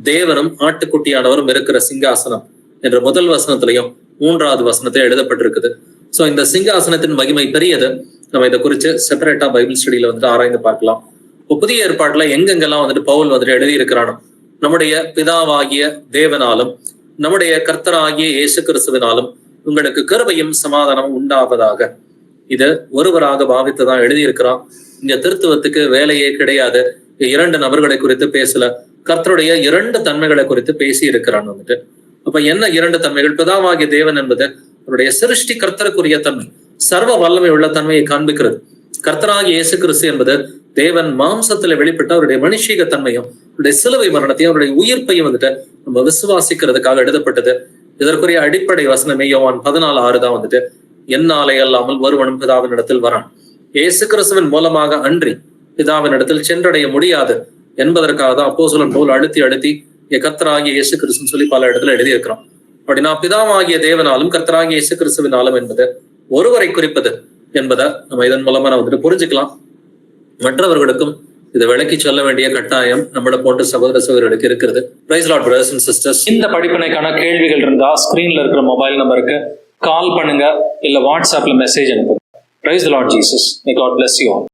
தேவனும் ஆட்டுக்குட்டியானவரும் இருக்கிற சிங்காசனம் என்ற முதல் வசனத்திலையும் 3வது வசனத்தை எழுதப்பட்டிருக்குது. சோ இந்த சிங்காசனத்தின் மகிமை பெரியது. நம்ம இதை குறித்து செப்பரேட்டா பைபிள் ஸ்டடியில வந்துட்டு ஆராய்ந்து பார்க்கலாம். புதிய ஏற்பாட்டுல எங்கெங்கெல்லாம் வந்துட்டு பவுல் வந்துட்டு எழுதி இருக்கிறானோ, நம்முடைய பிதாவாகிய தேவனாலும் நம்முடைய கர்த்தராகிய இயேசு கிறிஸ்துவினாலும் உங்களுக்கு கிருபையும் சமாதானம் உண்டாவதாக, இது ஒருவராக பாவித்துதான் எழுதியிருக்கிறான். இங்க திருத்துவத்துக்கு வேலையே கிடையாது. 2 நபர்களை குறித்து பேசல. கர்த்தருடைய 2 தன்மைகளை குறித்து பேசி இருக்கிறான் வந்துட்டு. அப்ப என்ன 2 தன்மைகள்? பிதாவாகிய தேவன் என்பது அவருடைய சிருஷ்டி கர்த்தருக்குரிய தன்மை, சர்வ வல்லமை உள்ள தன்மையை காண்பிக்கிறது. கர்த்தராகிய இயேசு கிறிஸ்து என்பது தேவன் மாம்சத்துல வெளிப்பட்ட அவருடைய மனுஷீக தன்மையும் அவருடைய சிலுவை மரணத்தையும் அவருடைய உயிர்ப்பையும் வந்துட்டு நம்ம விசுவாசிக்கிறதுக்காக எழுதப்பட்டது. இதற்குரிய அடிப்படை வசனமே யோவான் 14:6 தான் வந்துட்டு, என்னாலே அல்லாமல் ஒருவனும் பிதாவின் இடத்தில் வரான், இயேசு கிறிஸ்துவின் மூலமாக அன்றி பிதாவின் இடத்தில் சென்றடைய முடியாது என்பதற்காக தான் அப்போஸ்தலன் பவுல் அழுத்தி கர்த்தராகிய இயேசு கிறிஸ்துன்னு சொல்லி பல இடத்துல எழுதியிருக்கிறோம். அப்படின்னா பிதாவாகிய தேவனாலும் கர்த்தராகிய இயேசு கிறிஸ்துவினாலும் என்பது ஒருவரை குறிப்பது என்பதை நம்ம இதன் மூலமா நான் வந்துட்டு புரிஞ்சுக்கலாம். மற்றவர்களுக்கும் இதை விளக்கி சொல்ல வேண்டிய கட்டாயம் நம்மளை போன்ற சகோதர சகோதரர்களுக்கு இருக்கிறது. Praise Lord brothers and sisters. இந்த படிப்பினைக்கான கேள்விகள் இருந்தா ஸ்கிரீன்ல இருக்கிற மொபைல் நம்பருக்கு கால் பண்ணுங்க, இல்ல வாட்ஸ்அப்ல மெசேஜ் அனுப்புங்க. Praise the Lord Jesus. May God bless you all.